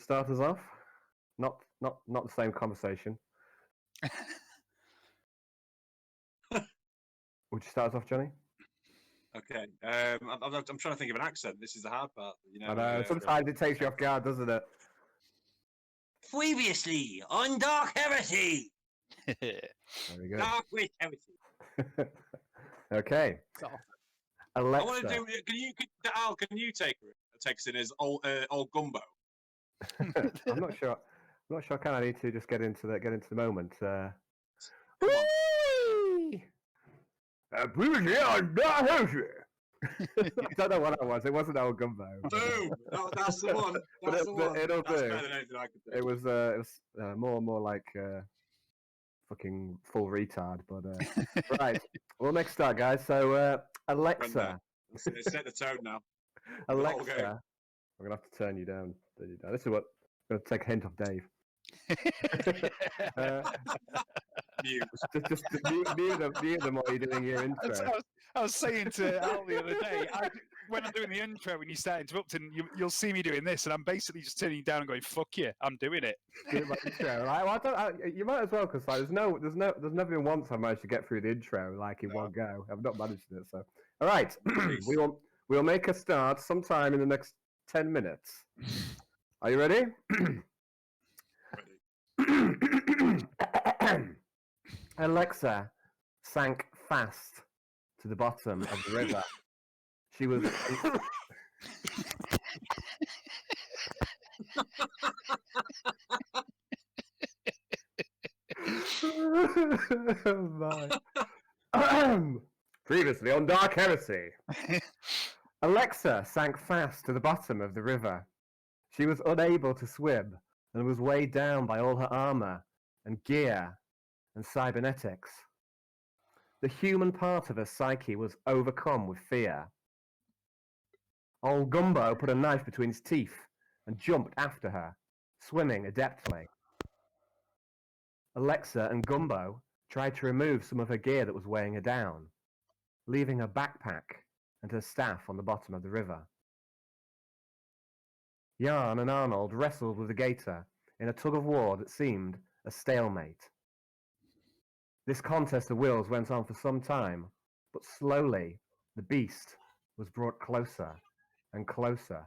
start us off? Not the same conversation. Would you start us off, Johnny? Okay. I'm trying to think of an accent. This is the hard part. You know. I know. Sometimes it takes you off guard, doesn't it? Previously on Dark Heresy. Very good. Dark Witch Heresy. Okay. Alexa. I want to do. Al, can you take us in as old Gumbo? I'm not sure. Can I need to just get into the moment? Previously on Dark Heresy. I don't know what it was. It wasn't old Gumbo. Boom! That's the one. That's the one. It'll That's do. better than anything I could do. It was more like fucking full retard. But right, well, next start, guys. So Alexa. Set the tone now. Alexa, I'm gonna have to turn you down. This is what I'm gonna take a hint of Dave. Just mute them while you're doing your intro. I was saying to Al the other day, when I'm doing the intro, when you start interrupting, you'll see me doing this, and I'm basically just turning you down and going, "Fuck you, I'm doing it." Do my intro, right? Well, you might as well, because like, there's never been once I managed to get through the intro like in one go. I've not managed it, so all right. We'll make a start sometime in the next 10 minutes. Are you ready? Alexa sank fast to the bottom of the river. She was. Previously on Dark Heresy. Alexa sank fast to the bottom of the river. She was unable to swim and was weighed down by all her armor and gear and cybernetics. The human part of her psyche was overcome with fear. Old Gumbo put a knife between his teeth and jumped after her, swimming adeptly. Alexa and Gumbo tried to remove some of her gear that was weighing her down, leaving her backpack and her staff on the bottom of the river. Yarn and Arnold wrestled with the gator in a tug-of-war that seemed a stalemate. This contest of wills went on for some time, but slowly the beast was brought closer and closer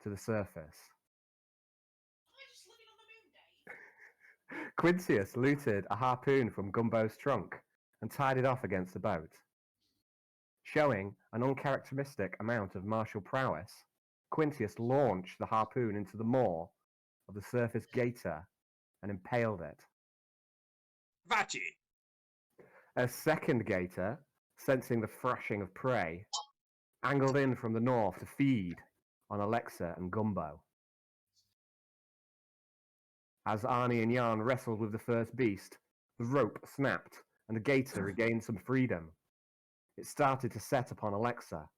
to the surface. Quintius looted a harpoon from Gumbo's trunk and tied it off against the boat. Showing an uncharacteristic amount of martial prowess, Quintius launched the harpoon into the maw of the surface gator and impaled it. Vachi! A second gator, sensing the thrashing of prey, angled in from the north to feed on Alexa and Gumbo. As Arnie and Yarn wrestled with the first beast, the rope snapped and the gator regained some freedom. It started to set upon Alexa.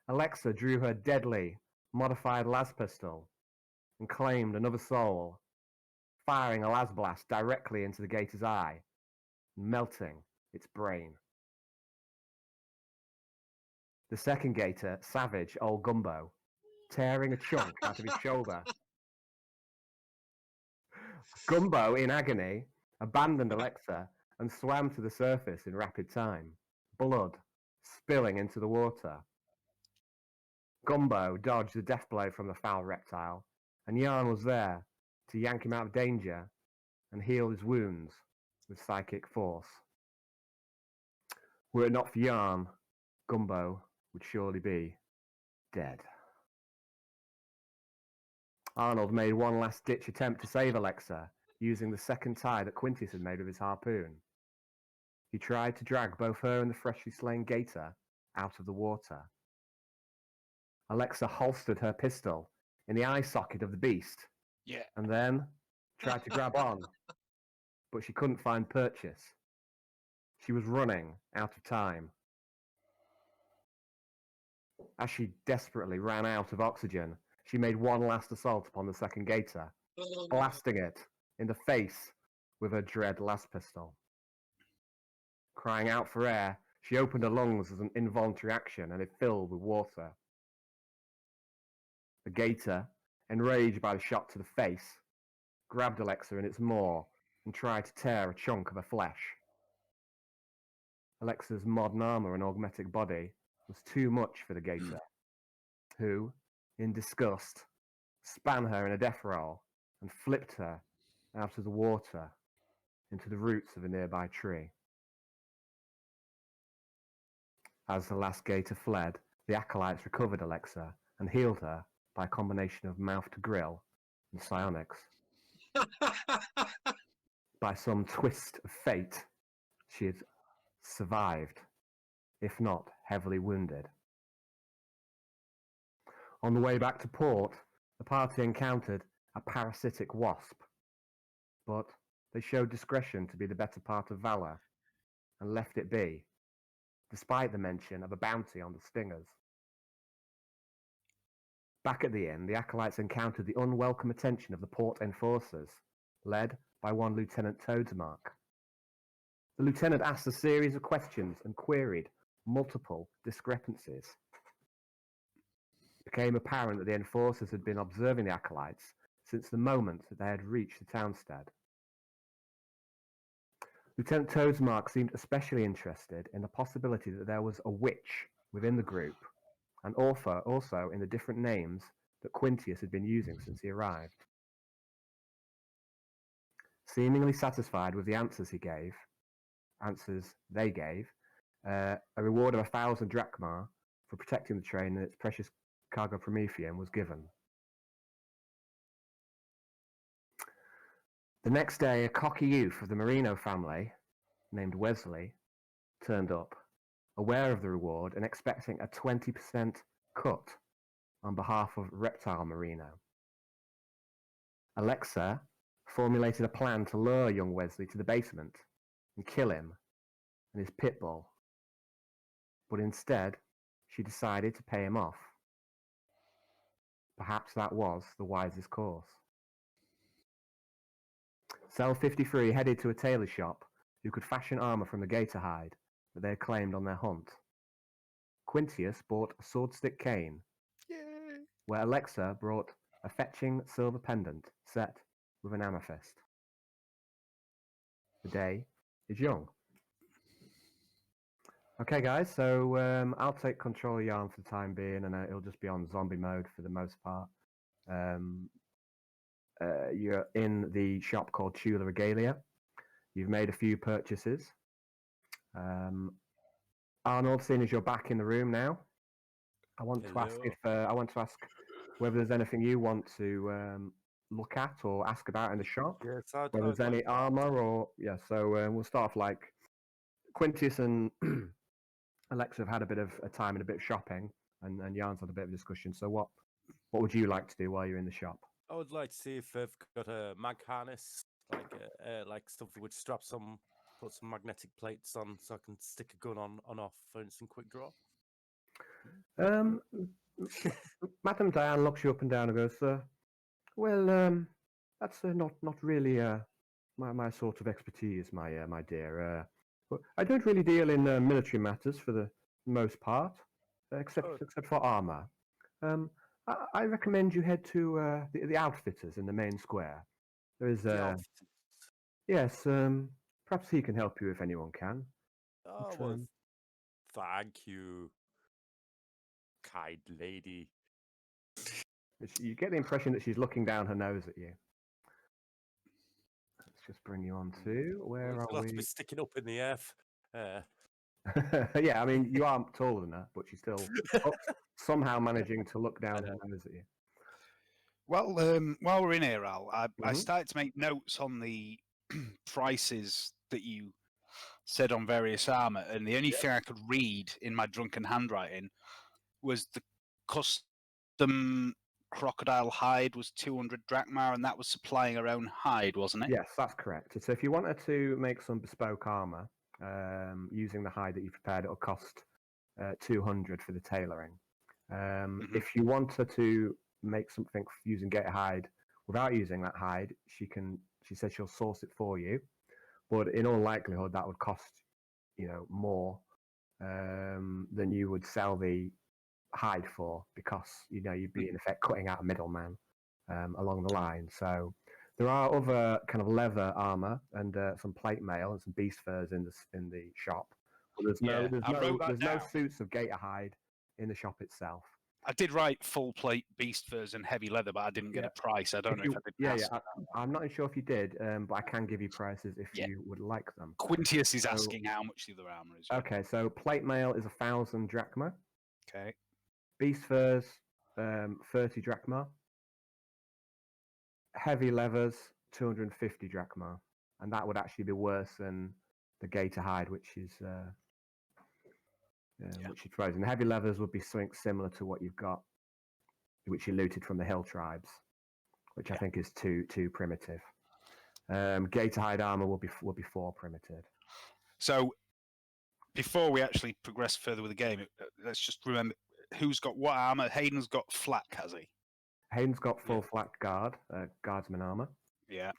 Alexa drew her deadly, modified las pistol and claimed another soul, firing a las blast directly into the gator's eye, melting its brain. The second gator savaged old Gumbo, tearing a chunk out of his shoulder. Gumbo, in agony, abandoned Alexa and swam to the surface in rapid time, blood spilling into the water. Gumbo dodged the death blow from the foul reptile, and Yarn was there to yank him out of danger and heal his wounds with psychic force. Were it not for Yarn, Gumbo would surely be dead. Arnold made one last-ditch attempt to save Alexa, using the second tie that Quintius had made with his harpoon. He tried to drag both her and the freshly slain gator out of the water. Alexa holstered her pistol in the eye socket of the beast, and then tried to grab on, but she couldn't find purchase. She was running out of time. As she desperately ran out of oxygen, she made one last assault upon the second gator, blasting it in the face with her dread las pistol. Crying out for air, she opened her lungs as an involuntary action, and it filled with water. The gator enraged by the shot to the face, grabbed Alexa in its maw and tried to tear a chunk of her flesh. Alexa's modern armor and augmetic body was too much for the gator, who, in disgust, span her in a death roll and flipped her out of the water into the roots of a nearby tree. As the last gator fled, the Acolytes recovered Alexa and healed her by a combination of mouth to grill and psionics. By some twist of fate, she had survived, if not heavily wounded. On the way back to port, the party encountered a parasitic wasp, but they showed discretion to be the better part of valor and left it be, despite the mention of a bounty on the stingers. Back at the inn, the Acolytes encountered the unwelcome attention of the port enforcers, led by one Lieutenant Toadmark. The lieutenant asked a series of questions and queried multiple discrepancies. It became apparent that the enforcers had been observing the Acolytes since the moment that they had reached the townstead. Lieutenant Toadmark seemed especially interested in the possibility that there was a witch within the group, and also in the different names that Quintius had been using since he arrived. Seemingly satisfied with the answers they gave, a reward of 1,000 drachma for protecting the train and its precious cargo Prometheum was given. The next day, a cocky youth of the Marino family, named Wesley, turned up, aware of the reward and expecting a 20% cut on behalf of Reptile Marino. Alexa formulated a plan to lure young Wesley to the basement and kill him and his pit bull, but instead she decided to pay him off. Perhaps that was the wisest course. Cell 53 headed to a tailor shop who could fashion armor from the gator hide that they had claimed on their hunt. Quintius bought a swordstick cane, where Alexa brought a fetching silver pendant set with an amethyst. The day is young. Okay, guys, so I'll take control of Yarn for the time being, and it'll just be on zombie mode for the most part. You're in the shop called Tula Regalia. You've made a few purchases. Arnold, seeing as you're back in the room now, I want to ask whether there's anything you want to look at or ask about in the shop. Yes, Whether there's any armor or so we'll start off like Quintius and Alexa have had a bit of a time and a bit of shopping, and Yarn's had a bit of a discussion. So what would you like to do while you're in the shop? I would like to see if they've got a mag harness, like something with straps on, put some magnetic plates on, so I can stick a gun on off for instant quick draw. Madam Diane looks you up and down and goes, "Well, that's not really my sort of expertise, my dear. I don't really deal in military matters for the most part, except for armor. I recommend you head to the Outfitters in the main square. There is yes. Perhaps he can help you if anyone can. Oh, But, well, thank you, kind lady. You get the impression that she's looking down her nose at you. Let's just bring you on to where Well, are have to we? be sticking up in the air. Yeah, I mean you are taller than her, but she's still somehow managing to look down her nose at you. Well, while we're in here, Al, I started to make notes on the prices that you said on various armor, and the only thing I could read in my drunken handwriting was the custom crocodile hide was 200 drachma, and that was supplying her own hide, wasn't it? Yes, that's correct. So if you wanted to make some bespoke armor using the hide that you prepared, it'll cost 200 for the tailoring. If you wanted to make something using gator hide without using that hide, she says she'll source it for you, but in all likelihood that would cost more than you would sell the hide for, because you'd be in effect cutting out a middleman. along the line. So there are other kind of leather armor and some plate mail and some beast furs in the shop. But there's no suits of gator hide in the shop itself. I did write full plate beast furs and heavy leather, but I didn't get a price. I don't know if I did ask. I'm not sure if you did, but I can give you prices if you would like them. Quintius is asking how much the other armor is. Okay, so plate mail is 1,000 drachma. Okay. Beast furs, 30 drachma. Heavy leathers, 250 drachma, and that would actually be worse than the gator hide, which is frozen. The heavy leathers would be something similar to what you've got, which you looted from the hill tribes, which I think is too primitive. Gator hide armor will be 4 primitive. So before we actually progress further with the game, let's just remember who's got what armor. Hayden's got flak, has he? Hayden's got full flak guardsman armor. Yeah.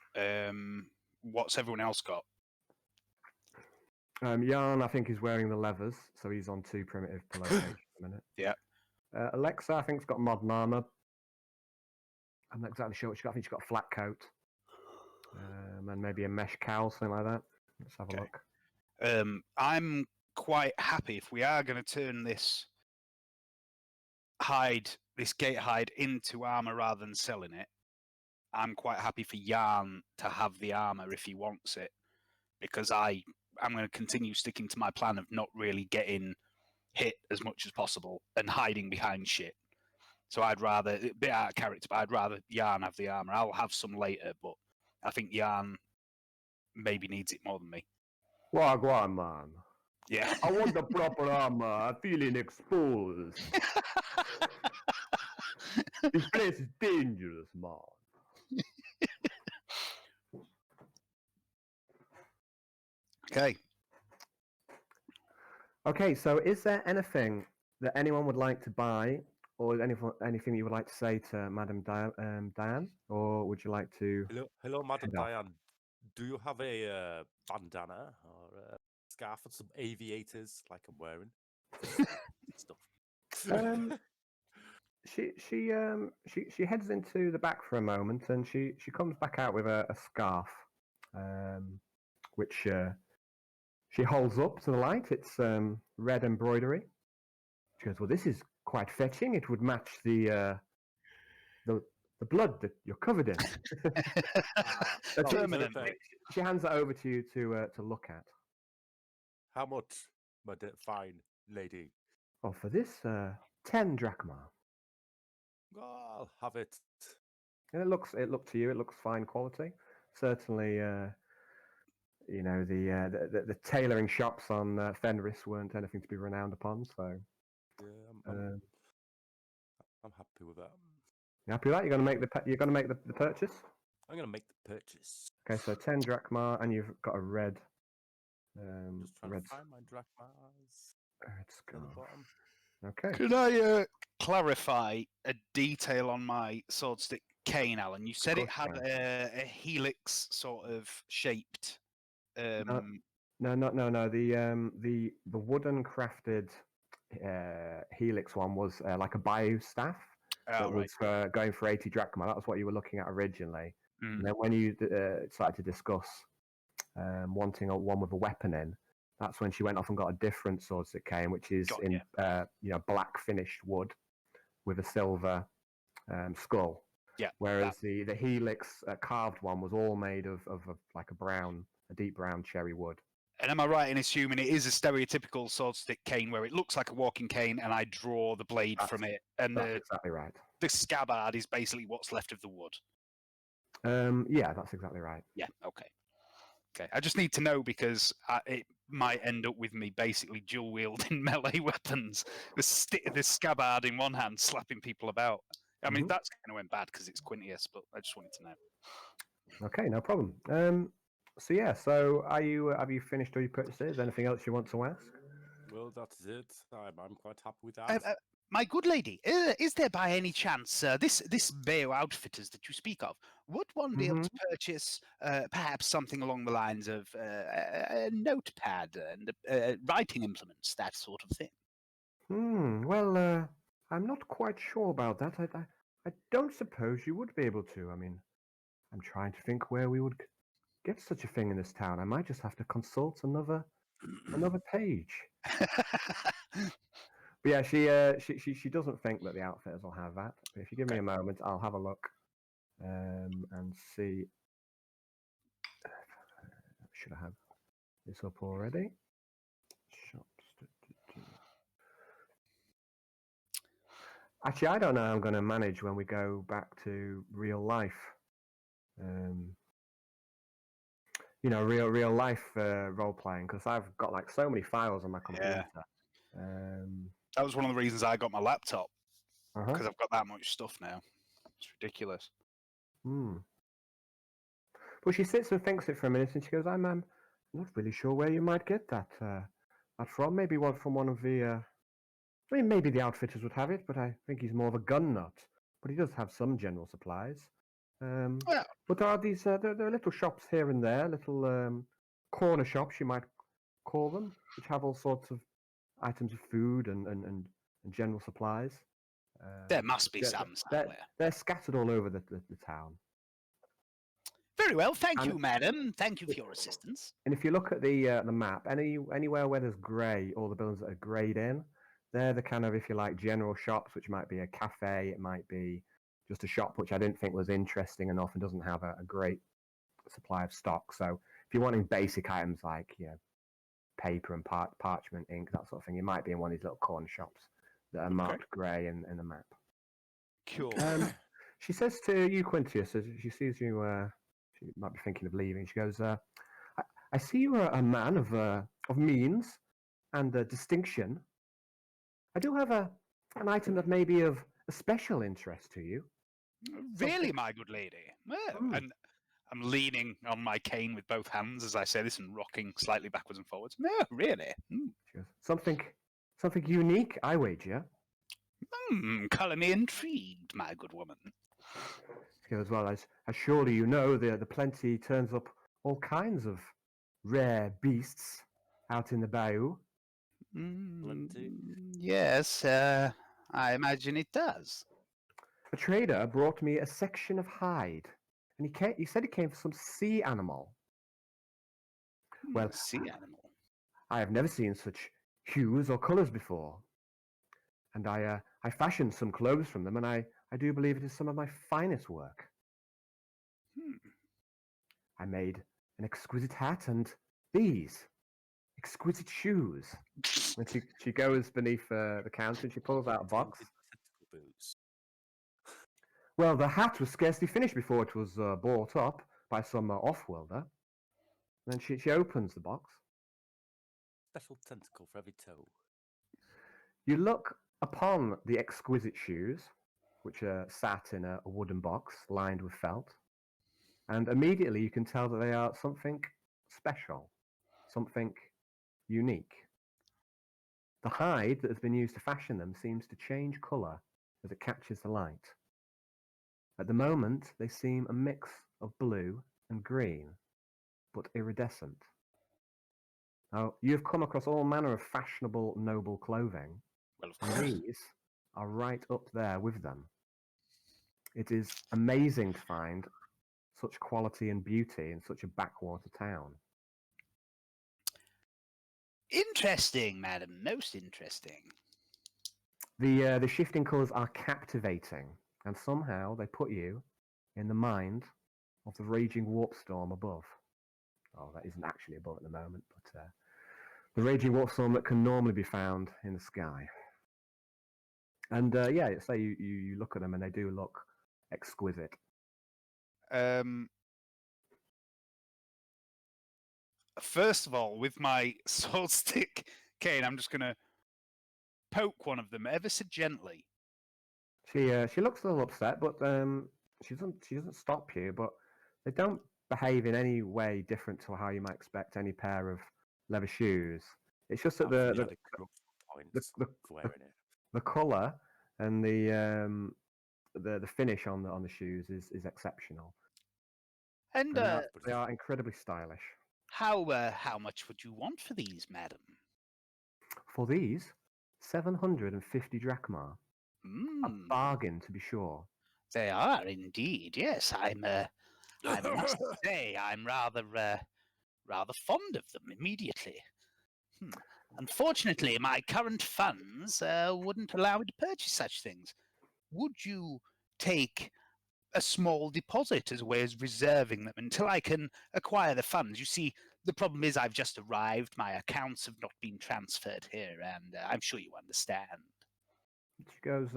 What's everyone else got? Yarn, I think, is wearing the leathers, so he's on 2 primitive pillowcase at the minute. Yeah. Alexa, I think, has got modern armor. I'm not exactly sure what she got. I think she's got a flat coat. And maybe a mesh cowl, something like that. Let's have a look. I'm quite happy if we are going to turn this gate hide into armor rather than selling it. I'm quite happy for Yarn to have the armor if he wants it, because I'm going to continue sticking to my plan of not really getting hit as much as possible and hiding behind shit. So I'd rather, a bit out of character, but I'd rather Yarn have the armor. I'll have some later, but I think Yarn maybe needs it more than me. Wagwan, man. Yeah. I want the proper armor. I'm feeling exposed. This place is dangerous, man. Okay. Okay, so is there anything that anyone would like to buy, or anything you would like to say to Madam Diane, or would you like to? Hello, Madam head off? Diane. Do you have a bandana or a scarf and some aviators like I'm wearing? Stuff. She heads into the back for a moment, and she comes back out with a scarf, which she holds up to the light. It's red embroidery. She goes, "Well, this is quite fetching. It would match the blood that you're covered in." Permanently. She hands it over to you to look at. How much, my fine lady? Oh, for this, 10 drachma. Oh, I'll have it. And it looked to you, it looks fine quality. Certainly, the tailoring shops on Fenris weren't anything to be renowned upon. So, yeah, I'm happy with that. You happy with that? You're gonna make the purchase. I'm gonna make the purchase. Okay, so 10 drachma, and you've got a red. Just trying red, to find my drachmas. red At the scarf. bottom. Okay. Could I clarify a detail on my sword stick cane, Alan? You said it had a helix sort of shaped. No. The wooden crafted helix one was like a bayou staff. That was going for 80 drachma. That was what you were looking at originally. And then when you started to discuss wanting one with a weapon in, that's when she went off and got a different sword stick cane, which is in black finished wood with a silver skull. Yeah. Whereas the helix carved one was all made of like a deep brown cherry wood. And am I right in assuming it is a stereotypical sword stick cane where it looks like a walking cane and I draw the blade from it? And that's exactly right. The scabbard is basically what's left of the wood. Yeah, that's exactly right. Yeah, okay. I just need to know because it might end up with me basically dual wielding melee weapons. The scabbard in one hand slapping people about. I mean, that's kind of went bad because it's Quintius, but I just wanted to know. Okay, no problem. So have you finished all your purchases? Anything else you want to ask? Well, that's it. I'm quite happy with that. My good lady, is there by any chance this Bayo outfitters that you speak of? Would one be able to purchase perhaps something along the lines of a notepad and writing implements, that sort of thing? Well, I'm not quite sure about that. I don't suppose you would be able to. I mean, I'm trying to think where we would get such a thing in this town. I might just have to consult another page. But yeah, she doesn't think that the outfitters will have that. But if you give me a moment, I'll have a look and see. Should I have this up already? Shops. Actually, I don't know how I'm going to manage when we go back to real life. Real life role playing, because I've got like so many files on my computer. That was one of the reasons I got my laptop, Uh-huh. because I've got that much stuff now. It's ridiculous. Well, she sits and thinks it for a minute, and she goes, I'm not really sure where you might get that from. Maybe one from one of the... I mean, maybe the outfitters would have it, but I think he's more of a gun nut. But he does have some general supplies. But there are these... there are little shops here and there, little corner shops, you might call them, which have all sorts of items of food and general supplies. There must be some somewhere. They're scattered all over the town. Very well, thank you, madam. Thank you for your assistance. And if you look at the map, anywhere where there's grey, all the buildings that are greyed in, they're the kind of, if you like, general shops, which might be a cafe, it might be just a shop which I didn't think was interesting enough and doesn't have a great supply of stock. So if you're wanting basic items like paper and parchment, ink, that sort of thing, you might be in one of these little corner shops that are marked grey in the map. Cool. She says to you, Quintius, as she sees you, she might be thinking of leaving. She goes, I see you're a man of means and distinction. I do have an item that may be of a special interest to you. Really, my good lady? And I'm leaning on my cane with both hands as I say this and rocking slightly backwards and forwards. No, really? She goes, something unique, I wager. Colour me intrigued, my good woman. She goes, well, as surely you know, the plenty turns up all kinds of rare beasts out in the bayou. Yes, I imagine it does. A trader brought me a section of hide, and he said it came from some sea animal. Well, sea animal. I have never seen such hues or colours before, and I fashioned some clothes from them, and I do believe it is some of my finest work. I made an exquisite hat and these exquisite shoes. When she goes beneath the counter and she pulls out a box. Well, the hat was scarcely finished before it was bought up by some off-worlder. Then she opens the box. Special tentacle for every toe. You look upon the exquisite shoes, which are sat in a wooden box lined with felt, and immediately you can tell that they are something special, something unique. The hide that has been used to fashion them seems to change colour as it catches the light. At the moment, they seem a mix of blue and green, but iridescent. Now, you've come across all manner of fashionable, noble clothing, and these are right up there with them. It is amazing to find such quality and beauty in such a backwater town. Interesting, madam. Most interesting. The shifting colours are captivating, and somehow they put you in the mind of the raging warp storm above. Oh, that isn't actually above at the moment, but the raging warp storm that can normally be found in the sky. And say you look at them and they do look exquisite. First of all, with my sword stick cane, I'm just going to poke one of them ever so gently. She looks a little upset, but she doesn't stop you. But they don't behave in any way different to how you might expect any pair of leather shoes. It's just that the colour and the finish on the shoes is exceptional. And they are incredibly stylish. How much would you want for these, madam? For these, 750 drachma. A bargain, to be sure. They are indeed. Yes, I must say I'm rather fond of them immediately. Unfortunately, my current funds wouldn't allow me to purchase such things. Would you take a small deposit as a way of reserving them until I can acquire the funds? You see, the problem is I've just arrived. My accounts have not been transferred here, and I'm sure you understand. She goes,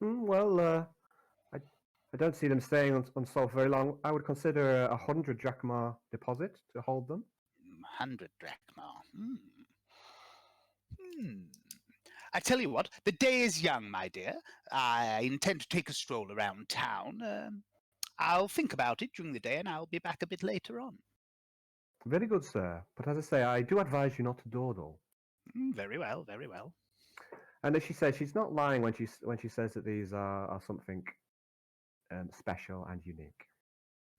well, I don't see them staying unsolved very long. I would consider 100 drachma deposit to hold them. 100 drachma. I tell you what, the day is young, my dear. I intend to take a stroll around town. I'll think about it during the day, and I'll be back a bit later on. Very good, sir. But as I say, I do advise you not to dawdle. Very well, very well. And as she says, she's not lying when she says that these are something special and unique.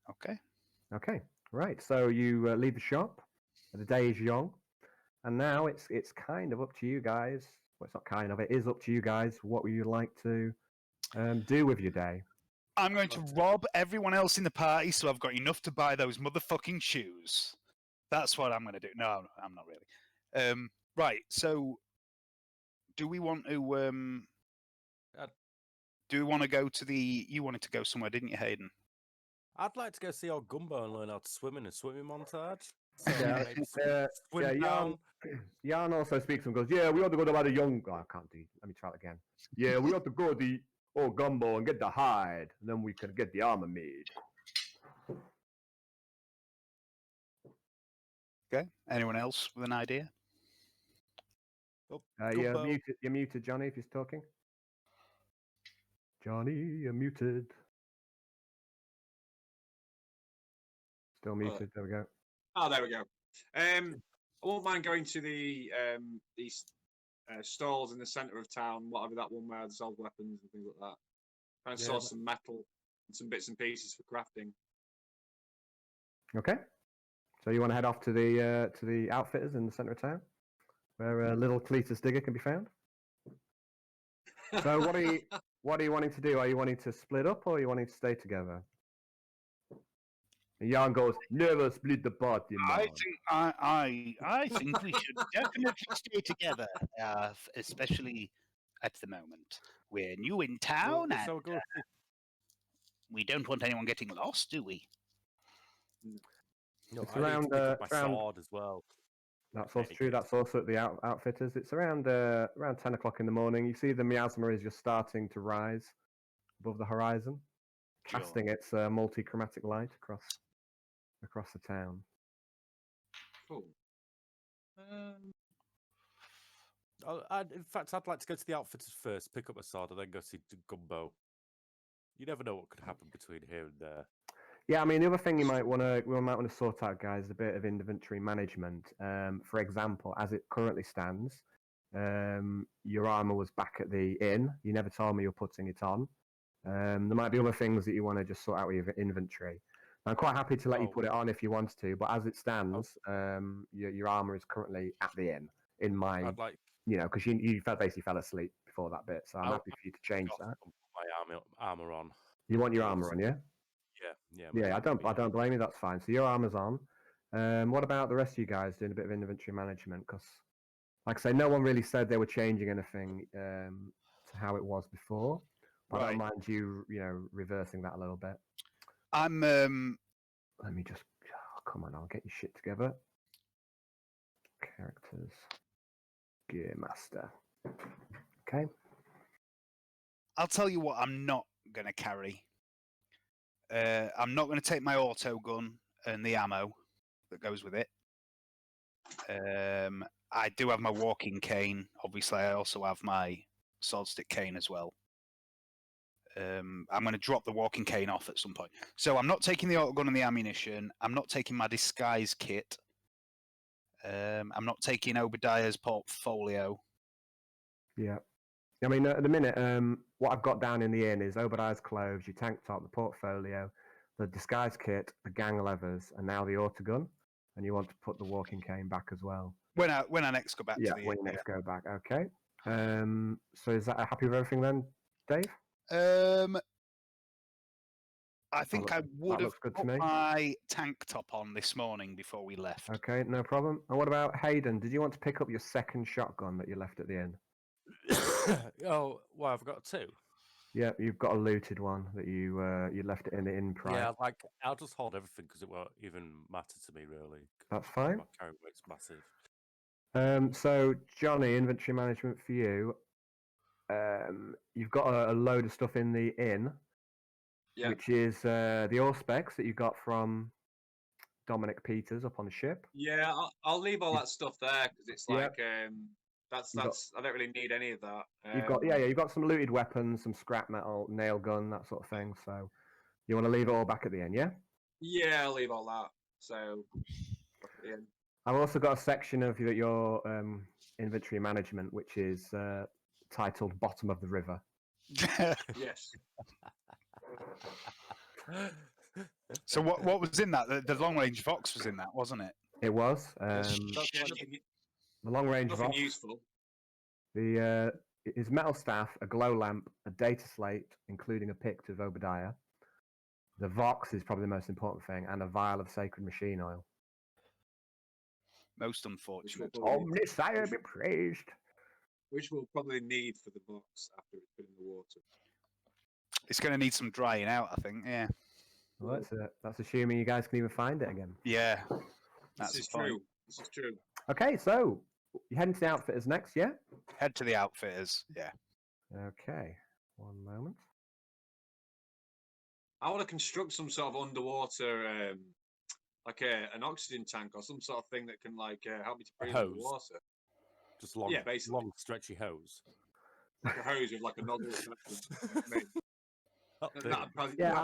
Okay. Okay, right. So you leave the shop. The day is young, and now it's kind of up to you guys. Well, it's not kind of. It is up to you guys. What would you like to do with your day? I'm going to rob everyone else in the party, so I've got enough to buy those motherfucking shoes. That's what I'm going to do. No, I'm not really. Right. So, do we want to? Do we want to go to the? You wanted to go somewhere, didn't you, Hayden? I'd like to go see old Gumbo and learn how to swim in a swimming montage. So Yeah, maybe swim down. Yarn also speaks and goes, "Yeah, we ought to go to the young." Oh, I can't do. Let me try it again. Yeah, we ought to go to the old Gumbo and get the hide, and then we can get the armor made. Okay. Anyone else with an idea? Oh, You're Gumbo. muted. You're muted, Johnny. If you're talking. Johnny, you're muted. Still muted. There we go. Oh, there we go. I won't mind going to these stalls in the centre of town, whatever that one where there's old weapons and things like that. Try and source some metal and some bits and pieces for crafting. Okay. So you want to head off to the outfitters in the centre of town, where little Cletus Digger can be found. So what are you wanting to do? Are you wanting to split up or are you wanting to stay together? And Yarn goes, "Never split the party, man." I think we should definitely stay together, especially at the moment. We're new in town, and So good. we don't want anyone getting lost, do we? No, It's I need around, to pick up my it's around- sword as well. That's also true. That's also at the outfitters. It's around 10 o'clock in the morning. You see the miasma is just starting to rise above the horizon, Sure. casting its multi-chromatic light across the town. Cool. In fact, I'd like to go to the outfitters first, pick up a sword, and then go see Gumbo. You never know what could happen between here and there. Yeah, I mean the other thing we might want to sort out, guys, is a bit of inventory management. For example, as it currently stands, your armor was back at the inn. You never told me you're putting it on. There might be other things that you want to just sort out with your inventory. I'm quite happy to let you put it on if you want to, but as it stands, your armor is currently at the inn. In my, I'd like, because you basically fell asleep before that bit, so I'm happy for you to change that. Put my armor on. You want your armor on, yeah? Yeah. I don't blame you. That's fine. So your armor's on. What about the rest of you guys doing a bit of inventory management? Because, like I say, no one really said they were changing anything to how it was before. But I don't mind you, reversing that a little bit. I'm. Let me just. Come on, I'll get your shit together. Characters. Gear Master. Okay. I'll tell you what. I'm not gonna carry. I'm not going to take my auto gun and the ammo that goes with it. I do have my walking cane. Obviously, I also have my sword stick cane as well. I'm going to drop the walking cane off at some point. So I'm not taking the auto gun and the ammunition. I'm not taking my disguise kit. I'm not taking Obadiah's portfolio. Yeah. I mean, at the minute, what I've got down in the inn is Obadiah's clothes, your tank top, the portfolio, the disguise kit, the gang levers, and now the autogun. And you want to put the walking cane back as well. When I next go back to the when you next go back. Okay. So is that happy with everything then, Dave? I think I would have looks good to put me. my tank top on this morning before we left. Okay, no problem. And what about Hayden? Did you want to pick up your second shotgun that you left at the inn? Oh, well, I've got two. Yeah, you've got a looted one that you left it in the inn prior. Yeah, like I'll just hold everything because it won't even matter to me really. That's fine. My carry weight's massive. So Johnny, inventory management for you. You've got a load of stuff in the inn, which is the Auspex that you got from Dominic Peters up on the ship. Yeah, I'll leave all that stuff there because it's Yeah. like that's I don't really need any of that. You've got you've got some looted weapons, some scrap metal, nail gun, that sort of thing. So you want to leave it all back at the end, yeah? Yeah, I'll leave all that. So back at the end. I've also got a section of your inventory management, which is titled "Bottom of the River." Yes. So what was in that? The long range Vox was in that, wasn't it? It was Nothing, the long range nothing Vox. useful. His metal staff, a glow lamp, a data slate, including a pict of Obadiah. The Vox is probably the most important thing, and a vial of sacred machine oil. Most unfortunate. Messiah be praised. Which we'll probably need for the box after it's been in the water. It's going to need some drying out, I think. Yeah. Well, that's assuming you guys can even find it again. Yeah. This is true. This is true. Okay, so you're heading to the outfitters next, yeah? Head to the outfitters. Yeah. Okay, one moment. I want to construct some sort of underwater, like an oxygen tank or some sort of thing that can like help me to breathe in the water. Just long, basically. long stretchy hose. Like a hose with like a nozzle. I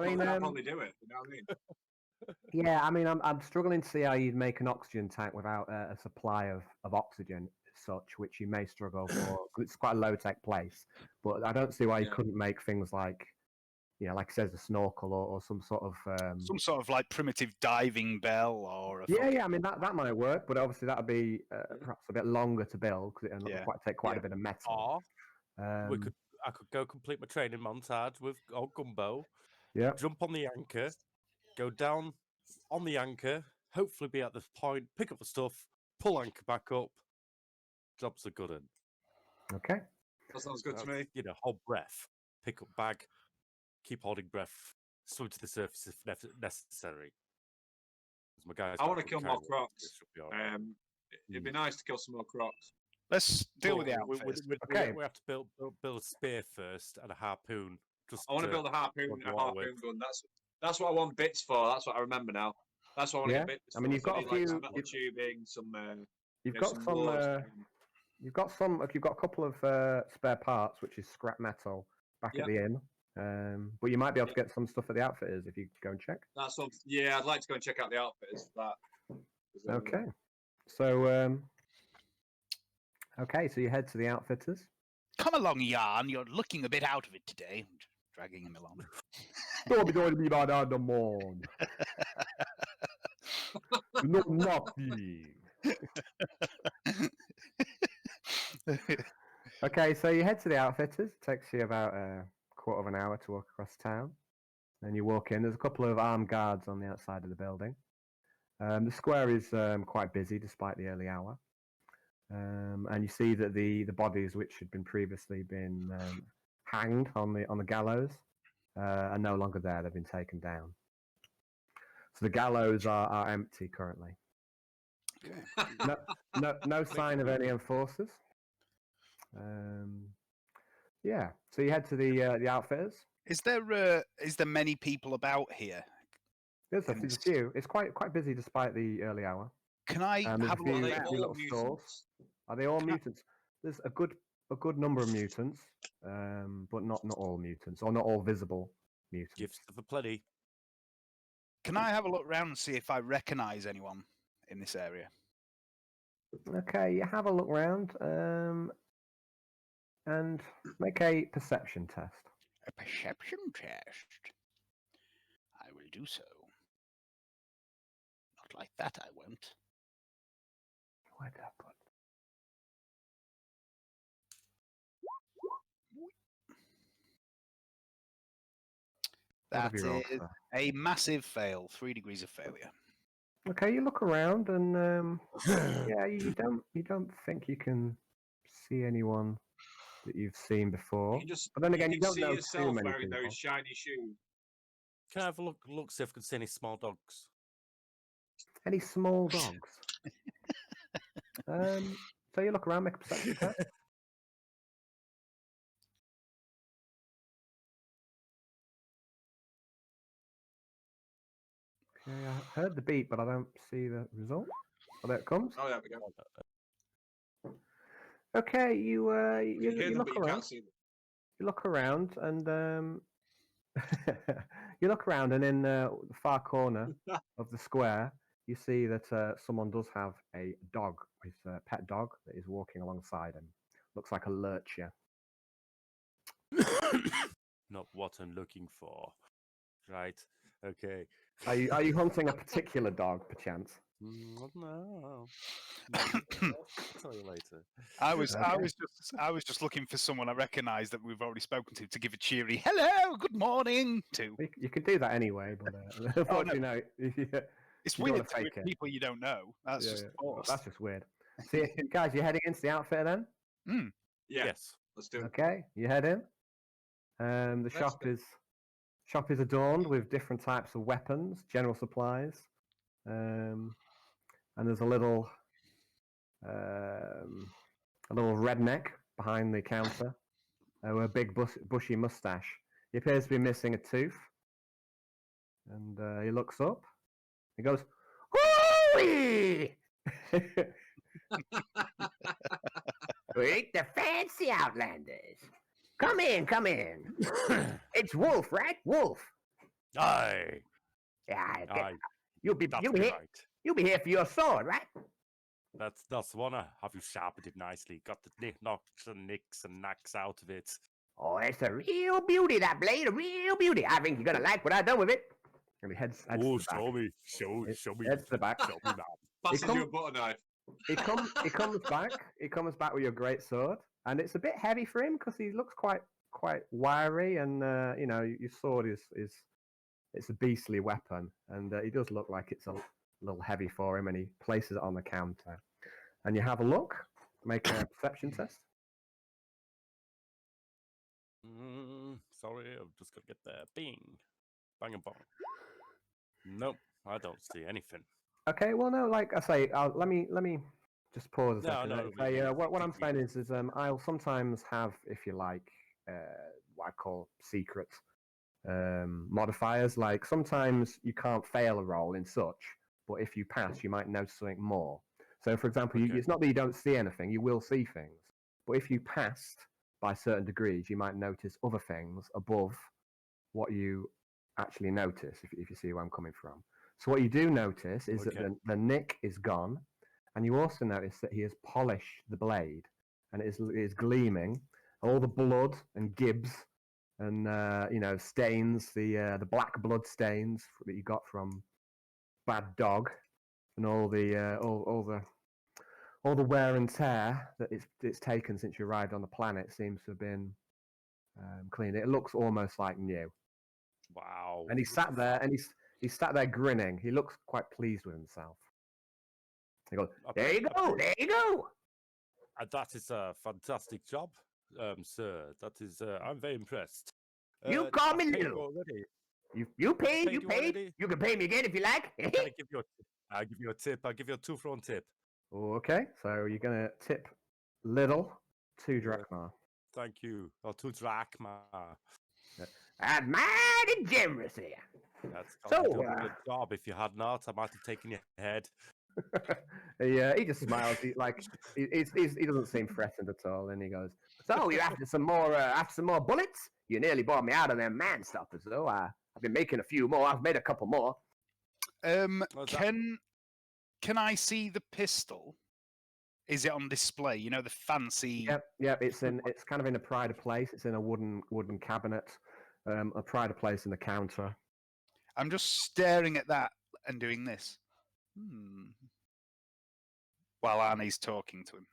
mean, I'll probably do it. You know what I mean? Yeah, I mean, I'm struggling to see how you'd make an oxygen tank without a supply of oxygen, such, which you may struggle for. It's quite a low tech place, but I don't see why you couldn't make things like, like it says, a snorkel or some sort of some sort of like primitive diving bell or. I mean that might work, but obviously that would be perhaps a bit longer to build because it'll take quite a bit of metal. Or I could go complete my training montage with old Gumbo. Yeah. Jump on the anchor, go down on the anchor, hopefully be at this point, pick up the stuff, pull anchor back up. Jobs are good. Okay. That sounds good to me. Hold breath, pick up bag, keep holding breath, swim to the surface if necessary. My guys I want to kill more crocs. It'd be nice to kill some more crocs. Let's deal with the outfit. We have to build a spear first and a harpoon. I want to build a harpoon gun. That's what I want bits for. That's what I remember now. That's what I want to get bits for. I mean, you've got a few some metal tubing, some. You've got a couple of spare parts, which is scrap metal back at the inn. But you might be able to get some stuff at the outfitters if you go and check. I'd like to go and check out the outfitters for that. Okay. So so you head to the outfitters. Come along, Yarn. You're looking a bit out of it today. Dragging him along. Don't be doing me by the morn. No, nothing. Okay, so you head to the outfitters. It takes you about a quarter of an hour to walk across town. Then you walk in. There's a couple of armed guards on the outside of the building. The square is quite busy despite the early hour. And you see that the bodies which had been previously been hanged on the gallows are no longer there. They've been taken down. So the gallows are empty currently. No sign of any enforcers. So you head to the outfitters. Is there many people about here? There's a few. It's quite busy despite the early hour. Can I have a few look around? little stores. Are they all mutants? There's a good number of mutants, but not all mutants, or not all visible mutants. Gifts of the plenty. Can I have a look around and see if I recognise anyone in this area? Okay, you have a look around and make a perception test. A perception test? I will do so. Not like that, I won't. Where'd that put? What have That you rolled, is sir? a massive fail. 3 degrees of failure. Okay, you look around and yeah, you don't think you can see anyone that you've seen You before. can just But then you again, you can don't see know too yourself many wearing people. those shiny shoes. Can I have a look, see if I can see any small dogs? Any small dogs? So you look around, make a perception test. Okay, I heard the beep, but I don't see the result. Oh, there it comes. Oh, there we go. Okay, you You hear you them, but look you around. can't see them. You look around, and you look around, and in the far corner of the square, you see that someone does have a dog, his pet dog, that is walking alongside him. Looks like a lurcher. Not what I'm looking for. Right. Okay. Are you hunting a particular dog, perchance? No. I'll tell you later. I was Okay. just looking for someone I recognise that we've already spoken to give a cheery hello, good morning to. You can do that anyway, but unfortunately, no. Yeah, It's you don't weird wanna to with fake it. people you don't know. That's yeah, just yeah. forced. That's just weird. See, guys, you're heading into the outfit then? Yeah, Yes. let's do it. Okay, you head in. The Let's shop go. is adorned with different types of weapons, general supplies, and there's a little redneck behind the counter with a big bushy mustache. He appears to be missing a tooth, and he looks up. He goes, "Hooey! We ain't the fancy Outlanders. Come in, come in. It's Wolf, right? Wolf. Aye. Yeah, Aye. you'll be That's you'll be here, right. you'll be here for your sword, right? That's the one. Have you sharpened it nicely? Got the knocks and nicks and knacks out of it. Oh, it's a real beauty, that blade, a real beauty. I think you're gonna like what I've done with it. And he heads to the back. Show me. Show me. Heads to the back. Show me, man. Passes come- you a butter knife. He comes back. He comes back with your great sword, and it's a bit heavy for him because he looks quite wiry, and you know your sword is it's a beastly weapon, and he does look like it's a little heavy for him, and he places it on the counter, and you have a look, make a perception test. Sorry, I'm just gonna get there. Bing, bang and bong. Nope, I don't see anything. Okay, well no, like I say, let me just pause a No, second. no, What I'm keep saying is I'll sometimes have, if you like, what I call secret modifiers. Like sometimes you can't fail a roll in such, but if you pass, you might notice something more. So, for example, Okay. it's not that you don't see anything; you will see things. But if you passed by certain degrees, you might notice other things above what you actually notice. If you see where I'm coming from. So what you do notice is Okay. that the nick is gone, and you also notice that he has polished the blade, and it is gleaming. All the blood and gibs and stains, the black blood stains that you got from bad dog, and all the wear and tear that it's taken since you arrived on the planet seems to have been cleaned. It looks almost like new. Wow. And he sat there, and he's sat there grinning. He looks quite pleased with himself. He goes, "There you go, there you go." That is a fantastic job, sir. That is, I'm very impressed. You call me I've paid Lou. you already. You paid, paid you you paid. already? You can pay me again if you like. Can I give you I'll give you a tip. I'll give you a 2-for-1 tip. Okay, so you're gonna tip Little 2 drachma. Thank you. Or 2 drachma. That's mighty generous here. That's So, you've done a good job. If you had not, I might have taken your head. he just smiles. He doesn't seem threatened at all, and he goes, "So you after some more bullets? You nearly bought me out of them man stoppers, though. I've been making a few more. I've made a couple more. Can I see the pistol? Is it on display? You know, the fancy. Yep. It's kind of in a pride of place. It's in a wooden cabinet, a pride of place in the counter. I'm just staring at that and doing this. While Arnie's talking to him.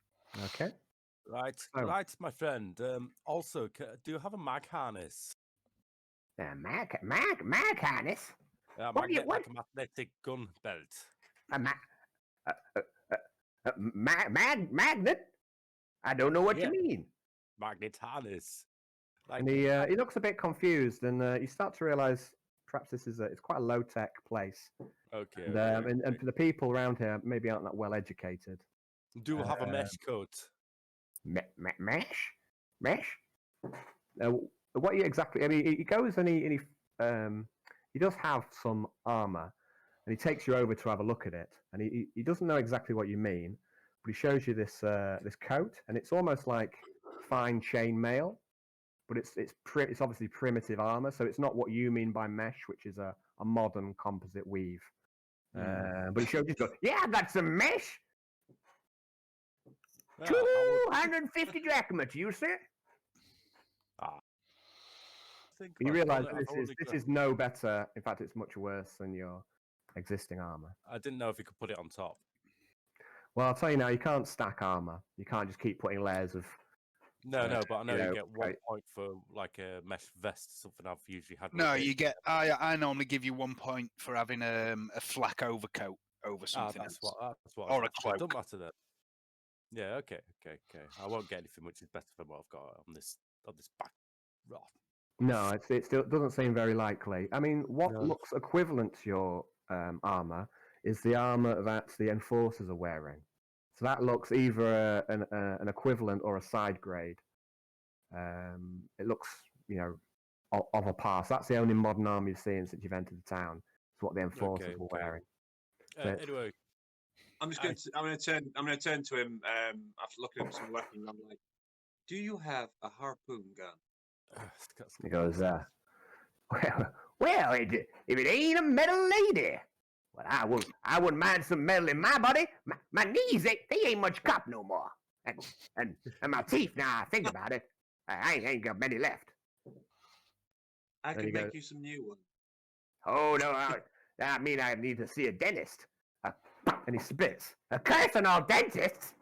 Okay. Right, Oh. right, my friend. Also, do you have a mag harness? My kindness. What do you what? magnetic gun belt. Magnet? I don't know what you mean. Magnet harness. Like, And he looks a bit confused, and you start to realise perhaps this is it's quite a low tech place. okay. And the people around here maybe aren't that well educated. Do have a mesh coat. Mesh? What you exactly? I mean, he goes and he does have some armor, and he takes you over to have a look at it, and he doesn't know exactly what you mean, but he shows you this this coat, and it's almost like fine chainmail, but it's obviously primitive armor, so it's not what you mean by mesh, which is a modern composite weave. But he showed you, yeah, I got some mesh. 250 drachma to you, sir. You realise this is no better. In fact, it's much worse than your existing armor. I didn't know if you could put it on top. Well, I'll tell you now, you can't stack armor. You can't just keep putting layers of. No, but I know you get 1 point for like a mesh vest, something I've usually had. No, you get. I normally give you 1 point for having a flak overcoat over something that's else. what Or a cloak. Don't matter then. Yeah, okay. I won't get anything which is better than what I've got on this back. No, it still doesn't seem very likely. I mean, what looks equivalent to your armor is the armor that the enforcers are wearing. So that looks either an equivalent or a side grade. It looks, of a pass. That's the only modern armor you've seen since you've entered the town. It's what the enforcers were wearing. Anyway, I'm going to turn to him after looking at some weapons. I'm like, do you have a harpoon gun? He goes, well, if it ain't a metal lady, well, I wouldn't mind some metal in my body. My knees, they ain't much cop no more, and my teeth. Now I think about it, I ain't got many left. I can make you some new ones. Oh no, I mean I need to see a dentist. And he spits. A curse on all dentists.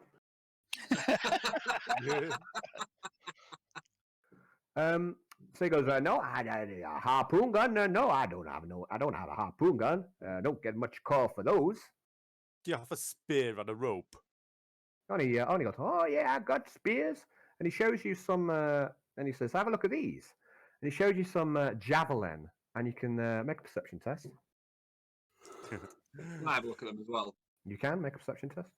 So he goes, no, a harpoon gun? No, I don't have a harpoon gun. Don't get much call for those. Do you have a spear and a rope? Only goes, oh yeah, I've got spears. And he shows you some, and he says, have a look at these. And he shows you some javelin, and you can make a perception test. Can I have a look at them as well? You can make a perception test.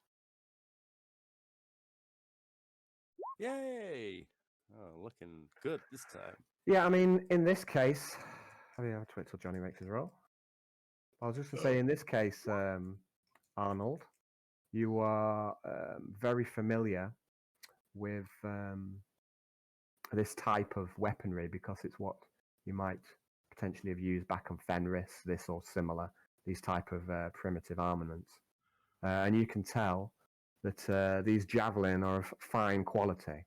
Yay! Oh, looking good this time. Yeah, I mean, in this case, I have to wait till Johnny makes his roll. I was just going to say, in this case, Arnold, you are very familiar with this type of weaponry because it's what you might potentially have used back on Fenris, this or similar, these type of primitive armaments. And you can tell that these javelin are of fine quality.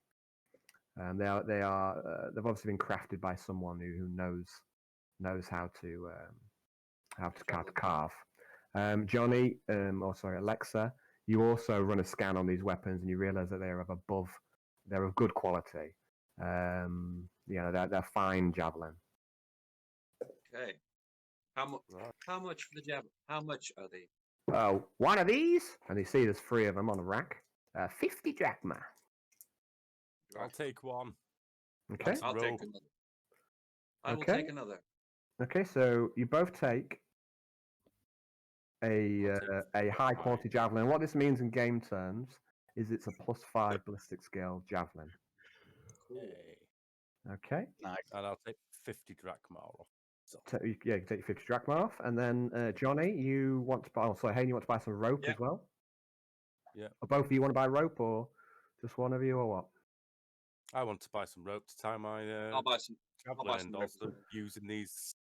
They've obviously been crafted by someone who knows how to carve. Johnny, Alexa, you also run a scan on these weapons and you realize that they're of good quality. They're fine javelin. Okay. How much for the javelin? How much are they? One of these, and you see there's 3 of them on a rack. 50 drachma. I'll take one. Okay. I'll take another. I will take another. Okay, so you both take a high quality javelin. What this means in game terms is it's a +5 ballistic scale javelin. Yay. Okay. Nice. And I'll take 50 drachma off. You can take your 50 drachma off, and then Johnny, you want to buy? Oh, sorry, Hayne, you want to buy some rope as well? Yeah. Or both of you want to buy rope, or just one of you, or what? I want to buy some rope to tie my I'll buy some. javelin and also using these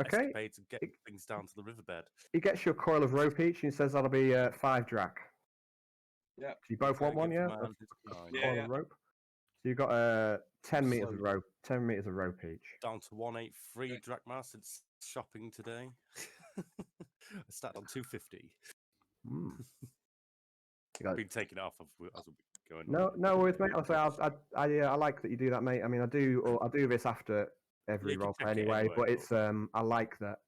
Okay. escapades and get things down to the riverbed. He gets you a coil of rope each, and he says that'll be 5 drach. Yeah. So you both want one, yeah? Coil of rope. So you've got 10 meters of rope. 10 meters of rope each. Down to 183 drachma since shopping today. I started on 250. I've been taking it off as we've been going. No worries, mate. I like that you do that, mate. I mean, I do this after every You can roleplay check it anyway. anyway, But it's I like that.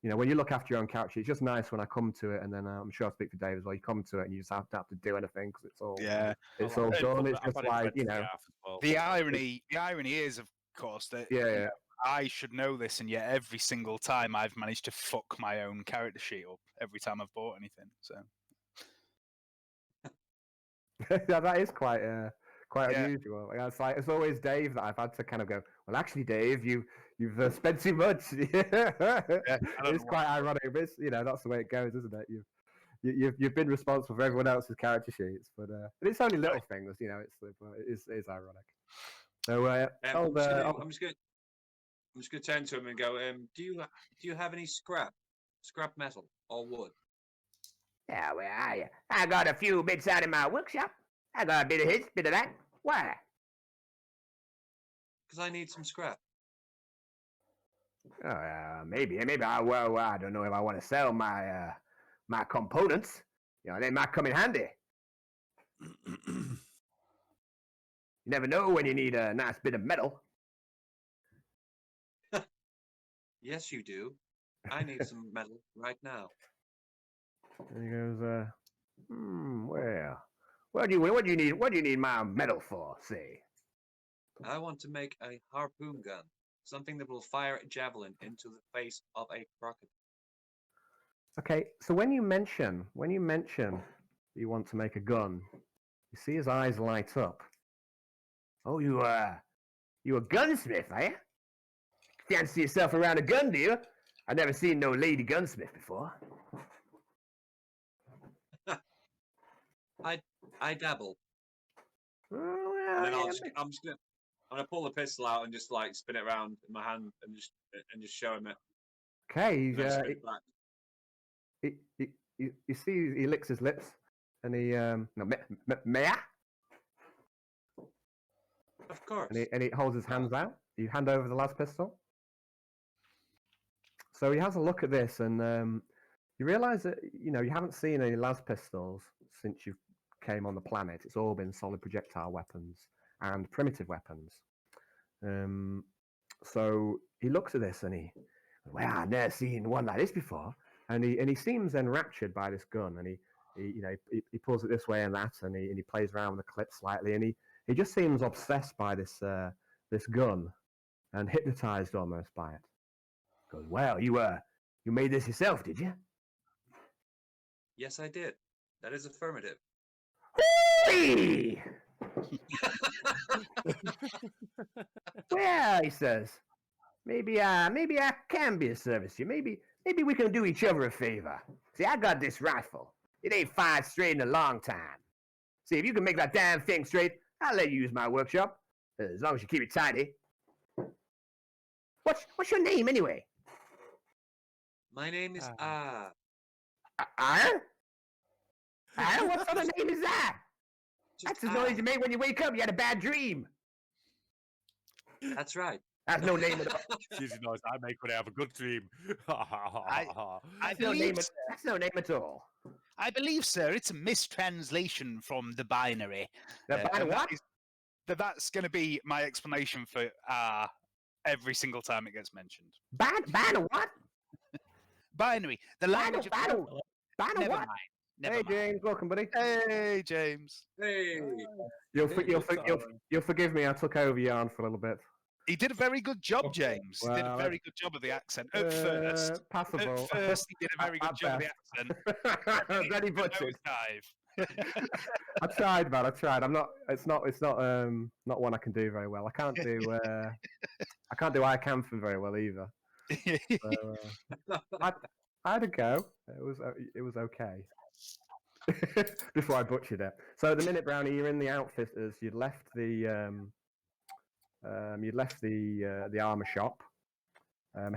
You know, when you look after your own character, it's just nice when I come to it, and then I'm sure I speak for Dave as well. You come to it, and you just have to do anything because it's all Yeah. it's I all like it. done. But It's I've just had it like read you to the know, half as well. The irony is, of course, that yeah, you yeah. know, I should know this, and yet every single time I've managed to fuck my own character sheet up every time I've bought anything. So Yeah, that is quite quite Yeah. unusual. Yeah, it's always Dave that I've had to kind of go. Well, actually, Dave, you've spent too much. I don't It's know quite ironic, but it's, you know that's the way it goes, isn't it? You've been responsible for everyone else's character sheets, but it's only little things, you know. It is ironic. So I'm just gonna turn to him and go. Do you have any scrap metal or wood? yeah, well, I got a few bits out in my workshop. I got a bit of this, bit of that. Why? Because I need some scrap. Maybe I don't know if I want to sell my my components. You know, they might come in handy. You never know when you need a nice bit of metal. Yes, you do. I need some metal right now. And he goes, well, what do you need my metal for? Say. I want to make a harpoon gun, something that will fire a javelin into the face of a crocodile. Okay, so when you mention you want to make a gun, you see his eyes light up. Oh, you a gunsmith, are you? Fancy yourself around a gun, do you? I've never seen no lady gunsmith before. I dabble. Oh, And then well, I'm gonna pull the pistol out and just like spin it around in my hand and just show him it. okay, And then spin it back. you see he licks his lips, and he no, may I? Of course. And he holds his hands out. You hand over the las pistol. So he has a look at this, and you realise that you haven't seen any las pistols since you came on the planet. It's all been solid projectile weapons and primitive weapons. So he looks at this, and well, I've never seen one like this before, and he seems enraptured by this gun, and he pulls it this way and that, and he plays around with the clip slightly, and he just seems obsessed by this gun and hypnotized almost by it. Goes, well, you made this yourself, did you? Yes, I did. That is affirmative. Whee! Well, he says, maybe I can be of service to you. Maybe we can do each other a favor. See, I got this rifle. It ain't fired straight in a long time. See, if you can make that damn thing straight, I'll let you use my workshop, as long as you keep it tidy. What's your name anyway? My name is Iron? Iron? What sort of name is that? That's the noise you make when you wake up. You had a bad dream. That's right. That's no name at all. She's the noise I make when I have a good dream. That's no name at all. I believe, sir, it's a mistranslation from the binary. The binary what? That's going to be my explanation for every single time it gets mentioned. Binary what? Binary. The language of Binary Never what? mind. Never Hey, mind. James, welcome, buddy. Hey, James. Hey. You'll forgive me. I took over Yarn for a little bit. He did a very good job, James. He did a Well, very good job of the accent. At first, passable. he did a very good job of the accent. Then he butchered. Dive. I tried, man. I tried. I'm not. It's not one I can do very well. I can't do. I can't do I Camphor very well either. So, I had a go. It was okay. Before I butchered it. So the minute, Brownie, you're in the Outfitters. You'd left the armor shop.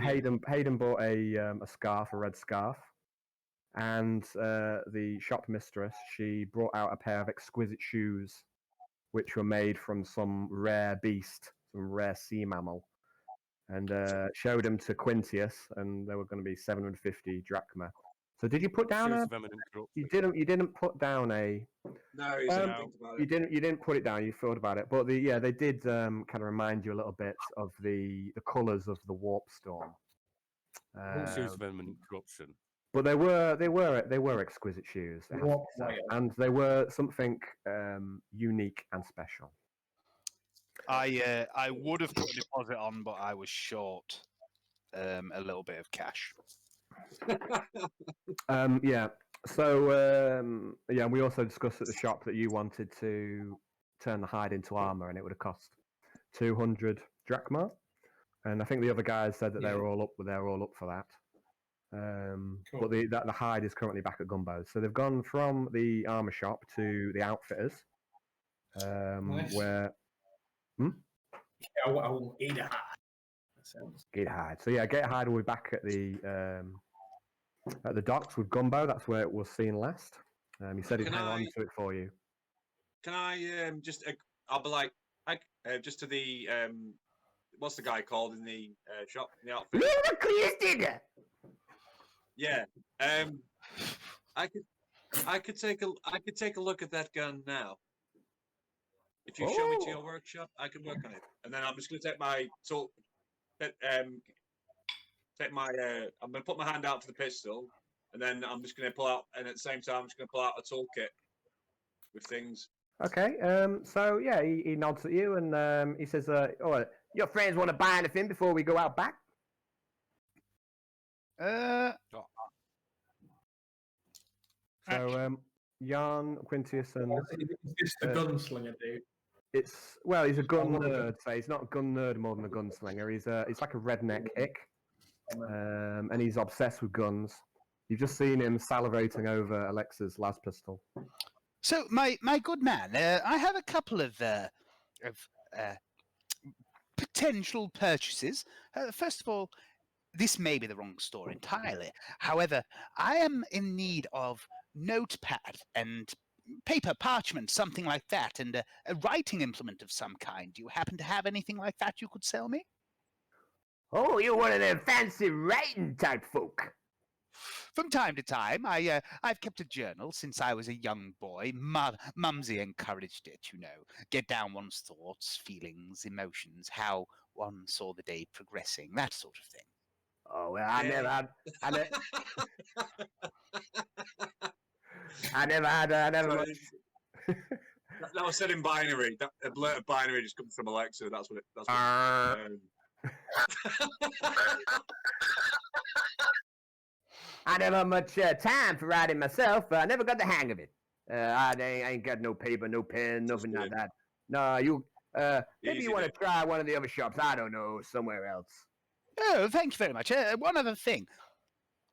Hayden bought a scarf, a red scarf, and the shop mistress, she brought out a pair of exquisite shoes, which were made from some rare beast, some rare sea mammal, and showed them to Quintius, and they were going to be 750 drachma. So did you put down Shoes a? of eminent corruption. You didn't put down a. No, he's Um, think about You it. didn't put it down. You thought about it, but they did kind of remind you a little bit of the colours of the warp storm. Shoes of eminent corruption. But they were exquisite shoes, it has to be said. And they were something unique and special. I would have put a deposit on, but I was short a little bit of cash. Yeah. So yeah, we also discussed at the shop that you wanted to turn the hide into armor, and it would have cost 200 drachma. And I think the other guys said that they were all up for that. Cool. But the hide is currently back at Gumbo's, so they've gone from the armor shop to the outfitters, Nice. where I will eat a hide. That sounds. Gate Hide. So yeah, Gate Hide will be back at the docks with Gumbo. That's where it was seen last. He said he'd Can hang on I- to it for you. Can I just? I'll be like, just to the what's the guy called in the shop in the outfit? Yeah. I could take a look at that gun now. If you show me to your workshop, I can work on it. And then I'm just gonna take my tool. I'm gonna put my hand out for the pistol, and then I'm just gonna pull out. And at the same time, I'm just gonna pull out a toolkit with things. Okay. So yeah, he nods at you and he says, "Oh, your friends want to buy anything before we go out back?" So Yarn, Quintius, and It's the gunslinger dude. he's a gun nerd. So he's not a gun nerd more than a gunslinger. He's like a redneck hick, and he's obsessed with guns. You've just seen him salivating over Alexa's las pistol. So, my good man, I have a couple of potential purchases. First of all, this may be the wrong store entirely. However, I am in need of notepad and paper, parchment, something like that, and a writing implement of some kind. Do you happen to have anything like that you could sell me? Oh, you're one of them fancy writing type folk. From time to time, I've kept a journal since I was a young boy. Mumsy encouraged it, you know. Get down one's thoughts, feelings, emotions, how one saw the day progressing, that sort of thing. Oh well, I never had. Sorry, that was said in binary. That a blurted binary just comes from Alexa. That's what it. That's what, I never had much time for writing myself. I never got the hang of it. I ain't got no paper, no pen, nothing like that. No, you. Maybe Easy you want to then. try one of the other shops. I don't know, somewhere else. Oh, thank you very much. One other thing.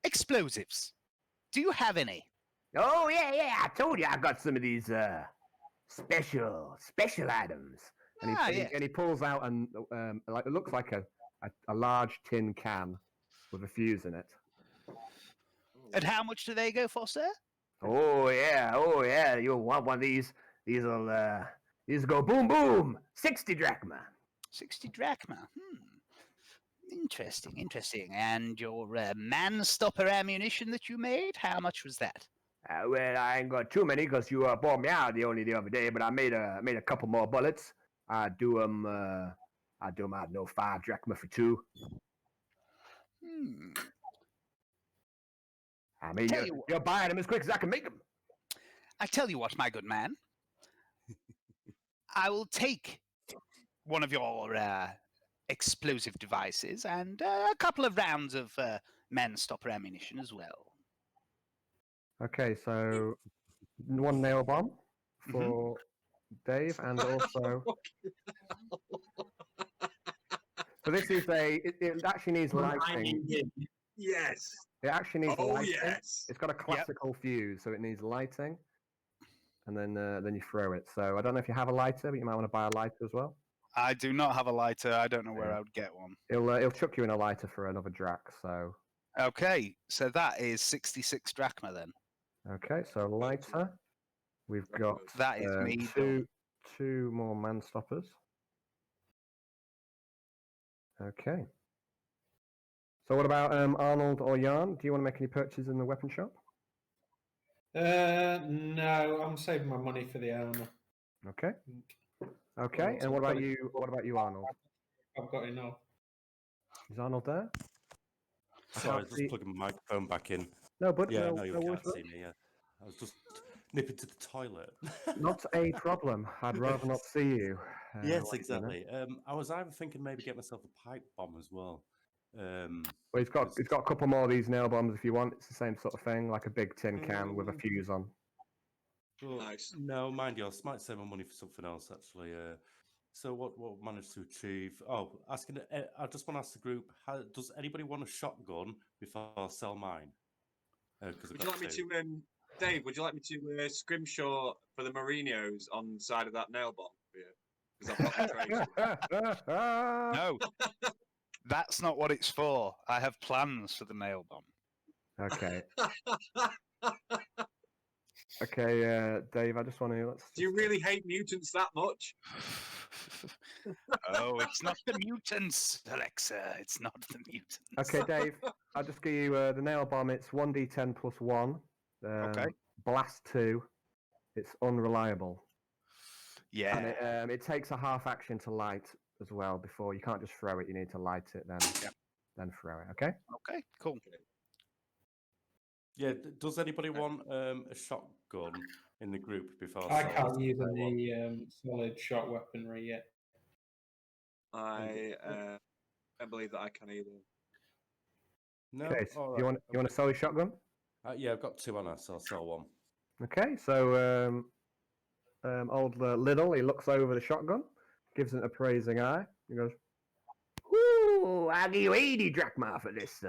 Explosives. Do you have any? Oh yeah. I told you I got some of these special items. And he pulls out and like it looks like a large tin can with a fuse in it. And how much do they go for, sir? Oh yeah. You'll want one of these. These go boom boom. 60 drachma. 60 drachma. Interesting. And your man-stopper ammunition that you made, how much was that? Well, I ain't got too many because you bought me out the other day. But I made a couple more bullets. I do them. I don't know, 5 drachma for 2. I mean, you're buying them as quick as I can make them. I tell you what, my good man. I will take one of your explosive devices and a couple of rounds of man-stopper ammunition as well. Okay, so 1 nail bomb for Dave, and also. So this is it actually needs lighting. yes. It actually needs lighting. Yes. It's got a classical fuse, so it needs lighting, and then you throw it. So I don't know if you have a lighter, but you might want to buy a lighter as well. I do not have a lighter. I don't know where I would get one. He'll chuck you in a lighter for another drac. So Okay, so that is 66 drachma then. okay, so lighter. We've got That is me. two more man stoppers. Okay. So what about Arnold or Yarn? Do you want to make any purchases in the weapon shop? No, I'm saving my money for the armor. Okay. Well, Okay. it's And what got about it. you? What about you, Arnold? I've got enough. Is Arnold there? I Sorry, I can't was see- just plugging my microphone back in. No, but Yeah, no, no, you no worries, can't see me. Yeah, I was just nipping to the toilet. not a problem. I'd rather not see you. Yes, while you do that. exactly. I was either thinking maybe get myself a pipe bomb as well. Well, he's got 'cause- a couple more of these nail bombs if you want. It's the same sort of thing, like a big tin can with a fuse on. well, Nice. No, mind you, I might save my money for something else actually. So what managed to achieve? Oh, asking. I just want to ask the group: does anybody want a shotgun before I sell mine? Because Would you like me to, Dave? Would you like me to scrimshaw for the Mourinho's on the side of that nail bomb for you? Because I've got the trays. No, that's not what it's for. I have plans for the nail bomb. Okay. Okay, Dave. I just want to. Do you really hate mutants that much? Oh, it's not the mutants, Alexa. It's not the mutants. Okay, Dave. I'll just give you the nail bomb. It's 1d10 plus 1. Okay. Blast 2. It's unreliable. Yeah. And it takes a half action to light as well. Before you can't just throw it. You need to light it then throw it. Okay. Okay. Cool. Yeah. Does anybody want a shotgun in the group before? I sell can't this? use any solid shot weaponry yet. I don't believe that I can either. No. Okay. All You right, want to sell your shotgun? yeah, I've got 2 on us, so I'll sell one. Okay. So old Little, he looks over the shotgun, gives it an appraising eye. He goes, "Ooh, I'll give you 80 drachma for this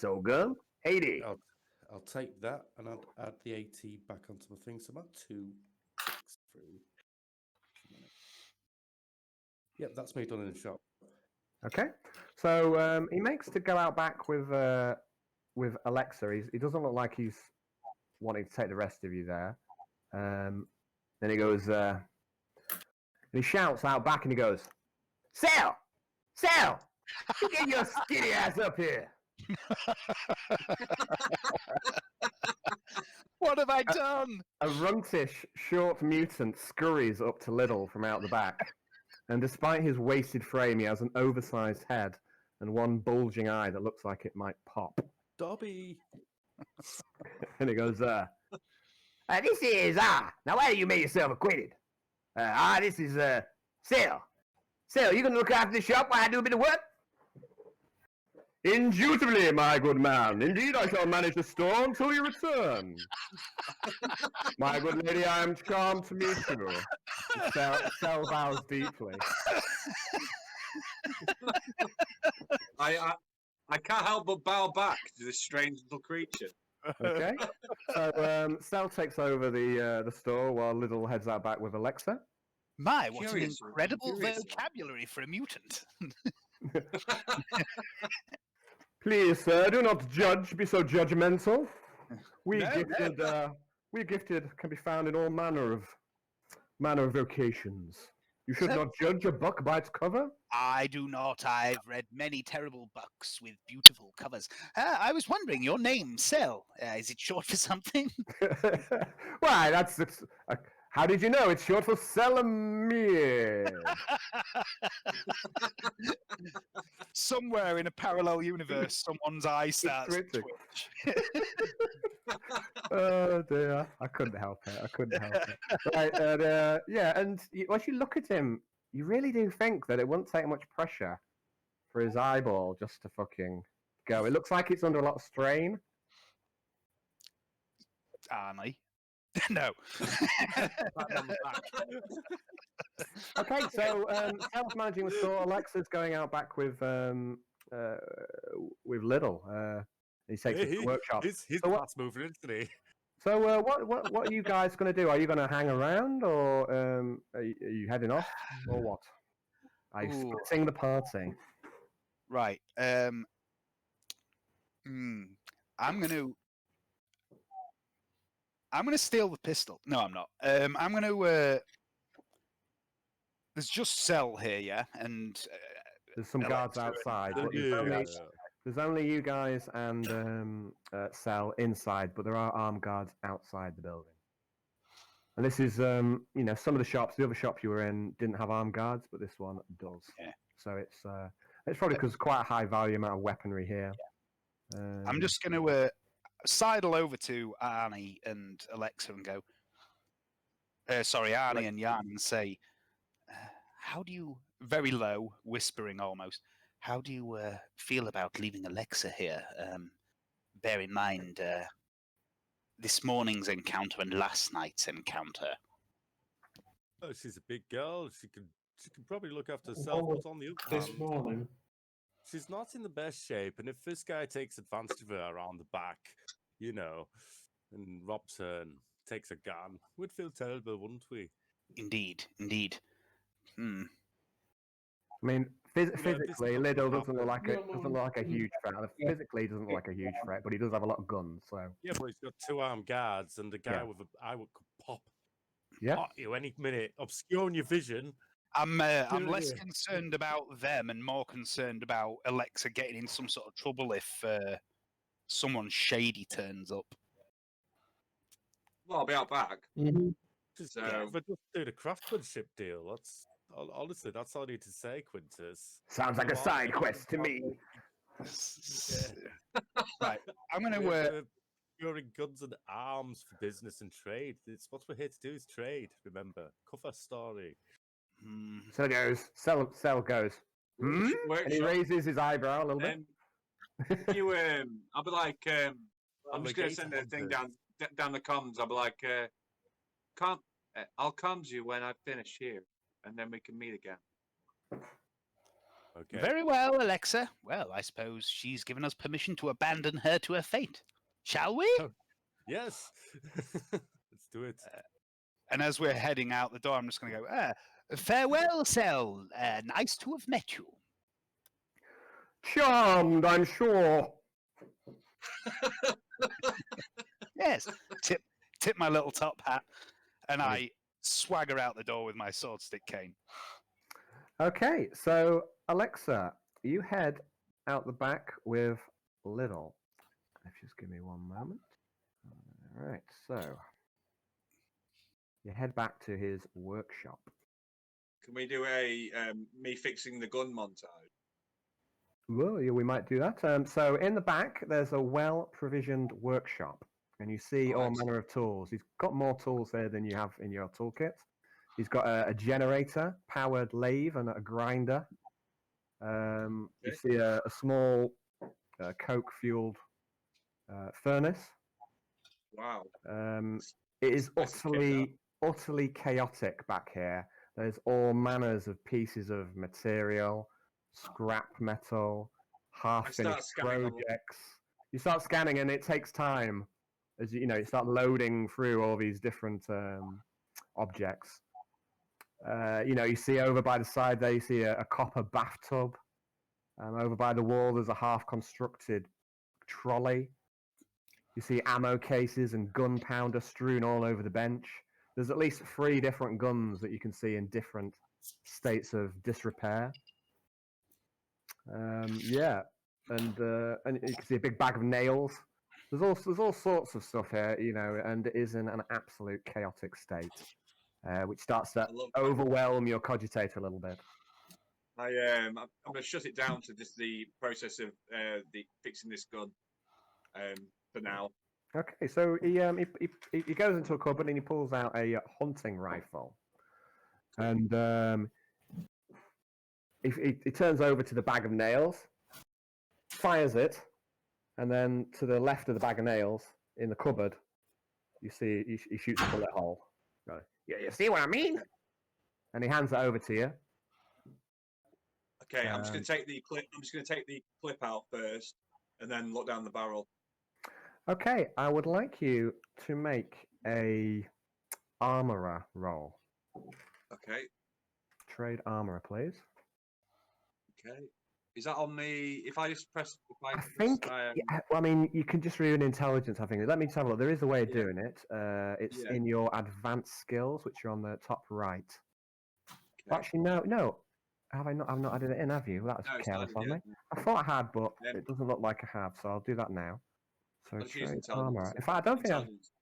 old gun. 80. I'll take that and I'll add the 80 back onto my thing. So about 2, 6, 3. Yep, that's me done in the shop. Okay. So he makes to go out back with Alexa. He doesn't look like he's wanting to take the rest of you there. Then he goes, and he shouts out back and he goes, Sal! Sal! You get your skinny ass up here. What have I done? A runtish, short mutant scurries up to Little from out the back. And despite his wasted frame, he has an oversized head and one bulging eye that looks like it might pop. Dobby! And he goes, this is, now why do you make yourself acquainted? This is, Sal. Sal, you gonna look after the shop while I do a bit of work? Indubitably, my good man. Indeed, I shall manage the store until you return. My good lady, I am charmed to meet you. Sal bows deeply. I can't help but bow back to this strange little creature. Okay. So Sal takes over the store while Little heads out back with Alexa. My, what Curious, an incredible curious. vocabulary for a mutant. Please, sir, do not be so judgmental. We No, gifted can be found in all manner of vocations. You should not judge a book by its cover. I do not. I've read many terrible books with beautiful covers. I was wondering, your name, Sel, is it short for something? Why, how did you know? It's short for Selamir. Somewhere in a parallel universe, someone's eye starts to twitching. twitch. Oh dear, I couldn't help it. Right, and once you look at him, you really do think that it wouldn't take much pressure for his eyeball just to fucking go. It looks like it's under a lot of strain. Arnie. No. Okay, so Sal's managing the store. Alexa's going out back with Little. He takes it to the workshop. His So what- fast moving, isn't he? So what are you guys going to do? Are you going to hang around, or are you heading off, or what? Are you Ooh. splitting the party? Right. I'm gonna steal the pistol. No, I'm not. I'm gonna. There's just Sel here, yeah, and There's some guards Alexa and outside. I But do there's only, There's only you guys and Cell inside, but there are armed guards outside the building. And this is, some of the shops, the other shop you were in didn't have armed guards, but this one does. Yeah. So it's probably because quite a high value amount of weaponry here. I'm just going to sidle over to Arnie and Alexa and go, Arnie and Yarn, and say, how do you, very low, whispering almost, how do you feel about leaving Alexa here? Bear in mind this morning's encounter and last night's encounter. Oh, she's a big girl. She can probably look after herself. But on the other This hand, morning. she's not in the best shape. And if this guy takes advantage of her around the back, and robs her and takes a gun, we'd feel terrible, wouldn't we? Indeed. I mean, physically, this Liddell stuff doesn't look like a happens. huge threat. Physically, he doesn't look like a huge threat, but he does have a lot of guns. So Yeah, but he's got 2 armed guards and a guy Yeah. with I would pop yeah, at you any minute, obscuring your vision. I'm less concerned about them and more concerned about Alexa getting in some sort of trouble if someone shady turns up. Well, I'll be out back. Just, So- but just do the craftsmanship deal. That's honestly, that's all I need to say, Quintus. sounds like a side quest to me. Right, I'm going to We're procuring guns and arms for business and trade. It's what we're here to do is trade. Remember, cover story. So goes. Cell goes. Hmm? And he Workshop. raises his eyebrow a little bit. You I'll be like, I'm just gonna Alligator send a thing hunters. down the comms. I'll be like, I'll comms you when I finish here, and then we can meet again. Okay. Very well, Alexa. Well, I suppose she's given us permission to abandon her to her fate. Shall we? Yes. Let's do it. And as we're heading out the door, I'm just going to go, farewell, Cell. Nice to have met you. Charmed, I'm sure. Yes. Tip my little top hat, and I swagger out the door with my sword stick cane. Okay, so Alexa, you head out the back with Little. If you just give me one moment. All right, so you head back to his workshop. Can we do a me fixing the gun montage? Well, yeah, we might do that. So in the back, there's a well-provisioned workshop, and you see all Nice. manner of tools. He's got more tools there than you have in your toolkit. He's got a generator, powered lathe, and a grinder. You see a small coke-fueled furnace. Wow. It is Nice to get utterly chaotic back here. There's all manners of pieces of material, scrap metal, half-finished scanning all- projects. You start scanning, and it takes time as you start loading through all these different objects. You see over by the side there, you see a copper bathtub. Over by the wall, there's a half-constructed trolley. You see ammo cases and gunpowder strewn all over the bench. There's at least 3 different guns that you can see in different states of disrepair. And you can see a big bag of nails. There's all sorts of stuff here, and it is in an absolute chaotic state, which starts to I love that. overwhelm your cogitator a little bit. I'm going to shut it down to just the process of the fixing this gun for now. Okay, so he goes into a cupboard and he pulls out a hunting rifle, and he turns over to the bag of nails, fires it, and then to the left of the bag of nails in the cupboard, you see he shoots a bullet hole. Right. Yeah, you see what I mean? And he hands it over to you. Okay, I'm just going to take the clip. I'm just going to take the clip out first, and then look down the barrel. Okay, I would like you to make a armorer roll. Okay. Trade armorer, please. Okay. Is that on me? If I just press, I think. Yeah, well, I mean, you can just read an intelligence. I think. Let me just have a look. There is a way of Yeah. doing it. It's Yeah. in your advanced skills, which are on the top right. Okay. Actually, no. Have I not? I've not added it in, have you? Well, that's No, it's not careless added of me. yet. I thought I had, but Um, it doesn't look like I have, so I'll do that now. So I'll just use trade intelligence. armor. In fact, I don't think Intelligence.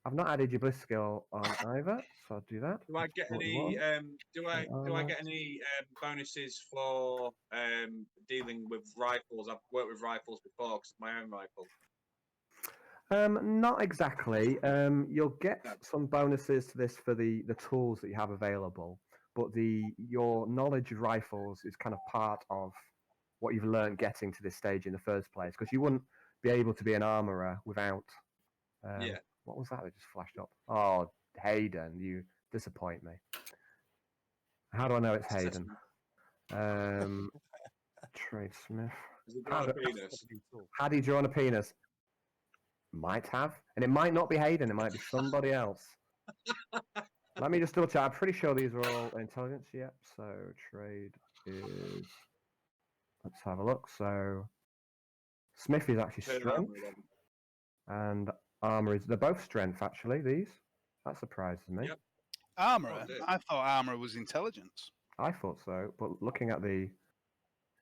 I've not added your bliss skill on either, so I'll do that. Do I get any? 41. Do I get any bonuses for dealing with rifles? I've worked with rifles before because it's my own rifle. Not exactly. You'll get No. some bonuses to this for the tools that you have available, but your knowledge of rifles is kind of part of what you've learned getting to this stage in the first place, because you wouldn't be able to be an armorer without. Yeah. What was that that just flashed up? Oh, Hayden, you disappoint me. How do I know it's Hayden? Tradesmith. Is it drawn a penis? Had he drawn a penis? Might have, and it might not be Hayden. It might be somebody else. Let me just double check. I'm pretty sure these are all intelligence. Yep. So trade is. Let's have a look. So Smith is actually Turn strength, around, and armor is. They're both strength actually. These. That surprises me. Yep. Armorer? Oh, I thought armorer was intelligence. I thought so, but looking at the I've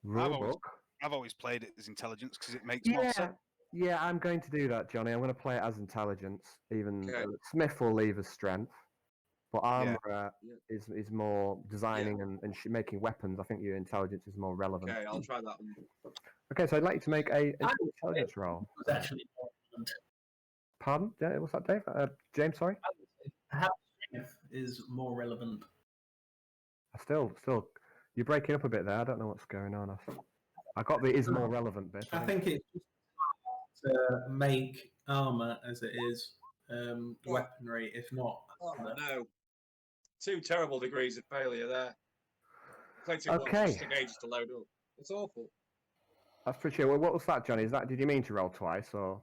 rule always- book. I've always played it as intelligence because it makes more Yeah, sense. yeah, I'm going to do that, Johnny. I'm going to play it as intelligence. Even Okay. Smith will leave as strength, but armor Yeah. is more designing and making weapons. I think your intelligence is more relevant. Okay, I'll try that one. Okay, so I'd like you to make an I- intelligence roll. It was actually more relevant. Pardon? Yeah, what's that, Dave? James, sorry. Perhaps strength is more relevant. Still, you're breaking up a bit there. I don't know what's going on. I got the is more relevant bit. I think it's just to make armor as it is weaponry, if not. Oh no! 2 terrible degrees of failure there. Plenty of Okay. just took ages to load up. It's awful. That's pretty sure. Well, what was that, Johnny? Did you mean to roll twice or?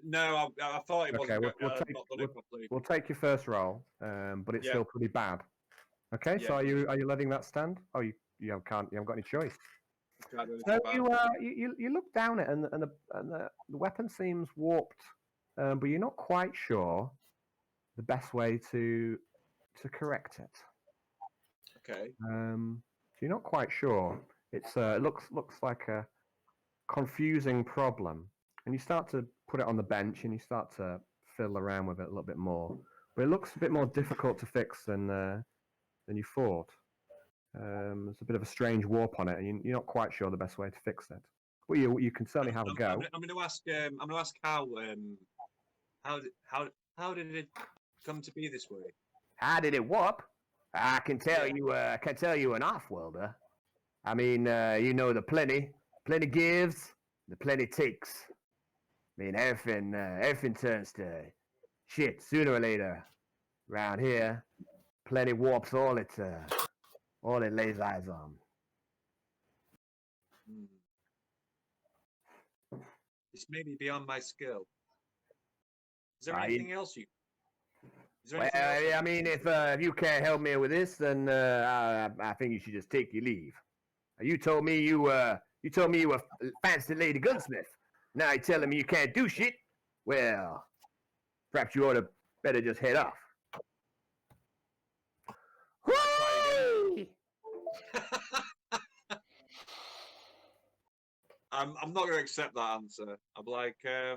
No, I thought it Okay, wasn't. we'll Not take- done it properly. We'll take your first roll, but it's Yeah. still pretty bad. Okay, so Yeah. are you letting that stand? Oh, you haven't got any choice. Tried really So bad. you look down it and the weapon seems warped, but you're not quite sure the best way to correct it. Okay. So you're not quite sure. It looks like a confusing problem, and you start to put it on the bench and you start to fiddle around with it a little bit more. But it looks a bit more difficult to fix than you thought. There's a bit of a strange warp on it, and you're not quite sure the best way to fix it. Well, you can certainly have a go. I'm going to ask. I'm going to ask how did it come to be this way? How did it warp? I can tell you. I can tell you an off-worlder. I mean, you know the plenty gives, the plenty takes. I mean, everything turns to shit sooner or later. Around here, plenty warps all it lays eyes on. This may be beyond my skill. Is there Right. anything else you? Is there Well, anything else I mean, if you can't help me with this, then I think you should just take your leave. You told me you were fancy lady gunsmith. Now you're telling me you can't do shit. Well, perhaps you ought to better just head off. Whee! I'm not going to accept that answer. I'm like, I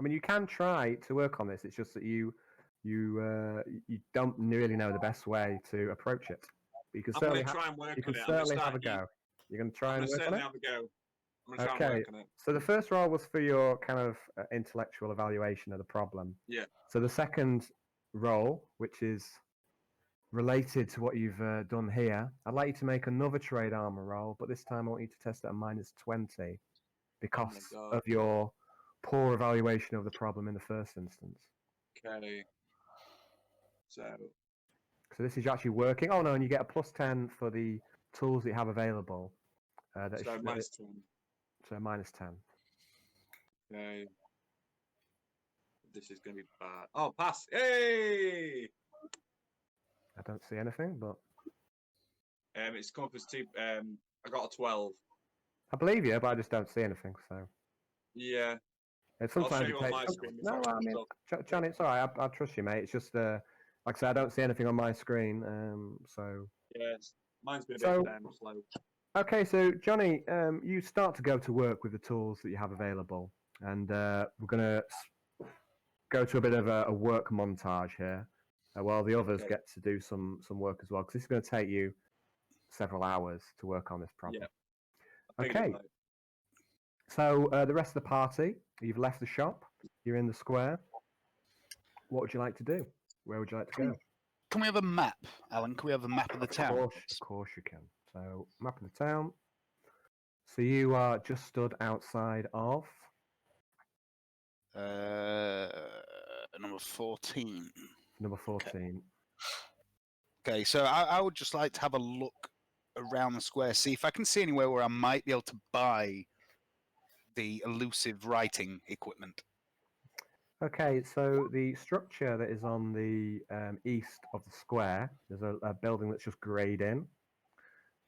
mean, you can try to work on this. It's just that you don't really know the best way to approach it. But you can I'm going certainly to try and work you can on it. certainly have a go. You're going to try I'm and going to work on certainly it. have a go. I'm going to try and Okay. work on it. So the first roll was for your kind of intellectual evaluation of the problem. Yeah. So the second roll, which is related to what you've done here, I'd like you to make another trade armor roll, but this time I want you to test it at -20 because God. of your poor evaluation of the problem in the first instance. Okay. So this is actually working. Oh no, and you get a +10 for the tools that you have available. minus 10. So -10. Okay. This is going to be bad. Oh, pass! Hey! I don't see anything, but It's compass 2. I got a 12. I believe you, but I just don't see anything. So Yeah. sometimes show it you on takes. my screen. No, I mean, John, it's all right. I trust you, mate. It's just like I said, I don't see anything on my screen. So Yes. Mine's been a So- bit slow. Okay, so Johnny, you start to go to work with the tools that you have available, and we're going to go to a bit of a work montage here, while the others Okay. get to do some work as well, because this is going to take you several hours to work on this problem. I figured Okay. it might. So the rest of the party, you've left the shop, you're in the square. What would you like to do? Where would you like to go? Can we have a map, Alan? Can we have a map of the town? Of course you can. So, map of the town. So you are just stood outside of. Number 14. Number 14. Okay, so I would just like to have a look around the square, see if I can see anywhere where I might be able to buy the elusive writing equipment. Okay, so the structure that is on the east of the square, there's a building that's just greyed in.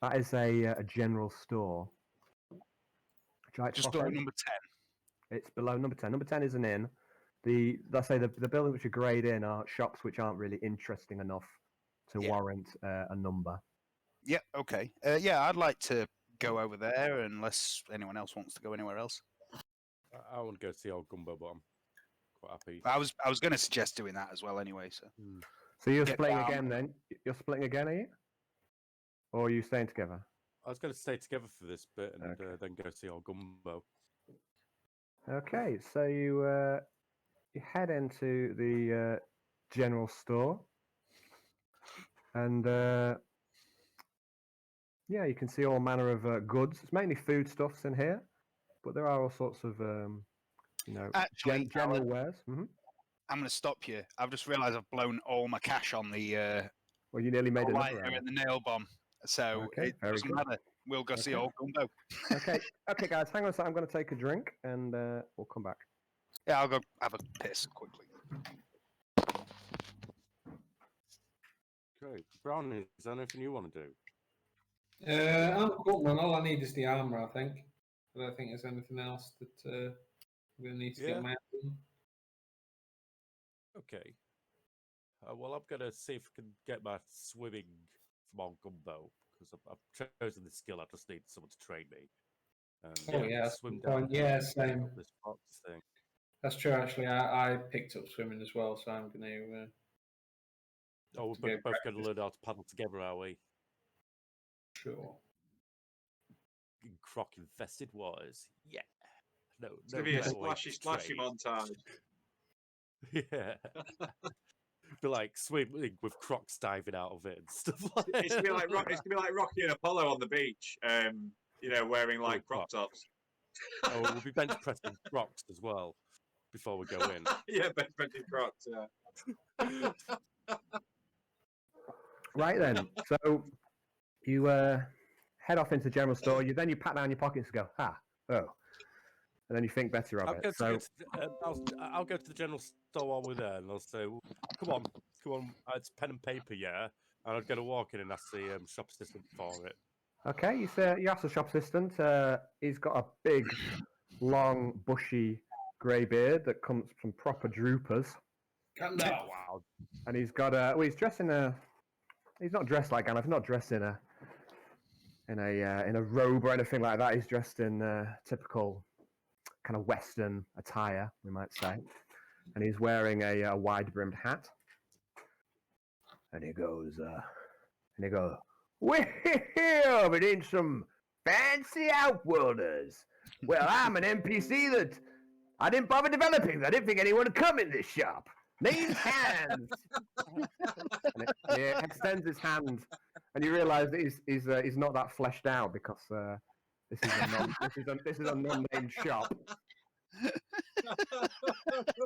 That is a general store. Would you like to Just pop below in? number 10. It's below number 10. Number 10 is an inn. Let's say the building which are greyed in are shops which aren't really interesting enough to Yeah. warrant a number. Yeah, okay. Yeah, I'd like to go over there unless anyone else wants to go anywhere else. I want to go see old Gumbo, but I'm quite happy. I was going to suggest doing that as well anyway, so. So you're Get splitting down. again then? You're splitting again, are you? Or are you staying together? I was going to stay together for this bit and Okay. then go see old Gumbo. Okay, so you head into the general store, and yeah, you can see all manner of goods. It's mainly foodstuffs in here, but there are all sorts of Actually, general Alan, wares. Hmm. I'm going to stop you. I've just realised I've blown all my cash on the Well, you nearly made another lighter round. and the nail bomb, so Okay, it very doesn't good. matter. We'll go see Okay. old Gumbo. Okay, guys, hang on a second. I'm going to take a drink, and we'll come back. Yeah, I'll go have a piss quickly. Great. Brownie, is there anything you want to do? I'm cool, man. All I need is the armor, I think. I don't think there's anything else that I'm going to need to Yeah. get my hands on. Okay. Well, I'm going to see if I can get my swimming from old Gumbo, because I've chosen the skill. I just need someone to train me. Oh, yeah, that's a swim good down. point. Yeah, and same. up this fox thing. That's true, actually. I picked up swimming as well, so I'm going to. Oh, to we're go both going to practice. learn how to paddle together, are we? Sure. In croc-infested waters. Yeah. No, It's going to be a better way to splashy train. montage. Yeah. Be like swimming with crocs diving out of it and stuff like that. It's going to be like Rocky and Apollo on the beach. Wearing like crop tops. Oh, we'll be bench pressing crocs as well before we go in. Yeah, bench pressing crocs. Yeah. Right then. So you head off into the general store. You pat down your pockets and go, and then you think better of I'll it. go, So I'll go to the general store while we're there, and I'll say, "Come on, it's pen and paper, yeah." And I'll get a walk in and ask the shop assistant for it. okay, you ask the shop assistant. He's got a big, long, bushy grey beard that comes from proper droopers, Gandalf. Wow. and he's got he's dressed in a. He's not dressed like Gandalf. He's not dressed in a robe or anything like that. He's dressed in typical kind of Western attire, we might say, and he's wearing a wide-brimmed hat. And he goes, "Well, but in some fancy outworlders. Well, I'm an NPC that I didn't bother developing. I didn't think anyone would come in this shop. Name's Hans." And he extends his hand, and you realise that he's not that fleshed out because this is a non-named shop.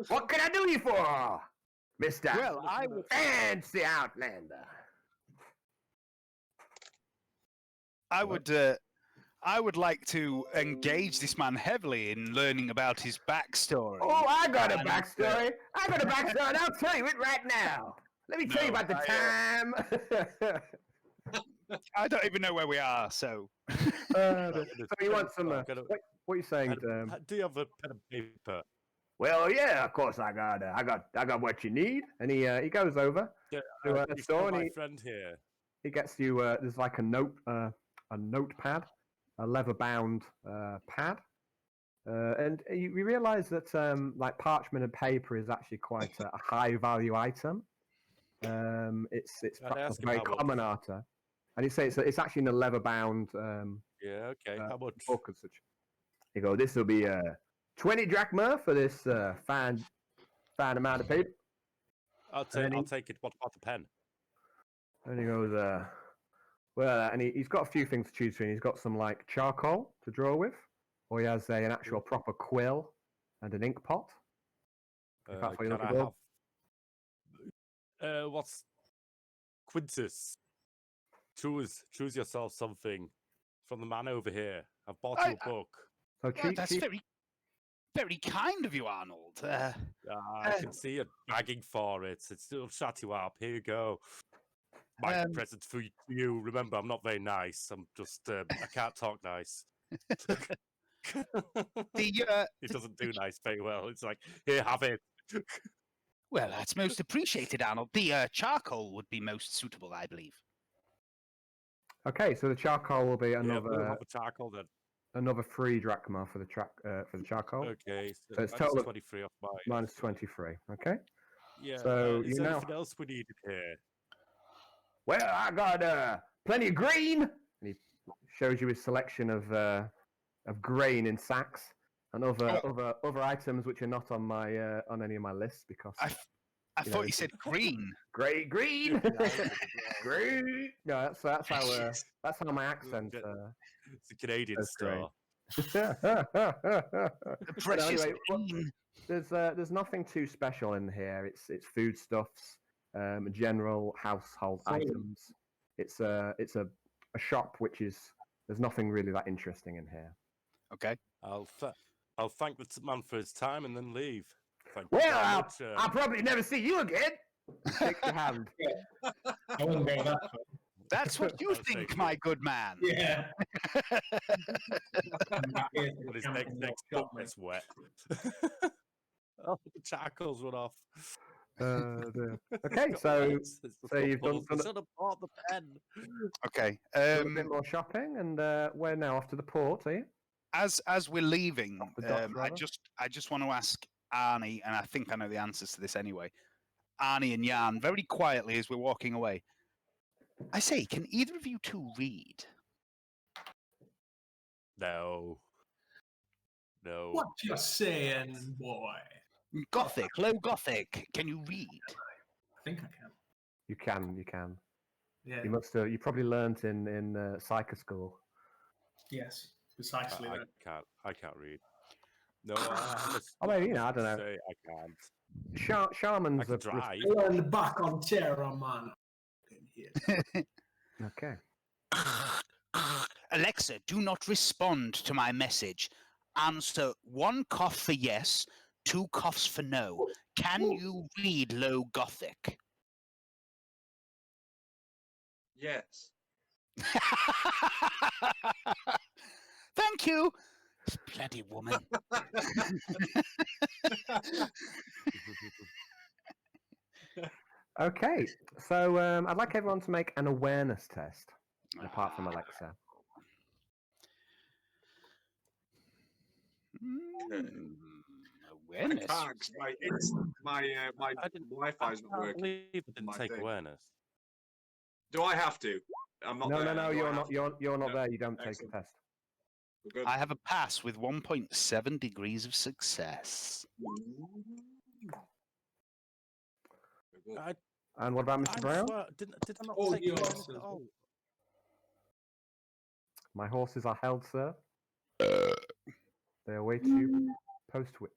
What can I do you for, Mister Well, I would Fancy Outlander? I would like to engage this man heavily in learning about his backstory. Oh, I got a backstory. I got a backstory, and I'll tell you it right now. Let me tell you No, about the time. I don't even know where we are, so. So you want some? I've got a- What are you saying? Do you have a pen and paper? Well, yeah, of course I got what you need. And he goes over Yeah, to a you store, found and my he, friend here. It gets you. There's like a notepad, a leather-bound pad, and you realise that like parchment and paper is actually quite a high-value item. It's I'd perhaps ask a him very how much. common item, and it's actually in a leather-bound Yeah, okay. How much? book as such. You go. This will be 20 drachma for this fine amount of paper. I'll take it. What about the pen? And he goes, well, and he's got a few things to choose from. He's got some like charcoal to draw with, or he has an actual proper quill and an ink pot. If that's what you're Can looking I for. have? What's Quintius? Choose yourself something from the man over here. I've bought you a book. So That's very kind of you, Arnold. I can see you begging for it. It'll shut you up. Here you go. My present for you. Remember, I'm not very nice. I'm just, I can't talk nice. He doesn't do nice very well. It's like, here, have it. Well, that's most appreciated, Arnold. The charcoal would be most suitable, I believe. Okay, so the charcoal will be Yeah, we'll another have a charcoal then. another 3 drachma for the charcoal. Okay, So it's minus total of 23 off my. minus 23. Okay. Yeah. So is you there now. anything else we needed here? Well, I got plenty of grain. And he shows you his selection of grain in sacks and other items which are not on my on any of my lists because I thought you said green. green. Green. No, that's how my accent. It's a Canadian That's great. store. Precious Anyway, green. there's nothing too special in here. It's foodstuffs, general household items. It's a shop which is there's nothing really that interesting in here. Okay. I'll thank the man for his time and then leave. Thank you Well, very much. I'll probably never see you again. Shake your hand. I wouldn't go that far. That's what you I'll think, take my good man. Yeah. But his next book gets wet. Oh, the charcoal's run off. Okay, so you've done Should have bought the pen. Okay. a bit more shopping, and we're now off to the port. Are you? As we're leaving, Off the docks, I rather? just want to ask Arnie, and I think I know the answers to this anyway. Arnie and Yarn, very quietly as we're walking away. I say, can either of you two read? No. What you saying, boy? Gothic, low Gothic. Can you read? I think I can. You can. Yeah. You must. You probably learnt in psycho school. Yes. Precisely. that. I can't read. No, I maybe, I don't know. Say I can't. Shamans I can are drive. Learn back on Terra, man. Okay. Alexa, do not respond to my message. Answer 1 cough for yes, 2 coughs for no. Can you read low Gothic? Yes. Thank you. This bloody woman. Okay. So I'd like everyone to make an awareness test, apart from Alexa. Awareness. I can't. My Wi-Fi's not working. believe it didn't My take thing. awareness. Do I have to? I'm not. No, there. no, Do I you're have not. to? You're not No. there. You don't take a Excellent. test. We're good. I have a pass with 1.7 degrees of success. We're good. And what about Mr. Brown? Did I not Oh, take you awareness also. at all? My horses are held, sir. They await you post width.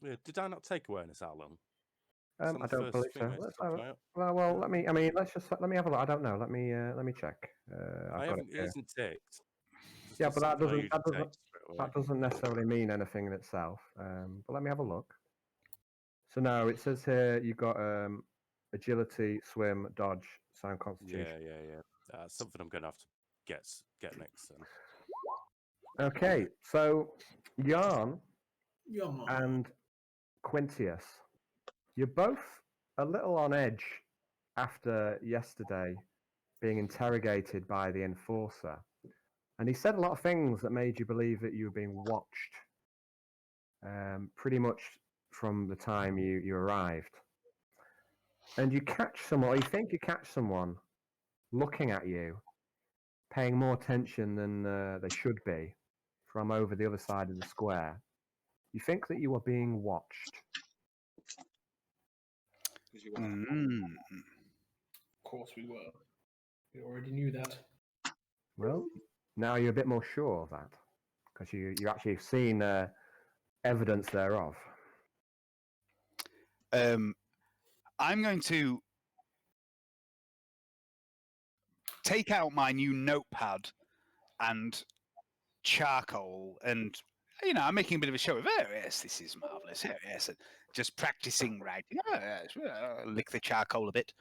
Yeah, did I not take awareness, Alan? It's on I the don't first believe thing so. I Let's stuck have, my up. well, let me. I mean, let me have a look. I don't know. Let me check. I've I got haven't. it It here. isn't ticked. It's Yeah, just but that something I doesn't- that usually doesn't- take straight away. That doesn't necessarily mean anything in itself. But let me have a look. So no, it says here you've got agility, swim, dodge, sound, constitution. Yeah. Something I'm gonna have to get next then. Okay, so Yarn Your mom. and Quintius, you're both a little on edge after yesterday being interrogated by the enforcer. And he said a lot of things that made you believe that you were being watched. Pretty much from the time you arrived. And you catch someone, or you think you catch someone looking at you, paying more attention than they should be from over the other side of the square. You think that you are being watched. 'Cause you are. Of course we were. We already knew that. Well, now you're a bit more sure of that, because you actually have seen evidence thereof. I'm going to take out my new notepad and charcoal, and I'm making a bit of a show of, oh yes, this is marvelous. Oh yes, and just practicing writing. Oh, yes, lick the charcoal a bit.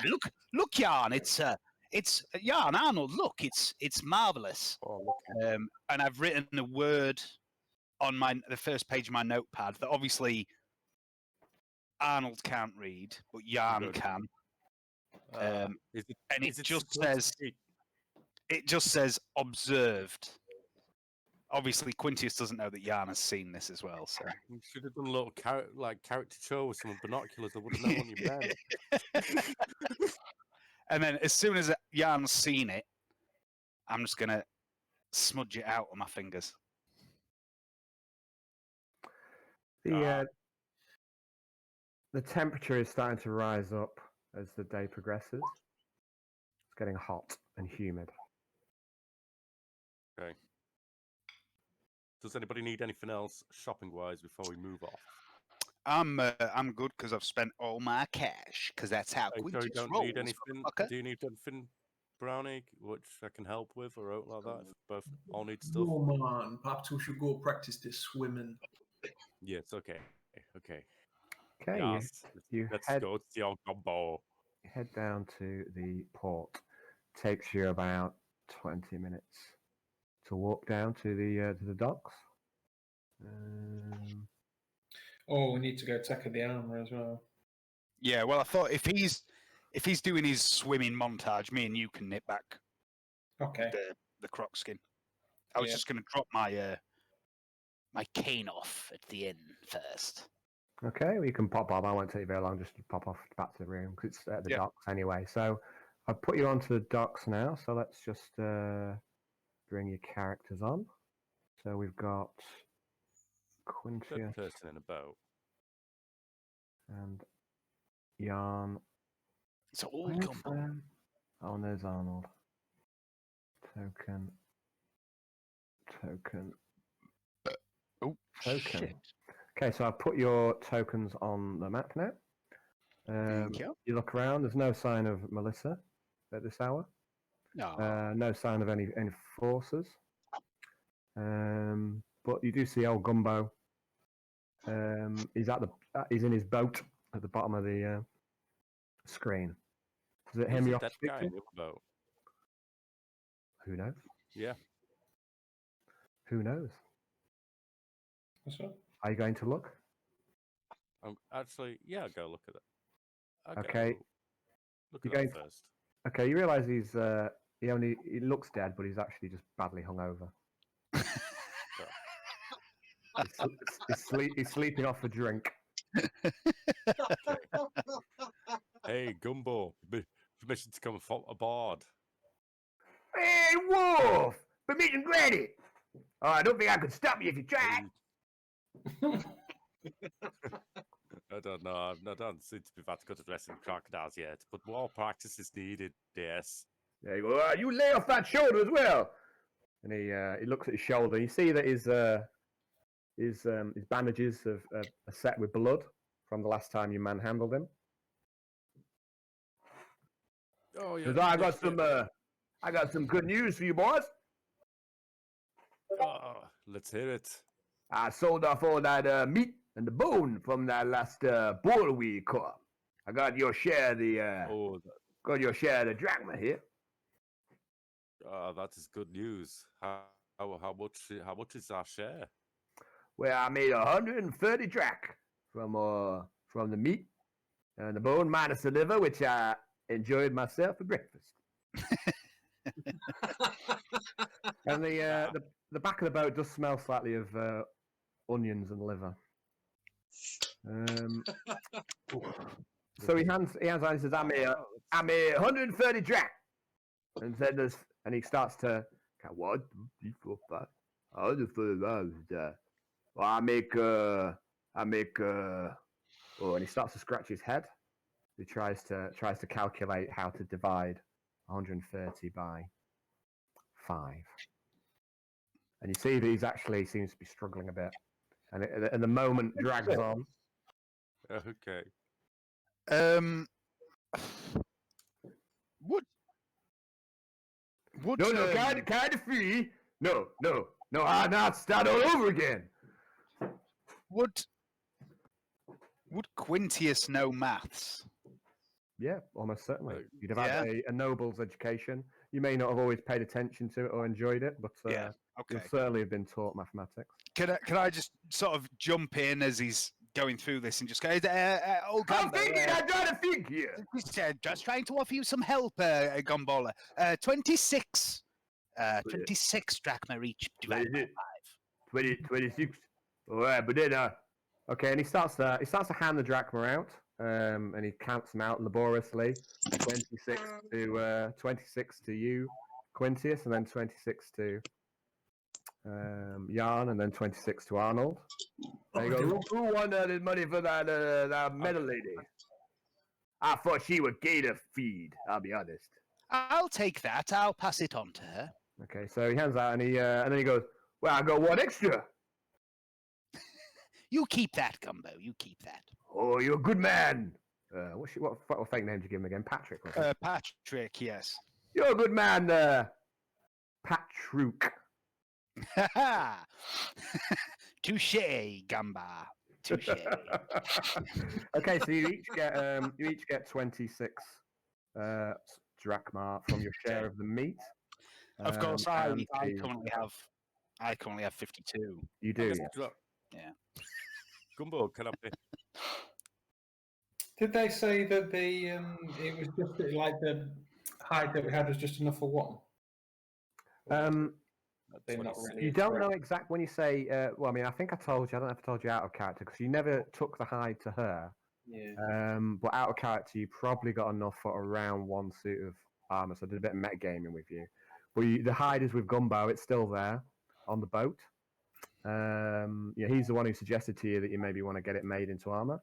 Look, Yarn. It's Yarn, Arnold. Look, it's marvelous. Oh, look. And I've written a word on the first page of my notepad that obviously Arnold can't read, but Yarn Good. can. And it just says observed. Obviously, Quintius doesn't know that Yarn has seen this as well. So You should have done a little character show with some binoculars. I would have known what you meant. And then as soon as Yarn's seen it, I'm just gonna smudge it out on my fingers. The temperature is starting to rise up as the day progresses. It's getting hot and humid. Okay. Does anybody need anything else shopping-wise before we move off? I'm good because I've spent all my cash because that's how So you Quintius don't rolls. need anything? motherfucker. Do you need anything, Brownie, which I can help with or out like that? If both all need stuff. No, man. Perhaps we should go practice this swimming. Yes. Okay. Okay. Okay, Yes. you Let's head go to the old combo. down to the port. Takes you about 20 minutes to walk down to the docks. Oh, we need to go check the armor as well. Yeah, well, I thought if he's doing his swimming montage, me and you can nip back Okay. the croc skin. I was Yeah. just going to drop my my cane off at the end first. Okay, well, you can pop off. I won't take you very long just to pop off back to the room because it's at the Yeah. docks anyway. So I've put you onto the docks now. So let's just bring your characters on. So we've got Third Quintius person in a boat. and Yarn. It's all Where's, gumbo. oh, and there's Arnold. Token. Oh, Token. shit. Okay, so I've put your tokens on the map now. Thank you. You look around. There's no sign of Melissa at this hour. No. No sign of any forces. But you do see old Gumbo. He's in his boat at the bottom of the screen. Is it him Who's you're the dead guy in the other boat? Who knows? Yeah. Who knows? What's up? Are you going to look? Actually, yeah, go look at it. Okay. Look You're at going that first. Okay, you realise he looks dead, but he's actually just badly hungover. He's sleeping off a drink. Hey, Gumbo, permission to come aboard. Hey, Wolf! Permission granted! Oh, I don't think I could stop you if you tried. I don't know. I don't seem to be that good at wrestling crocodiles yet, but more practice is needed. Yes. There you go. You lay off that shoulder as well. And he looks at his shoulder. You see that his bandages are set with blood from the last time you manhandled him. Oh yeah. Says, I got some good news for you boys. Oh, let's hear it. I sold off all that meat and the bone from that last bull we caught. I got your share of the got your share of the drachma here. That is good news. How much is our share? Well, I made 130 drach from the meat and the bone minus the liver, which I enjoyed myself for breakfast. And the back of the boat does smell slightly of onions and liver. So he hands out and says, "I'm a 130 drac," and he starts to count 1, 2, 3, 4, 5. 130. Well, I make. Oh, and he starts to scratch his head. He tries to calculate how to divide 130 by 5. And you see that he's actually seems to be struggling a bit, and the moment drags on. Okay. Would No, kind of free. No. Now start all over again. Would Quintius know maths? Yeah, almost certainly. You'd have had a noble's education. You may not have always paid attention to it or enjoyed it, but you'll certainly have been taught mathematics. Can I just sort of jump in as he's going through this and just go, I'm trying to think here. Just trying to offer you some help, Gumballer. 26 drachma each divided by 5. 26. All right, but then okay, and he starts to hand the drachma out, and he counts them out laboriously. 26 to you, Quintius, and then 26 to Yarn, and then 26 to Arnold. There you go. Who won the money for that medal lady? I thought she would get a feed. I'll be honest. I'll take that. I'll pass it on to her. Okay, so he hands out, and then he goes, "Well, I got 1 extra." You keep that, Gumbo. You keep that. Oh, you're a good man. What fake name did you give him again? Patrick. Patrick, yes. You're a good man, Patrick. Touche, Gamba. Touche. Okay, so you each get 26 drachma from your share of the meat. Of course, I currently have 52. You do. Yeah. Gumbo, can I be? Did they say that it was just like the hide that we had was just enough for one? Not really you don't know exactly when you say. Well, I mean, I think I told you. I don't know if I told you out of character because you never took the hide to her. Yeah. But out of character, you probably got enough for around 1 suit of armor. So I did a bit of metagaming with you. But the hide is with Gumbo. It's still there on the boat. He's the one who suggested to you that you maybe want to get it made into armor.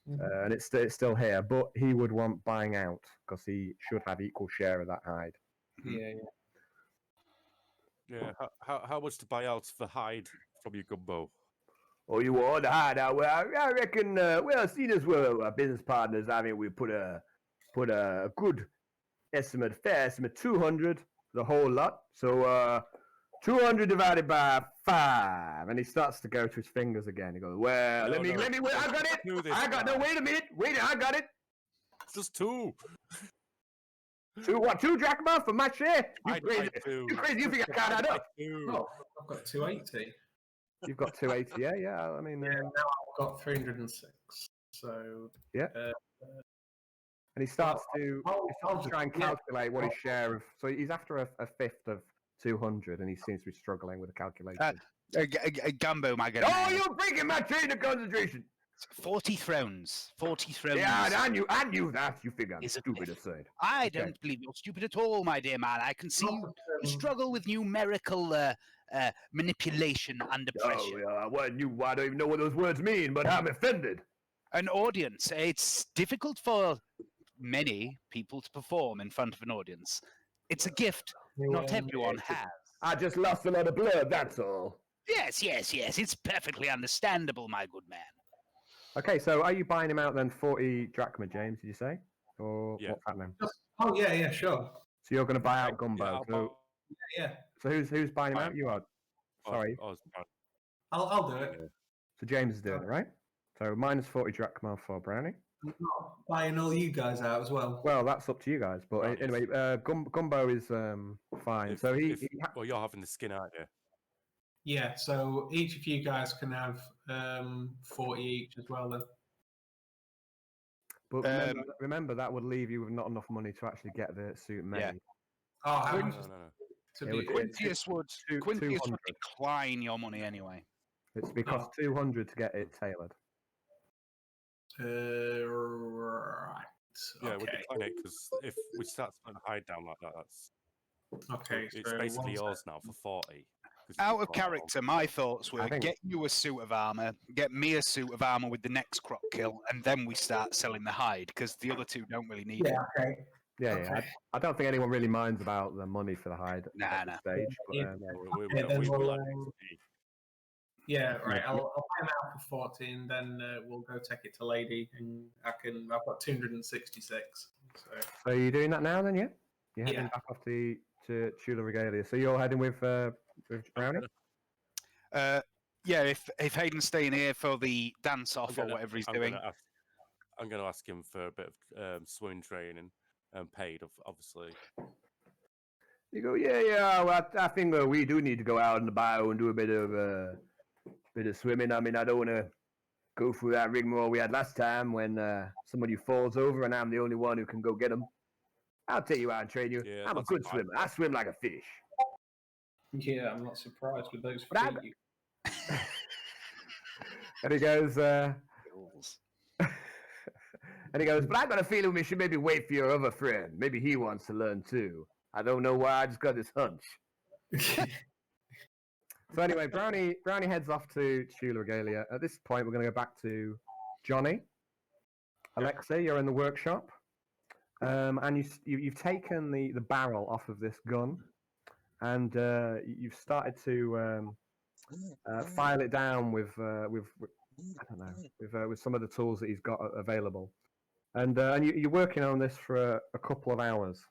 Mm-hmm. And it's still here, but he would want buying out because he should have equal share of that hide. Yeah. Yeah. How much to buy out the hide from your Gumbo? Oh, you want the hide out? Well, I reckon. Seeing as we're business partners, I mean, we put a good estimate, fair estimate, 200 the whole lot. So 200 divided by 5, and he starts to go to his fingers again. He goes, "Well, let me. Wait, I got it. Wait a minute. Wait, I got it. It's just 2. 2 drachma for my share? You crazy? Two. You crazy? You think I can't add up? Oh, I've got 280. You've got 280. Yeah. I mean, Now I've got 306. So yeah. And he starts to try and calculate what his share of. So he's after a fifth of 200, and he seems to be struggling with the calculation. Gumbo, my god. Oh, you're breaking my chain of concentration. 40 thrones. 40 thrones. Yeah, I knew that. You figure I'm stupid absurd. I don't believe you're stupid at all, my dear man. I can see you struggle with numerical manipulation under pressure. Oh, yeah. I don't even know what those words mean, but I'm offended. An audience. It's difficult for many people to perform in front of an audience. It's a gift not everyone has. I just lost a lot of blood, that's all. Yes. It's perfectly understandable, my good man. Okay, so are you buying him out then 40 drachma, James, did you say? Or what's happening? Oh, yeah, sure. So you're going to buy out Gumbo. Yeah. So who's buying him out? You are. Sorry. I'll do it. So James is doing it, right? So minus 40 drachma for Brownie. I'm not buying all you guys out as well. Well, that's up to you guys. But anyway, Gumbo is fine. So well, you're having the skin, aren't you? Yeah, so each of you guys can have 40 each as well then. But remember, that would leave you with not enough money to actually get the suit made. Yeah. Oh, how Quin- much No, is no, no. to It be? would- Quintius would 200. decline your money anyway. It's because 200 to get it tailored. Right. Yeah, we Okay. decline it because if we start putting hide down like that, that's Okay. it's So basically one yours now for 40. 'cause Out you of put that on. character, my thoughts were I think- get you a suit of armor, get me a suit of armor with the next croc kill, and then we start selling the hide because the other two don't really need it. Yeah. Okay. Yeah, Okay. I don't think anyone really minds about the money for the hide Nah, at nah. this stage. But, Yeah. No, Yeah, then we we'll, let it be. Yeah. Right. I'll buy them out for 14. Then we'll go take it to Lady, and I've got 266. So are you doing that now then? Yeah. You're heading Yeah. back off to Chula Regalia. So you're heading with Brownie. Yeah, if Hayden's staying here for the dance off or gonna- whatever he's I'm doing, I'm going to ask him for a bit of swimming training, paid, obviously. You go, yeah. Well, I think we do need to go out in the bio and do a bit of swimming. I mean, I don't want to go through that rigmarole we had last time when somebody falls over and I'm the only one who can go get them. I'll take you out and train you. Yeah, I'm a that's good fine. swimmer. I swim like a fish. yeah, I'm not surprised with those But I'm- feet. And he goes, but I got a feeling we should maybe wait for your other friend. Maybe he wants to learn too. I don't know why. I just got this hunch. So anyway, Brownie heads off to Chula Regalia. At this point, we're going to go back to Johnny. Alexa, you're in the workshop, and you've taken the barrel off of this gun, and you've started to file it down with I don't know with some of the tools that he's got available, and you're working on this for a couple of hours.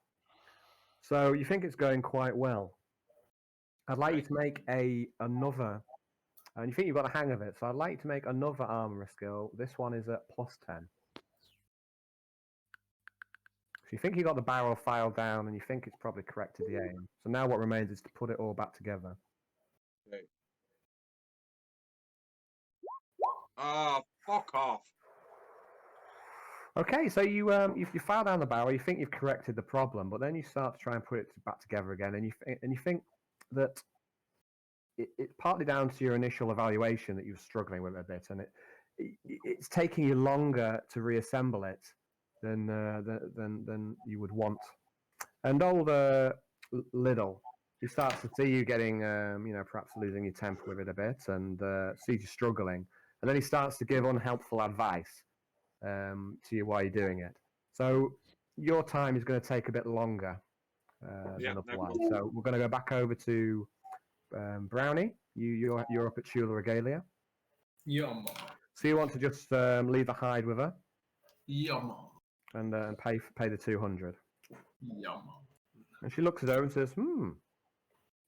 So you think it's going quite well. I'd like you to make another, and you think you've got the hang of it. So I'd like you to make another armor skill. This one is at +10. So you think you got the barrel filed down, and you think it's probably corrected the aim. So now what remains is to put it all back together. Ah, fuck off. Okay, so you file down the barrel. You think you've corrected the problem, but then you start to try and put it back together again, and you think that it's partly down to your initial evaluation that you're struggling with a bit, and it's taking you longer to reassemble it than you would want. And old Liddle, he starts to see you getting, perhaps losing your temper with it a bit, and sees you struggling, and then he starts to give unhelpful advice to you while you're doing it. So your time is going to take a bit longer than otherwise. So we're going to go back over to Brownie. You're up at Chula Regalia. Yeah, man. So you want to just leave the hide with her Yeah, man. and pay the 200. Yeah, man. And she looks at her and says,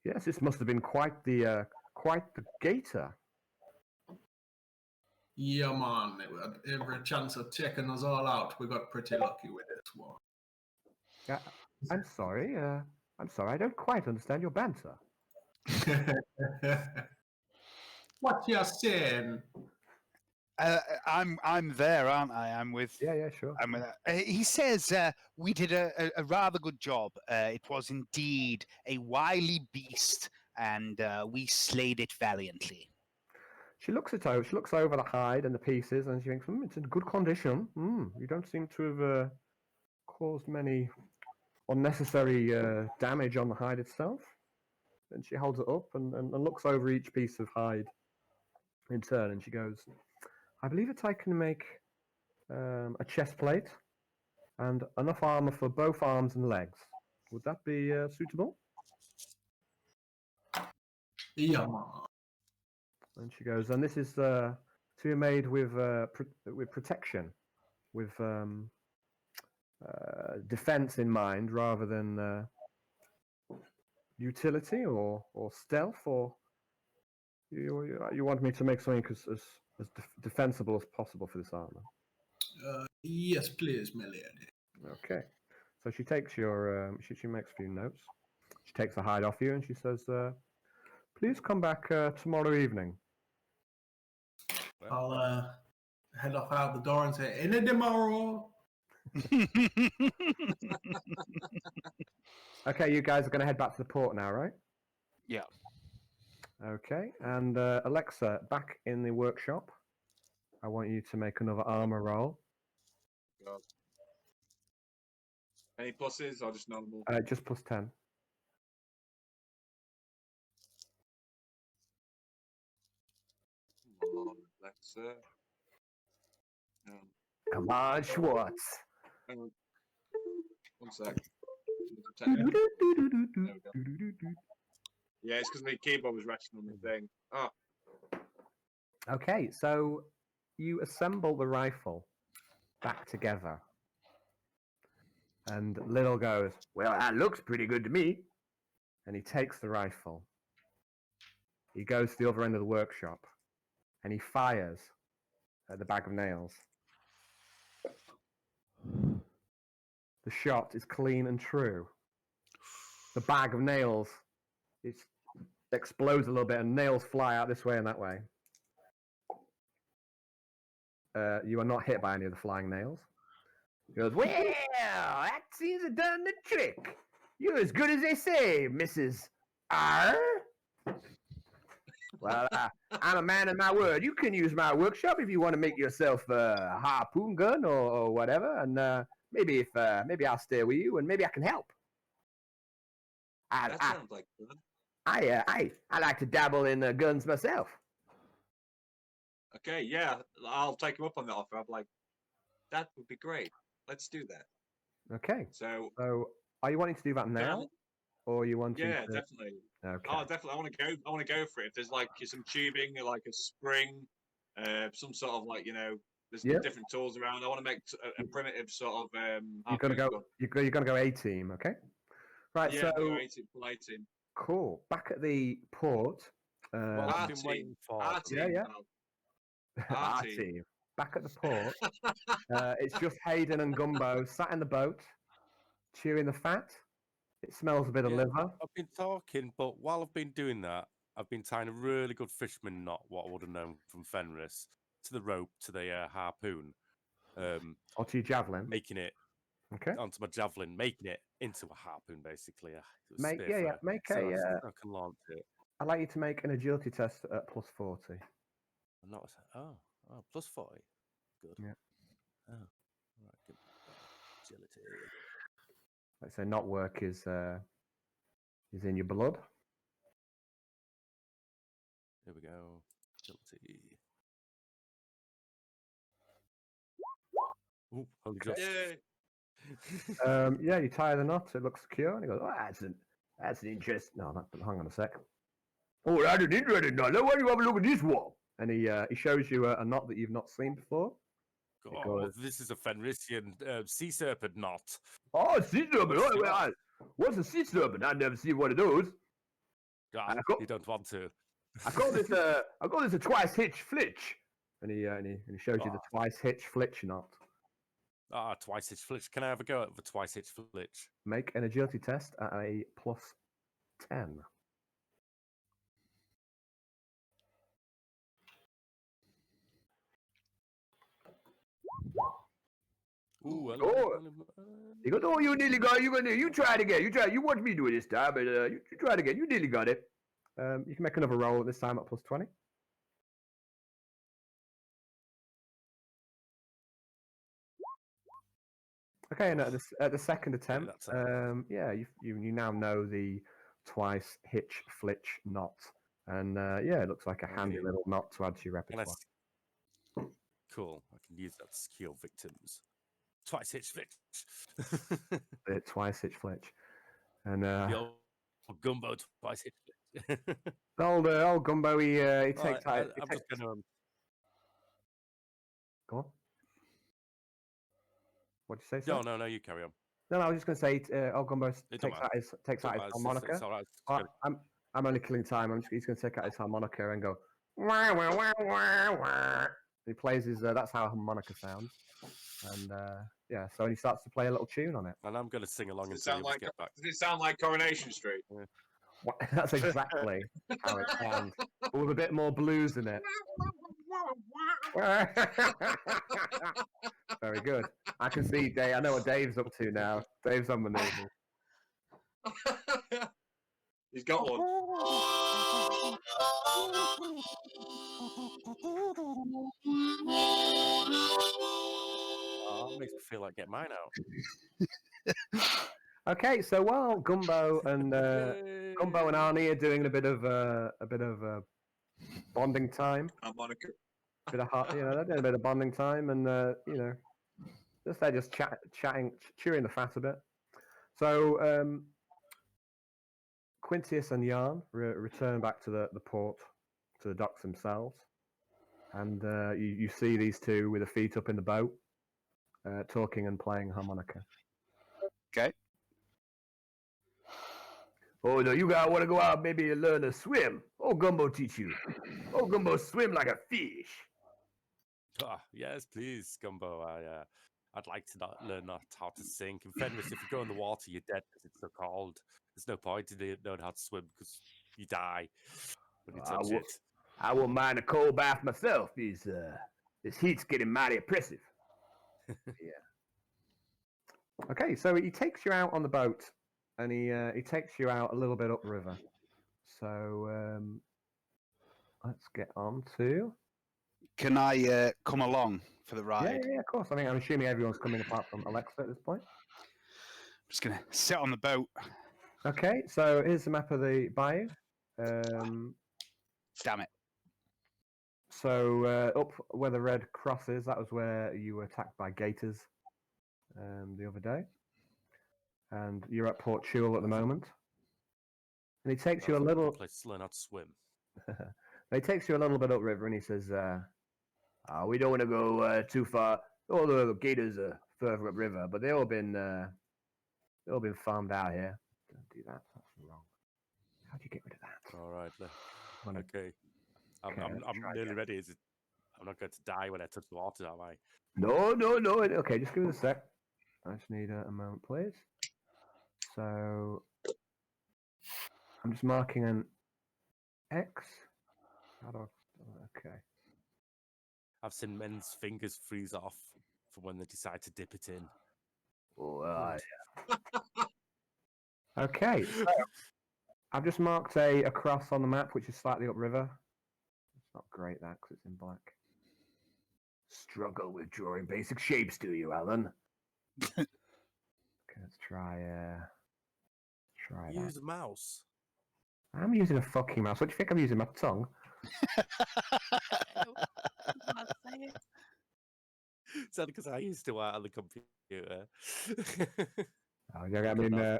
yes, this must have been quite the gaiter. Yeah, man. Every chance of checking us all out, we got pretty lucky with this one. I'm sorry. I don't quite understand your banter. What you saying? I'm there, aren't I? I'm with. Yeah, sure. I'm with, he says we did a rather good job. It was indeed a wily beast, and we slayed it valiantly. She looks over the hide and the pieces, and she thinks, it's in good condition. You don't seem to have caused many unnecessary damage on the hide itself. And she holds it up and looks over each piece of hide in turn, and she goes, I believe it's I can make a chest plate and enough armor for both arms and legs. Would that be suitable? Yeah, man. And she goes, and this is to be made with protection, with defense in mind rather than utility or stealth, or you want me to make something as defensible as possible for this armor? Yes, please, my lady. Okay. So she takes your she makes a few notes. She takes the hide off you and she says, please come back tomorrow evening. I'll head off out the door and say, in it tomorrow. Okay, you guys are going to head back to the port now, right? Yeah. Okay, and Alexa, back in the workshop. I want you to make another armor roll. God. Any pluses or just normal? Just plus 10. Come on, Alexa. Come on, Schwartz. Hang on. 1 sec. There we go. Yeah, it's because my keyboard was ratcheting on the thing. Oh, Okay, so you assemble the rifle back together. And Little goes, well, that looks pretty good to me. And he takes the rifle. He goes to the other end of the workshop. And he fires at the bag of nails. The shot is clean and true. The bag of nails explodes a little bit and nails fly out this way and that way. You are not hit by any of the flying nails. He goes, well, that seems to have done the trick. You're as good as they say, Mrs. R. Well, I'm a man of my word. You can use my workshop if you want to make yourself a harpoon gun or whatever. And maybe I'll stay with you and maybe I can help. that sounds like fun. I like to dabble in guns myself. Okay, yeah, I'll take him up on the offer. I'm like, that would be great. Let's do that. Okay. So, Are you wanting to do that now, or you wanting? yeah, to... definitely. Okay. Oh, definitely. I want to go for it. If there's like some tubing, like a spring, some sort of like there's different tools around. I want to make a primitive sort of. You're gonna go. You're gonna go A team, okay? Right. Yeah, so 18, full 18. cool. Back at the port. Well, Our I've been team. waiting for. Our them. team. Yeah. Our Our team. team. Back at the port. It's just Hayden and Gumbo sat in the boat, chewing the fat. It smells a bit of Yeah, liver. I've been talking, but while I've been doing that, I've been tying a really good fisherman knot, what I would have known from Fenris, to the rope, to the harpoon. Or to your javelin. Making it Okay. onto my javelin, making it into a harpoon, basically. Make so I can launch it. I'd like you to make an agility test at plus 40. I'm not. Oh, plus 40. Good. Yeah. Oh, right. Good. Agility. Let's say not work is in your blood. Here we go. Agility. Ooh, holy Okay. just. Yay. Yeah, you tie the knot. It looks secure. And he goes, "Oh, that's an interest." No, hang on a sec. Oh, that's an interesting knot. Why do you have a look at this one? And he shows you a knot that you've not seen before. Oh, this is a Fenrisian sea serpent knot. Oh, sea serpent. What's a sea serpent? I've never seen one of those. You don't want to. I call this a twice hitch flitch. And he shows you the twice hitch flitch knot. Twice hitch flitch. Can I have a go at the twice hitch flitch? Make an agility test at a plus 10. Ooh, He goes, "Oh, you nearly got it. You try it again. You watch me do it this time, but you try it again. You nearly got it." You can make another roll this time at plus 20. Okay, and at the second attempt, you now know the twice hitch flitch knot, and it looks like a handy little knot to add to your repertoire. Cool. I can use that to secure victims. Twice hitch flitch. Twice hitch flitch, and Yo, Gumbo twice hitch flitch. old Gumbo, he takes I'm that. just gonna. Go on. What did you say, sir? No, you carry on. No, I was just going to say, old Gumbo takes out his harmonica. It's all right. I'm only killing time. He's going to take out his harmonica and go. Wah, wah, wah, wah, wah. He plays his. That's how a harmonica sounds. And so he starts to play a little tune on it. And I'm going to sing along Does until you get back. it sound like Coronation Street? That's exactly how it sounds, but with a bit more blues in it. Very good. I can see Dave. I know what Dave's up to now. Dave's on maneuver. He's got one. Oh, makes me feel like get mine out. Okay, so while Gumbo and Arnie are doing a bit of bonding time, Harmonica. they're doing a bit of bonding time, and they're just chatting, chewing the fat a bit. So Quintius and Yarn return back to the port, to the docks themselves, and you see these two with their feet up in the boat, talking and playing harmonica. Okay. Oh, no, you guys want to go out maybe learn to swim? Oh, Gumbo teach you. Oh, Gumbo swim like a fish. Yes, please, Gumbo. I'd like to learn how to sink. In Fenris, if you go in the water, you're dead because it's so cold. There's no point in knowing how to swim because you die when you touch it. I won't mind a cold bath myself. This heat's getting mighty oppressive. Yeah. Okay, so he takes you out on the boat, and he takes you out a little bit upriver. So let's get on to. Can I come along for the ride? Yeah, of course. I mean, I'm assuming everyone's coming apart from Alexa at this point. I'm just gonna sit on the boat. Okay, so here's the map of the bayou. Damn it. So up where the red cross is, that was where you were attacked by gators the other day. And you're at Port Chewell at the moment. And he takes you a little place to learn how to swim. he takes you a little bit upriver, and he says, we don't want to go too far. All the gators are further upriver, but they've all been farmed out here. Don't do that. That's wrong. How do you get rid of that? All right. Okay. Okay, I'm nearly ready. I'm not going to die when I touch the water, am I? No. Okay, just give it a sec. I just need a moment, please. So I'm just marking an X. Okay. I've seen men's fingers freeze off from when they decide to dip it in. Oh, okay, so I've just marked a cross on the map, which is slightly upriver. It's not great, that, because it's in black. Struggle with drawing basic shapes, do you, Alan? Okay, let's try that. Use a mouse. I'm using a fucking mouse. What do you think I'm using? My tongue? Is that because I used to work on the computer? Oh, yeah, I mean,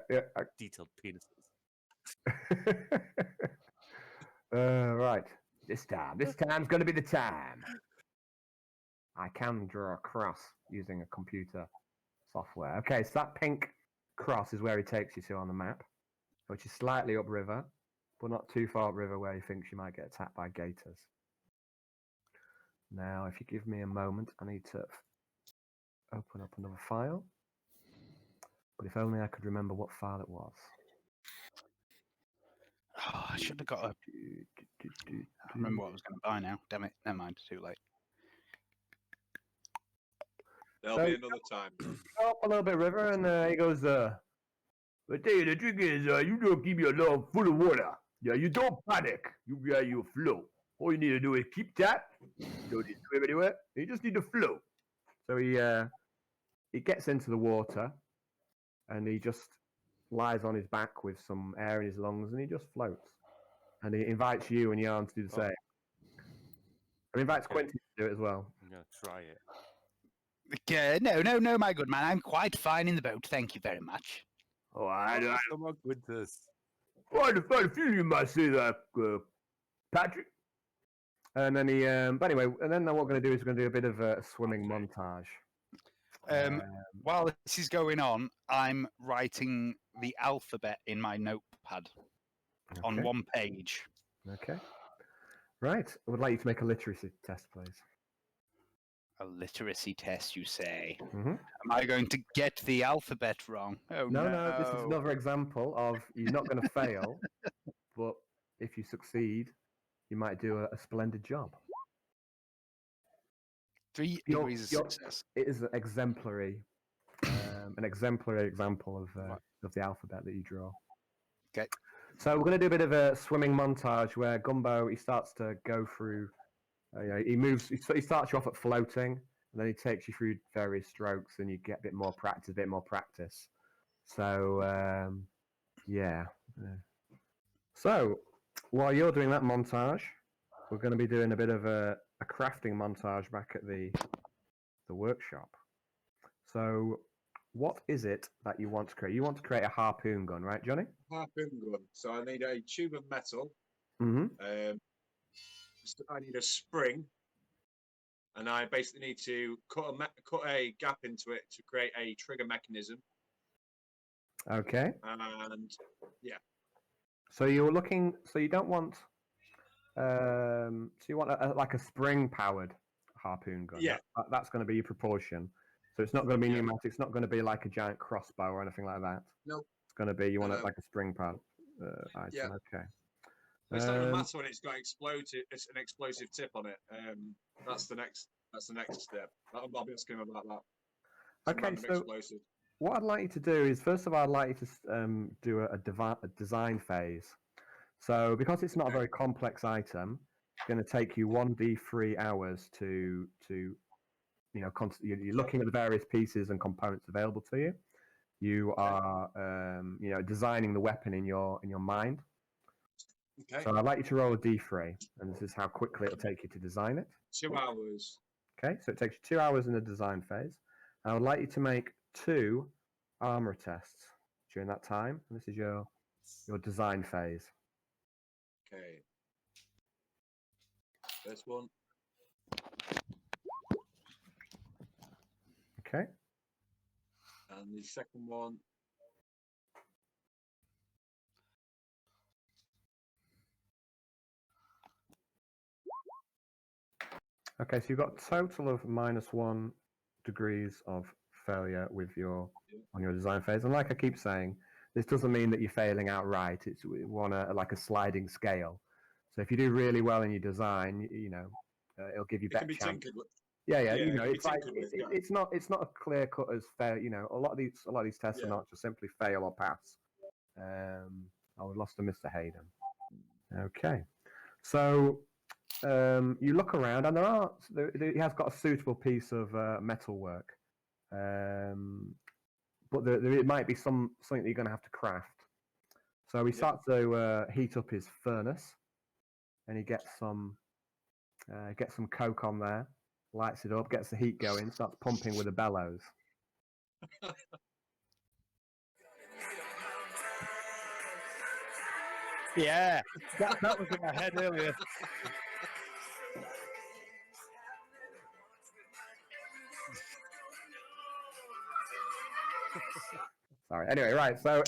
detailed penises. Right. This time's going to be the time. I can draw a cross using a computer software. Okay, so that pink cross is where he takes you to on the map, which is slightly upriver, but not too far upriver where he thinks you might get attacked by gators. Now, if you give me a moment, I need to open up another file. But if only I could remember what file it was. Oh, I should have got a. I remember what I was going to buy now. Damn it. Never mind. Too late. There'll be another time. Up a little bit river, and he goes, but tell you the trick is, you don't keep your lung full of water. Yeah, you don't panic. You float. All you need to do is keep tight. You don't need to swim anywhere. You just need to float. So he gets into the water, and he just lies on his back with some air in his lungs, and he just floats. And he invites you and Yarn to do the same. And he invites Quintius to do it as well. I'm going to try it. No, my good man. I'm quite fine in the boat. Thank you very much. Oh, I Come on, Quintus. I feel you might say that, Patrick. And then but anyway, and then what we're going to do is we're going to do a bit of a swimming montage. While this is going on, I'm writing the alphabet in my notepad on one page. Okay. Right. I would like you to make a literacy test, please. A literacy test, you say? Mm-hmm. Am I going to get the alphabet wrong? Oh, no. This is another example of you're not going to fail, but if you succeed, you might do a splendid job. 3 You're- degrees of you're- success. It is an exemplary example Right. of the alphabet that you draw. Okay. So we're going to do a bit of a swimming montage where Gumbo he starts to go through. He moves. He starts you off at floating, and then he takes you through various strokes, and you get a bit more practice. So yeah. So while you're doing that montage, we're going to be doing a bit of a crafting montage back at the workshop. So what is it that you want to create? You want to create a harpoon gun, right, Johnny? Harpoon gun. So I need a tube of metal. Mm-hmm. I need a spring, and I basically need to cut a gap into it to create a trigger mechanism. Okay. And yeah, So you're looking. So you don't want. So you want like a spring-powered harpoon gun. Yeah. That's going to be your propulsion. So it's not going to be Yeah. pneumatic. It's not going to be like a giant crossbow or anything like that. Nope. It's going to be you want it No. like a spring-powered item. Yeah. Okay. It's not even matter when it's got explosive. It's an explosive tip on it. That's the next step. I'll be asking about that. Some Okay, random so explosive. what I'd like you to do is, first of all, I'd like you to do a design phase. So because it's not a very complex item, it's going to take you 1d3 hours to you're looking at the various pieces and components available to you. You are designing the weapon in your mind. Okay. So I'd like you to roll a d3, and this is how quickly it'll take you to design it. 2 hours. Okay, so it takes you 2 hours in the design phase. I would like you to make 2 armor tests during that time. And this is your design phase. Okay. First one. Okay. And the second one. Okay, so you've got a total of -1 degrees of failure on your design phase. And like I keep saying, this doesn't mean that you're failing outright. We want like a sliding scale. So if you do really well in your design, it'll give you It can better be chance. tinkered with. Yeah, it can be it's like tinkered with, yeah. it's not a clear cut as fair. A lot of these tests Yeah. are not just simply fail or pass. I lost to Mr. Hayden. Okay, so you look around, and he has got a suitable piece of metal work, but there might be something that you're going to have to craft. So he starts to heat up his furnace, and he gets some coke on there, lights it up, gets the heat going, starts pumping with the bellows. Yeah, that was in my head earlier. Sorry. Anyway, right. So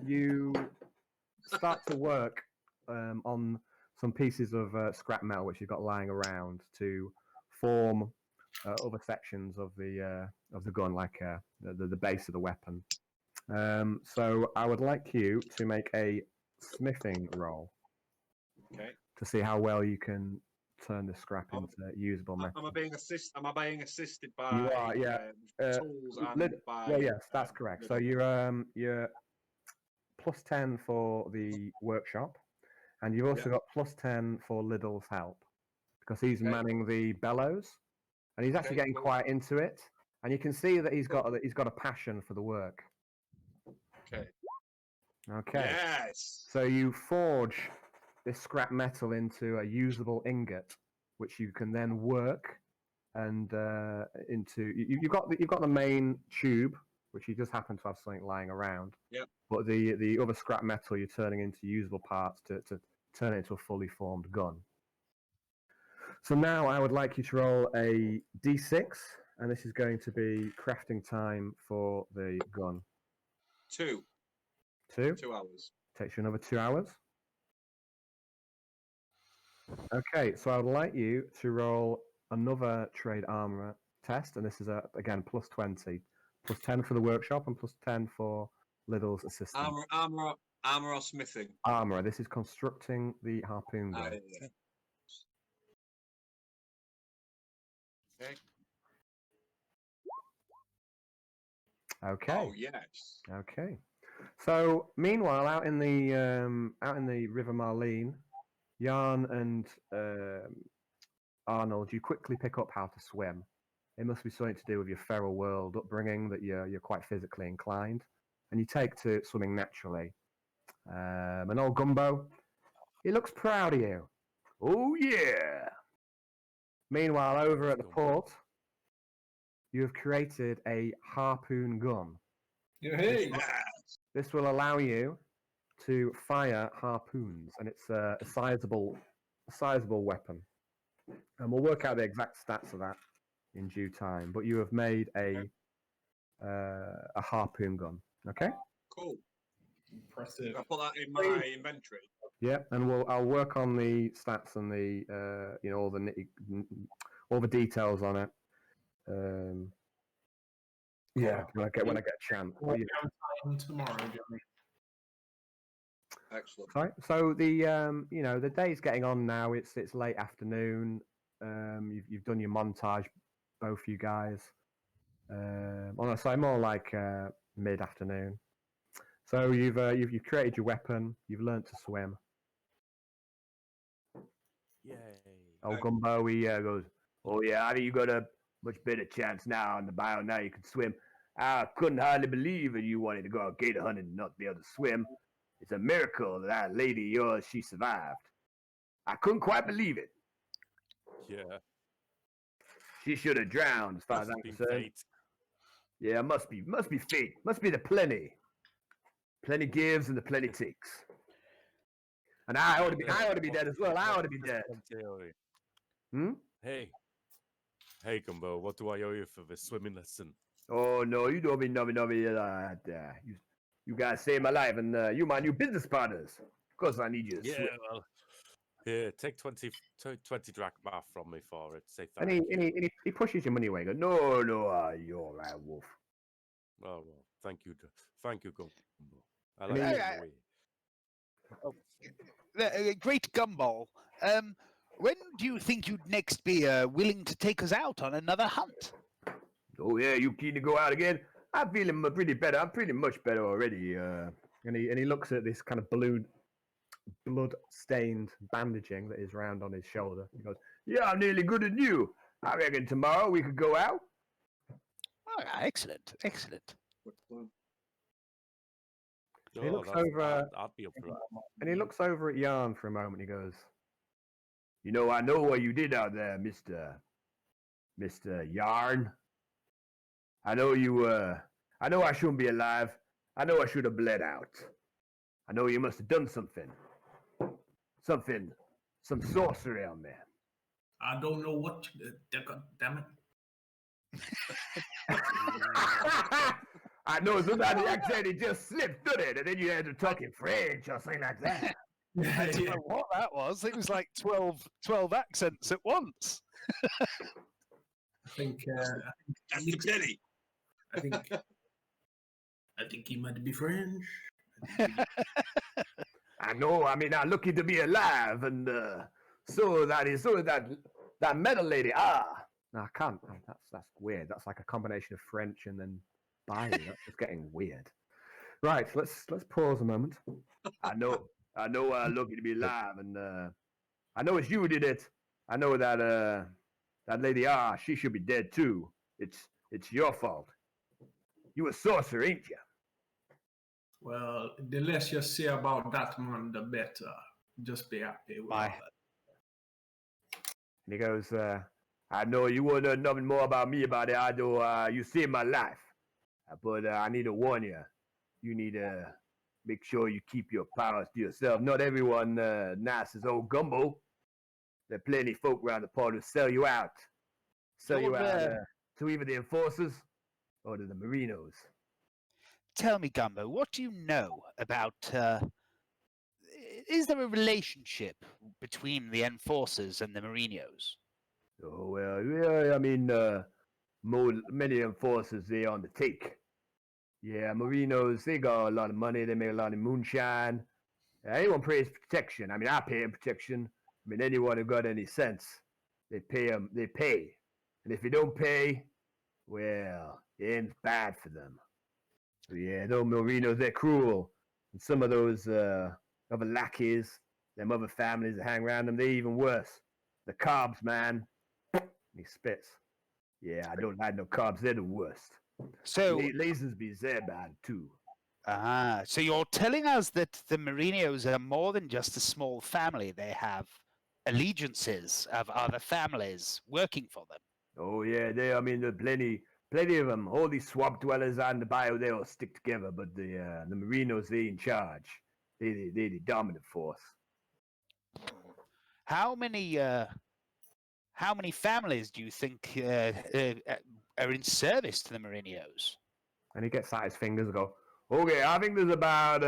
you start to work on some pieces of scrap metal which you've got lying around to form other sections of the gun, like the base of the weapon. So I would like you to make a smithing roll. Okay. To see how well you can turn the scrap into usable metal. Am I being assisted by You are, yeah. tools and by? Yes, that's correct. So you're +10 for the workshop, and you've also got +10 for Lidl's help because he's manning the bellows, and he's actually getting quite into it. And you can see that he's got a passion for the work. Okay. Okay. Yes. So you forge this scrap metal into a usable ingot, which you can then work and into. You've got the main tube, which you just happen to have something lying around. Yep. But the other scrap metal you're turning into usable parts to turn it into a fully formed gun. So now I would like you to roll a d6, and this is going to be crafting time for the gun. 2. 2. 2 hours. Takes you another 2 hours. Okay, so I would like you to roll another trade armor test, and this is again +20, +10 for the workshop and +10 for Lidl's assistant. Armor or smithing? Armor. This is constructing the harpoon gun. Okay. Okay. Oh yes. Okay. So meanwhile, out in the River Marlene, Yarn and Arnold, you quickly pick up how to swim. It must be something to do with your feral world upbringing that you're quite physically inclined, and you take to swimming naturally. And old Gumbo, he looks proud of you. Oh yeah. Meanwhile, over at the port, you have created a harpoon gun. Hey, This will allow you to fire harpoons, and it's a sizable weapon. And we'll work out the exact stats of that in due time. But you have made a harpoon gun. Okay. Cool. impressive. I'll put that in my inventory. Yeah, and I'll work on the stats and the all the details on it. Yeah, when I get a chance. We'll be on time tomorrow, Johnny. Excellent. Sorry. So the the day's getting on now. It's late afternoon. You've done your montage, both you guys. So more like mid afternoon. So you've created your weapon. You've learnt to swim. Yay. Old Gumbo, he goes, "Oh yeah, I mean, you got a much better chance now on the bio. Now you can swim. I couldn't hardly believe that you wanted to go out gator hunting and not be able to swim. It's a miracle that lady of yours, she survived. I couldn't quite believe it. Yeah. She should have drowned, as far as Must I'm be concerned. fate. Yeah, must be fate. Must be the plenty. Plenty gives and the plenty takes. And I ought to be dead as well. I ought to be dead. Hmm? Hey, Gumbo, what do I owe you for this swimming lesson? Oh no, you don't be nothing. You guys saved my life, and you my new business partners. Of course, I need you to Yeah, swim. well, here, take 20 drachma from me for it. Say And thank you. he pushes your money away. Go, no, you're all right, Wolf. Oh, well, thank you, Gumbo. I And like he- it away. Great Gumball. When do you think you'd next be willing to take us out on another hunt? Oh yeah, you keen to go out again? I'm feeling pretty better. I'm pretty much better already. And he looks at this kind of blood-stained bandaging that is round on his shoulder. He goes, "Yeah, I'm nearly good as new. I reckon tomorrow we could go out." Oh, excellent, excellent. He looks that's- over- I'd be up for it. And he looks over at Yarn for a moment. He goes, "You know, I know what you did out there, Mister Yarn. I know you. I know I shouldn't be alive. I know I should have bled out. I know you must have done something, some sorcery on me." I don't know what you did. God damn it. I know sometimes the accent it just slipped, didn't it? And then you had to talk in French or something like that. I don't know what that was. It was like 12 accents at once. I think That's the Teddy. I think he might be French. I know. I mean, I'm lucky to be alive, and so that metal lady. No, I can't. That's weird. That's like a combination of French and then Bayou. That's just getting weird. Right. Let's pause a moment. I know. I'm lucky to be alive, and I know it's you who did it. I know that lady. She should be dead too. It's your fault. You a sorcerer, ain't you? Well, the less you say about that man, the better. Just be happy with Bye. that. And he goes, "I know you won't know nothing more about me about it. I know you saved my life, but I need to warn you. You need to make sure you keep your powers to yourself. Not everyone nice as old Gumbo. There are plenty of folk around the port who sell you out to either the enforcers or to the Merinos." Tell me, Gumbo, what do you know about... is there a relationship between the enforcers and the Merinos? Oh, well, yeah, I mean, many enforcers, they on the take. Yeah, Merinos, they got a lot of money. They make a lot of moonshine. Anyone pays protection. I mean, I pay them protection. I mean, anyone who got any sense, they pay them. They pay, And if you don't pay, well, it ends bad for them. So yeah, those Merinos, they're cruel. And some of those other lackeys, them other families that hang around them, they're even worse. The cobs, man. And he spits. Yeah, I don't like no cobs. They're the worst. So, Lazenby's, they're bad too. so you're telling us that the Merinos are more than just a small family. They have allegiances of other families working for them. Oh yeah, I mean, there are plenty of them. All these swamp dwellers on the bio, they all stick together. But the Merinos, they in charge. They're the dominant force. How many families do you think are in service to the Merinos? And he gets out his fingers and go, okay, I think there's about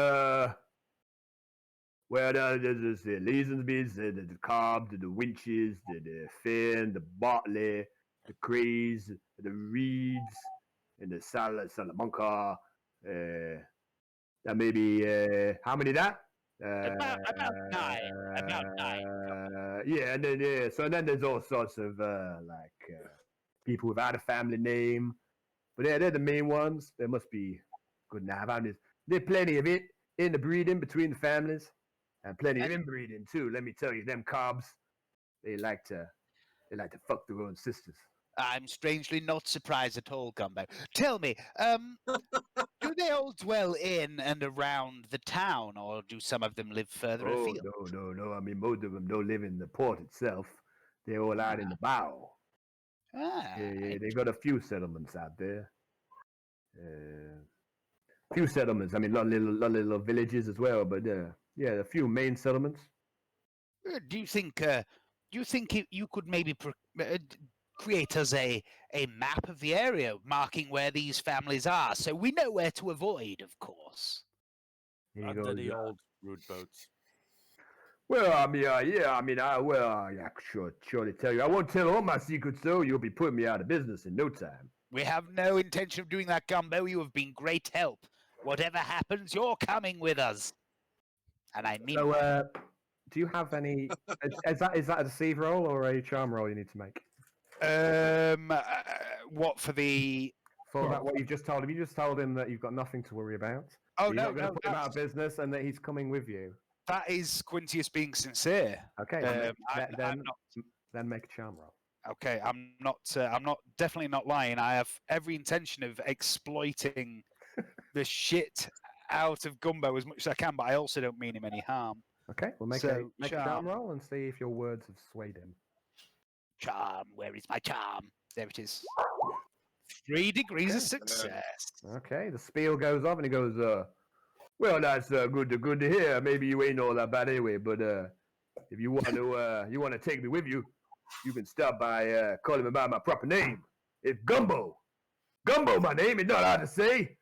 there's the Lazenbys, the Cobb, the Winches, the Finn, the Bartley, the Crees, the Reeds, and the Salamanca. That maybe how many that? About 9. About 9. Yeah, and then so then there's all sorts of people without a family name, but they're the main ones. There must be good enough. There's plenty of it in the breeding between the families, and plenty of inbreeding too. Let me tell you, them cobs, they like to fuck their own sisters. I'm strangely not surprised at all, Gumbo. Tell me, do they all dwell in and around the town, or do some of them live further afield? No. I mean, most of them don't live in the port itself. They're all out in the bow. Yeah, they got a few settlements out there. Few settlements. I mean, lot of little villages as well. But yeah, a few main settlements. Do you think you could maybe create us a map of the area marking where these families are, so we know where to avoid, of course? Here goes, the old rude boats. Well, I mean, I surely tell you. I won't tell all my secrets, though. You'll be putting me out of business in no time. We have no intention of doing that, Gumbo. You have been great help. Whatever happens, you're coming with us. And I mean So, do you have any? is that a deceive roll or a charm roll you need to make? What for the? For that, what you've just told him. You just told him that you've got nothing to worry about. Oh you're no, not going to put him out of business, and that he's coming with you. That is Quintius being sincere. Okay, then make a charm roll. Okay, I'm not definitely not lying. I have every intention of exploiting the shit out of Gumbo as much as I can, but I also don't mean him any harm. Okay, well make a charm roll and see if your words have swayed him. Charm, where is my charm? There it is. 3 degrees of success. Okay, the spiel goes off and he goes, well, that's good to hear. Maybe you ain't all that bad anyway, but if you want to take me with you, you can start by calling me by my proper name. It's Gumbo. Gumbo, my name. It's not hard to say.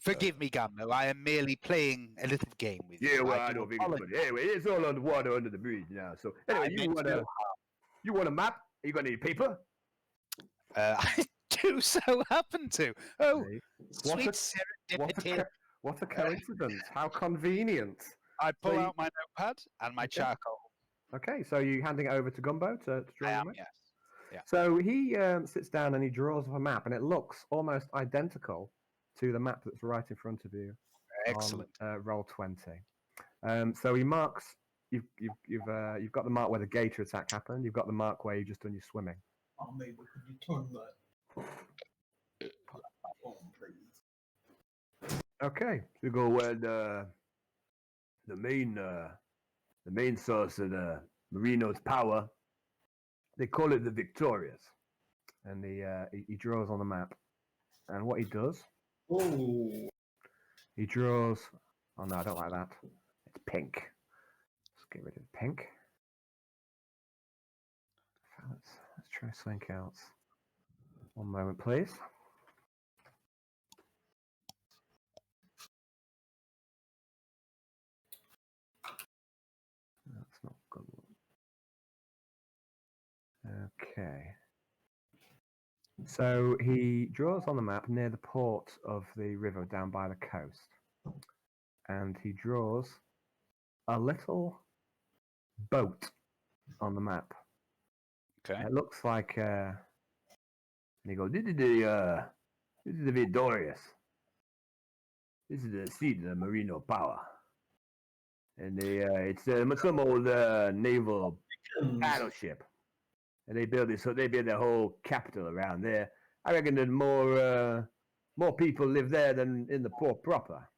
Forgive me, Gumbo. I am merely playing a little game with you. Yeah, well, I don't think it's funny. Anyway, it's all underwater under the bridge now. So anyway, you want a map? You got any paper? I do so happen to. Oh, Right. sweet serendipity. What a coincidence. How convenient. I pull out my notepad and my charcoal. Okay, so you handing it over to Gumbo to draw I the am, map? yes. Yeah. So he sits down and he draws up a map, and it looks almost identical to the map that's right in front of you. Excellent. On, roll 20. So he marks. You've got the mark where the gator attack happened. You've got the mark where you've just done your swimming. Oh, maybe could you turn that on, please? Okay, so you go where the main source of the Merino's power. They call it the Victorious, and he draws on the map. And what he does, he draws. Oh no, I don't like that. It's pink. Let's get rid of the pink. Let's try something else. One moment, please. That's not good. Okay. So he draws on the map near the port of the river down by the coast. And he draws a little boat on the map. Okay. It looks like. And he goes, this is the Victorious. This is the seat of the Merino power. And it's some old naval battleship. And they build their whole capital around there. I reckon that more people live there than in the port proper.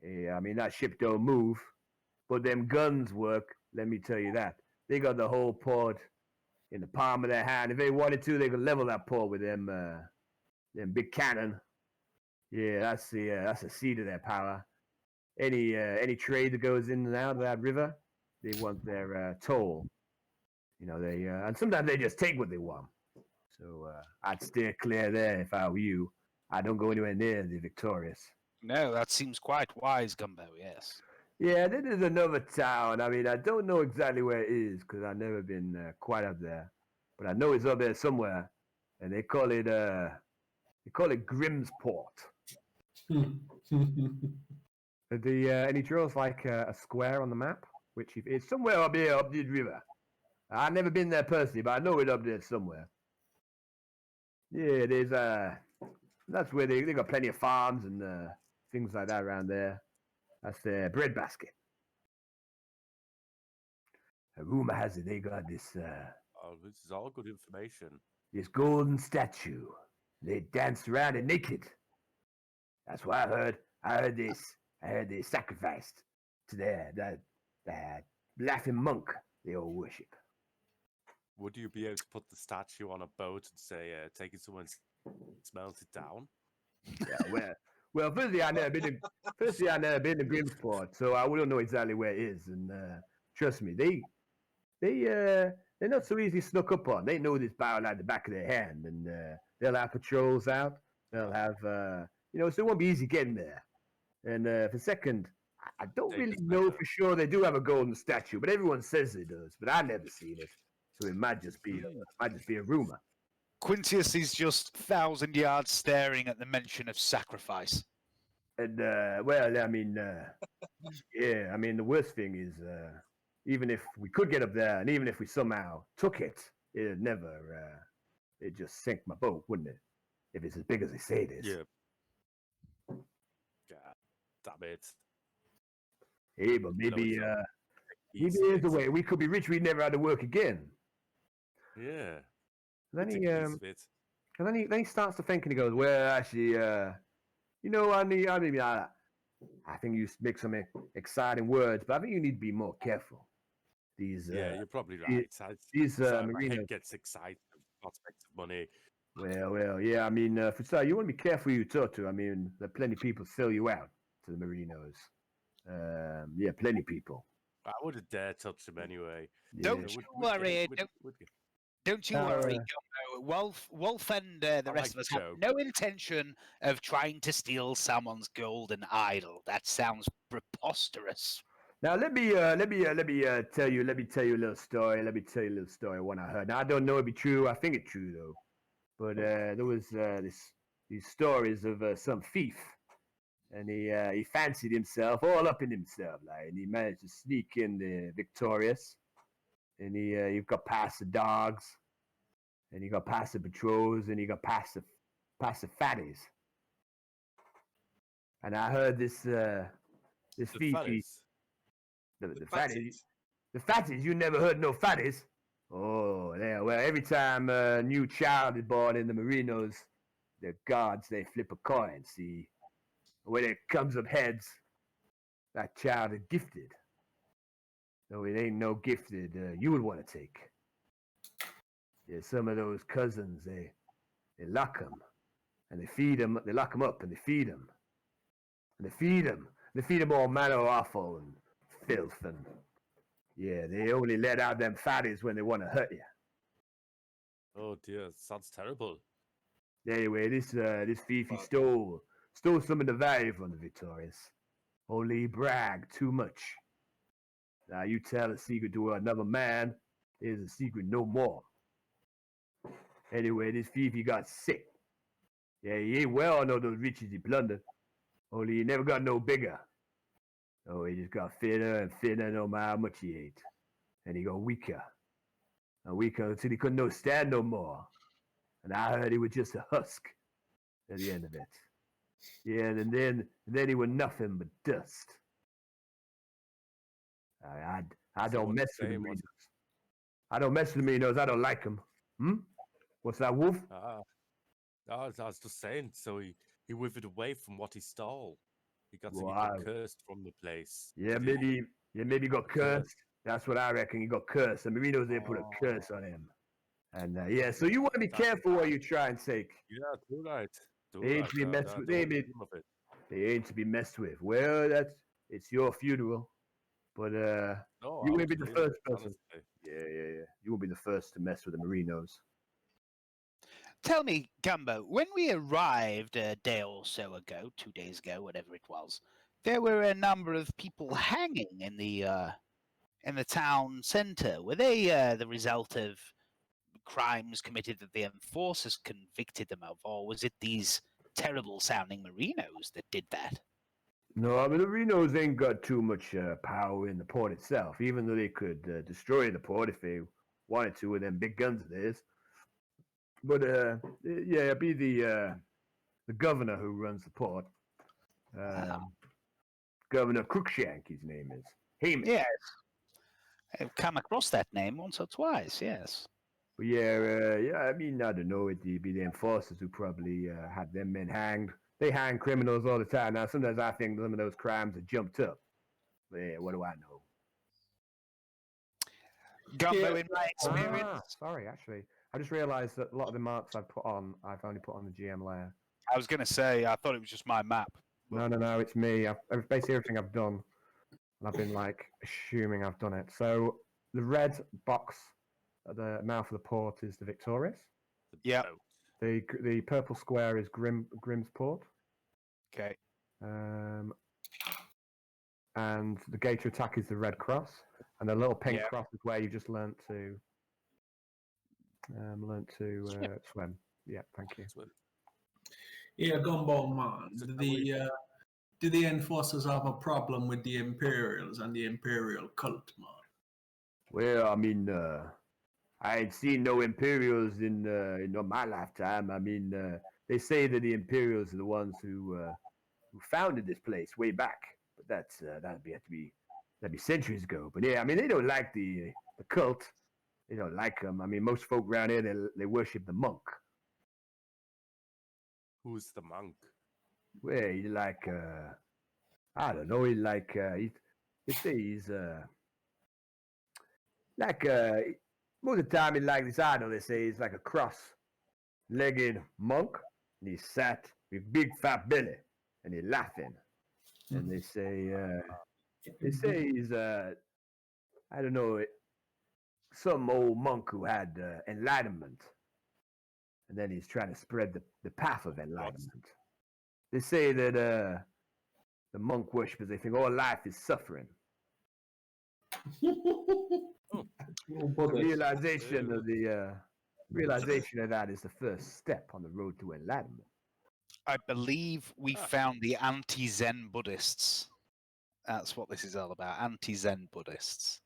Yeah, I mean that ship don't move, but them guns work. Let me tell you that. They got the whole port in the palm of their hand. If they wanted to, they could level that port with them big cannon. Yeah, that's the seat of their power. Any trade that goes in and out of that river, they want their toll. You know, and sometimes they just take what they want. So I'd steer clear there if I were you. I don't go anywhere near the Victorious. No, that seems quite wise, Gumbo. Yes. Yeah, there is another town. I mean, I don't know exactly where it is because I've never been quite up there, but I know it's up there somewhere, and they call it Grimsport. And he draws like a square on the map, which it's somewhere up here, up this river. I've never been there personally, but I know it up there somewhere. Yeah, that's where they got plenty of farms and things like that around there. That's their breadbasket. A rumor has it they got this this is all good information. this golden statue. They danced around it naked. That's what I heard. I heard they sacrificed to that laughing monk they all worship. Would you be able to put the statue on a boat and say, take it somewhere and smelt it down? Yeah, well, firstly, I've never been to Grimsport, so I wouldn't know exactly where it is. And trust me, they're not so easy snuck up on. They know this barrel at the back of their hand, and they'll have patrols out. They'll have, so it won't be easy getting there. And for second, I don't really know for sure they do have a golden statue, but everyone says it does. But I've never seen it, so it might just be a rumor. Quintius is just 1,000 yards staring at the mention of sacrifice. And well, I mean, yeah, I mean the worst thing is, even if we could get up there, and even if we somehow took it, it'd just sink my boat, wouldn't it? If it's as big as they say it is. Yeah. God damn it. Hey, but maybe Easy there's a bit. way we could be rich. We'd never have to work again. Yeah. Then Take he, it easy bit. and then he starts to think, and he goes, "Well, actually, I think you make some exciting words, but I think you need to be more careful. These, Yeah, you're probably right. these My marinos. head gets excited at the prospect of money. Well, yeah. I mean, for starters, you want to be careful who you talk to. I mean, there are plenty of people sell you out to the marinos. Yeah, plenty of people. I wouldn't dare touch them anyway. Yeah. Don't you worry. Don't you worry, Gumbo. Wolf and the rest of us have no intention of trying to steal someone's golden idol. That sounds preposterous. Now let me tell you a little story. Let me tell you a little story. One I heard. Now I don't know it be true. I think it's true though. But there was these stories of some thief, and he fancied himself all up in himself, like, and he managed to sneak in the Victorious, and he got past the dogs, and he got past the patrols, and he got past the fatties. And I heard this thief. The fatties, you never heard no fatties. Oh, yeah. Well, every time a new child is born in the Marinos, the gods, they flip a coin, see? When it comes up heads, that child is gifted. No, it ain't no gifted you would want to take. Yeah, some of those cousins, they lock them, and they feed them. They lock them up, and they feed them. And they feed them. They feed them all manner of offal and filth, and yeah, they only let out them fatties when they want to hurt you. Oh dear, sounds terrible. Anyway, this thief, he stole some of the value from the Victorious. Only he bragged too much. Now you tell a secret to another man, is a secret no more. Anyway, this thief, he got sick. Yeah, he ate well on all those riches he plundered. Only he never got no bigger. Oh, he just got thinner and thinner no matter how much he ate. And he got weaker. a week until he couldn't no stand no more. And I heard he was just a husk at the end of it. Yeah, and then he was nothing but dust. I So don't what mess you're with the saying was- Merinos. I don't mess with the Merinos. I don't like them. What's that, Wolf? I was just saying, so he withered away from what he stole. He got Wow. cursed from the place. Yeah, did he? maybe he got cursed. That's what I reckon. He got cursed. The Merinos, they put a curse Oh. on him. And yeah, so you want to be That's careful what you try and take. Yeah, do right. They ain't to be messed with. They ain't to be messed with. Well, it's your funeral, but No, you won't be the absolutely, first person. honestly. Yeah. You won't be the first to mess with the Merinos. Tell me, Gumbo, when we arrived a day or so ago, 2 days ago, whatever it was, there were a number of people hanging in the town centre. Were they the result of crimes committed that the enforcers convicted them of, or was it these terrible-sounding Merinos that did that? No, I mean the Merinos ain't got too much power in the port itself. Even though they could destroy the port if they wanted to with them big guns of theirs. But yeah, it'd be the governor who runs the port. Governor Crookshank, his name is. Hamish. Yes. I've come across that name once or twice, yes. But yeah, I mean, I don't know. It'd be the enforcers who probably had them men hanged. They hang criminals all the time. Now, sometimes I think some of those crimes are jumped up. But yeah, what do I know? Gumbo, in my experience, Sorry, actually. I just realised that a lot of the marks I've only put on the GM layer. I was going to say, I thought it was just my map. No, it's me. Basically everything I've done, and I've been like assuming I've done it. So the red box at the mouth of the port is the Victorious. Yeah. The purple square is Grimm's Port. Okay. And the gate to attack is the red cross, and the little pink Yeah. cross is where you just learnt to swim. Yeah, thank you. Yeah, Gumball Man. Do the enforcers have a problem with the Imperials and the Imperial cult, man? Well, I mean, I ain't seen no Imperials in my lifetime. I mean, they say that the Imperials are the ones who founded this place way back, but that'd be centuries ago. But yeah, I mean, they don't like the cult. They don't like them. I mean, most folk around here they worship the monk. Who's the monk? Well, he like I don't know. He like they say he's like most of the time he like this. I know they say he's like a cross-legged monk, and he's sat with big fat belly, and he's laughing. And they say he's I don't know, some old monk who had enlightenment, and then he's trying to spread the path of enlightenment. They say that the monk worshippers, they think all life is suffering. The realization of that is the first step on the road to enlightenment. I believe we found the anti-Zen Buddhists. That's what this is all about, anti-Zen Buddhists.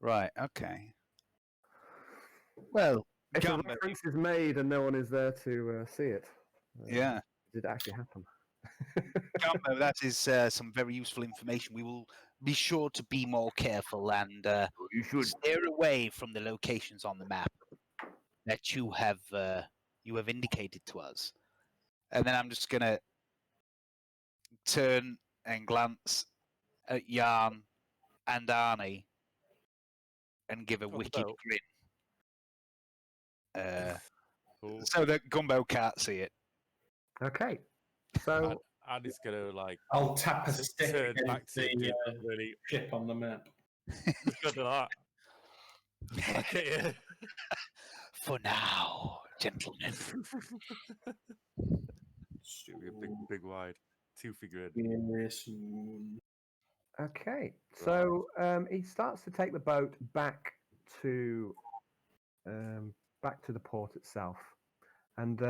Right, okay. Well, If a Gumbo, reference is made and no one is there to see it, yeah. did it actually happen? Gumbo, that is some very useful information. We will be sure to be more careful and You should. steer away from the locations on the map that you have indicated to us. And then I'm just gonna turn and glance at Yarn and Arnie and give a wicked Gumbo. grin. Cool. So that Gumbo can't see it. Okay. So And he's gonna like I'll tap a stick turn back against to the the really ship on the map. good at that. Okay. For now, gentlemen. big wide, 2-figure. Yes. okay. So he starts to take the boat back to the port itself. And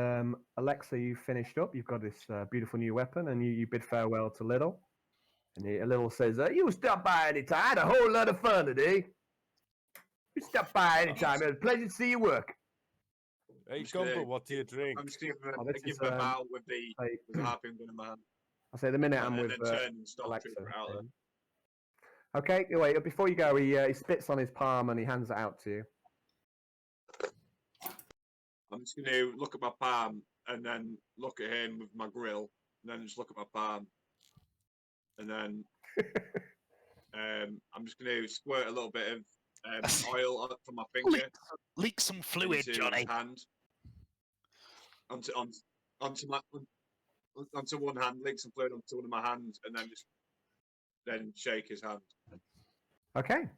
Alexa, you finished up. You've got this beautiful new weapon, and you bid farewell to Little. And Little says, "You stop by any time. I had a whole lot of fun today. Stop by anytime. It's a pleasure to see you work. Hey, just gonna- Gumbo, what do you drink? I'm just giving Oh, him this give is, him a bow with the like, harpoon gun in my hand. I say the minute I'm And with then turn and Alexa. stormtrooper out there. Okay, wait. Before you go, he spits on his palm and he hands it out to you. I'm just going to look at my palm and then look at him with my grill, and then just look at my palm, and then I'm just going to squirt a little bit of oil from my finger Leak some fluid, into Johnny. his hand onto one hand, leak some fluid onto one of my hands, and then shake his hand. Okay,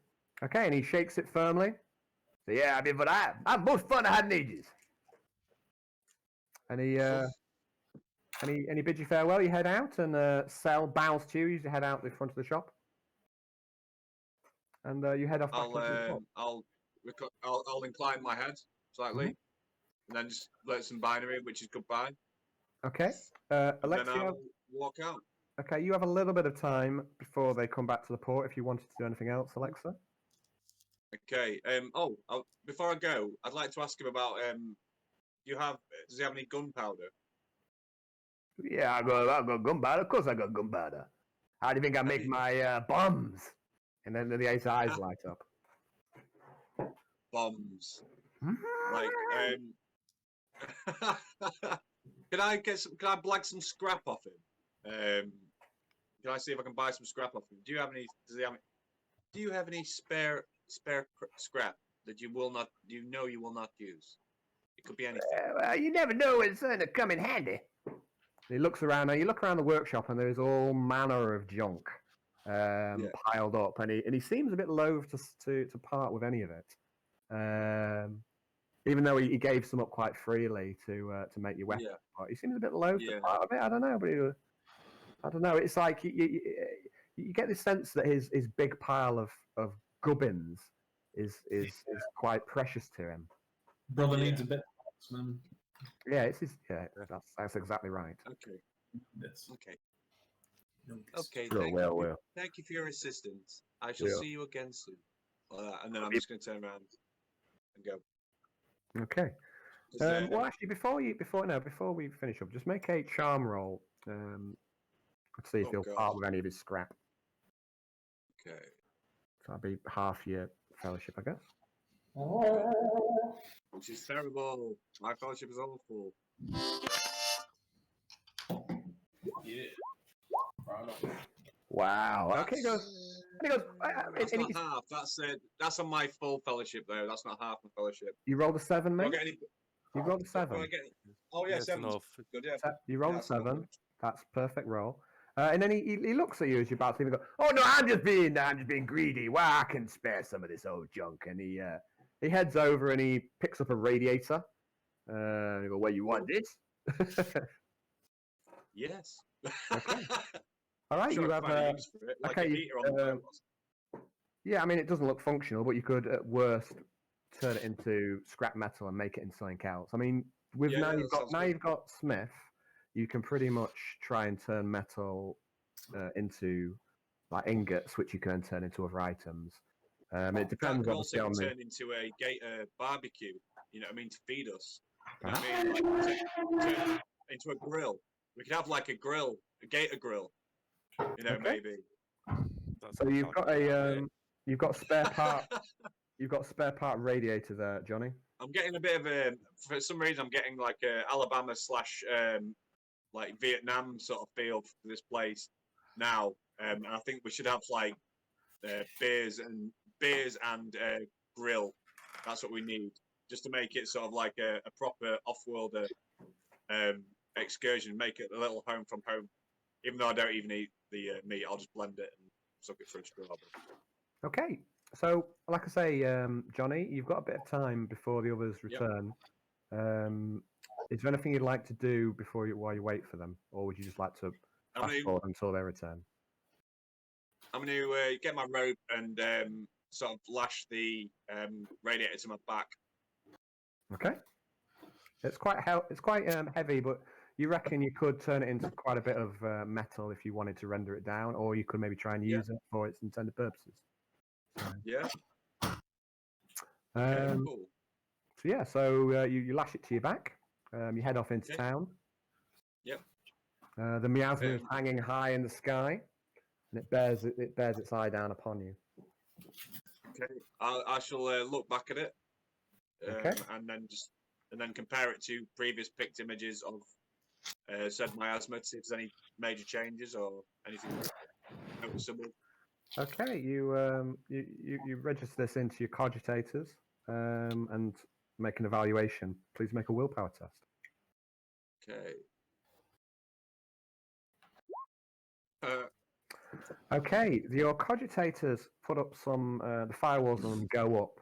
and he shakes it firmly. So yeah, I mean, but I'm most fun I had in ages. And he bids you farewell. You head out, and Sal bows to you. You head out the front of the shop, and you head off back into the shop. I'll incline my head slightly, and then just let some binary, which is goodbye. Okay, And then Alexia. I'll walk out. Okay, you have a little bit of time before they come back to the port. If you wanted to do anything else, Alexa. Okay. Before I go, I'd like to ask him about. Does he have any gunpowder? Yeah, I got gunpowder. Of course, I got gunpowder. How do you think I make my bombs? And then his eyes light up. Bombs. Like, can I blag some scrap off him? Can I see if I can buy some scrap off him? Do you have any spare scrap that you will not use? It could be anything. Well, you never know when it's going to come in handy. He looks around. Now you look around the workshop, and there's all manner of junk piled up, and he seems a bit loath to part with any of it. Even though he gave some up quite freely to make your weapon, but he seems a bit loath to part of it. I don't know, but I don't know. It's like you get this sense that his big pile of gubbins is quite precious to him. Brother needs a bit of man. Yeah, that's exactly right. Okay. Yes. Okay. Okay. Well. Thank you for your assistance. I shall see you again soon. And then I'm just going to turn around and go. Okay. Well, actually, before we finish up, just make a charm roll. Let's see if he'll part with any of his scrap. Okay. So that'll be half your fellowship, I guess. Which is terrible. My fellowship is awful. Yeah. Wow. Okay, he goes. That's not half. That's on my full fellowship though. That's not half my fellowship. You rolled a 7, mate. You rolled a 7. Oh yeah, Yes, 7. enough. Good, yeah. You rolled a 7. That's perfect roll. And then he looks at you as you're about to leave and go, "Oh no, I'm just being greedy. Well, I can spare some of this old junk." And he heads over and he picks up a radiator. And he goes, "Well, you want this?" Yes. Okay. All right, Sure, you have a use for it, like a heater on the boat. Yeah, I mean, it doesn't look functional, but you could, at worst, turn it into scrap metal and make it into something else. I mean, you've got Smith, you can pretty much try and turn metal into like ingots, which you can then turn into other items. It depends obviously on turn into a gator barbecue. You know what I mean? To feed us. You know what I mean? Like, turn into a grill. We could have like a grill, a gator grill. You know, maybe. So you've got spare part. You've got spare part radiator there, Johnny. I'm getting a bit of for some reason I'm getting like a Alabama / like Vietnam sort of feel for this place now. And I think we should have like beers and grill. That's what we need, just to make it sort of like a proper off-worlder excursion. Make it a little home from home. Even though I don't even eat the meat, I'll just blend it and suck it through a straw. Okay. So, like I say, Johnny, you've got a bit of time before the others return. Is there anything you'd like to do while you wait for them, or would you just like to fast forward until they return? I'm going to get my rope and sort of lash the radiator to my back. Okay. It's quite heavy, but you reckon you could turn it into quite a bit of metal if you wanted to render it down, or you could maybe try and use it for its intended purposes. Yeah. Cool. So yeah, so you lash it to your back. You head off into Okay. town. Yep. The miasma is Um, hanging high in the sky, and it bears its eye down upon you. Okay. I shall look back at it, Okay. and then compare it to previous picked images of said miasma to see if there's any major changes or anything noticeable. Okay, you register this into your cogitators and make an evaluation. Please make a willpower test. Okay. Okay, your cogitators put up some. The firewalls on them go up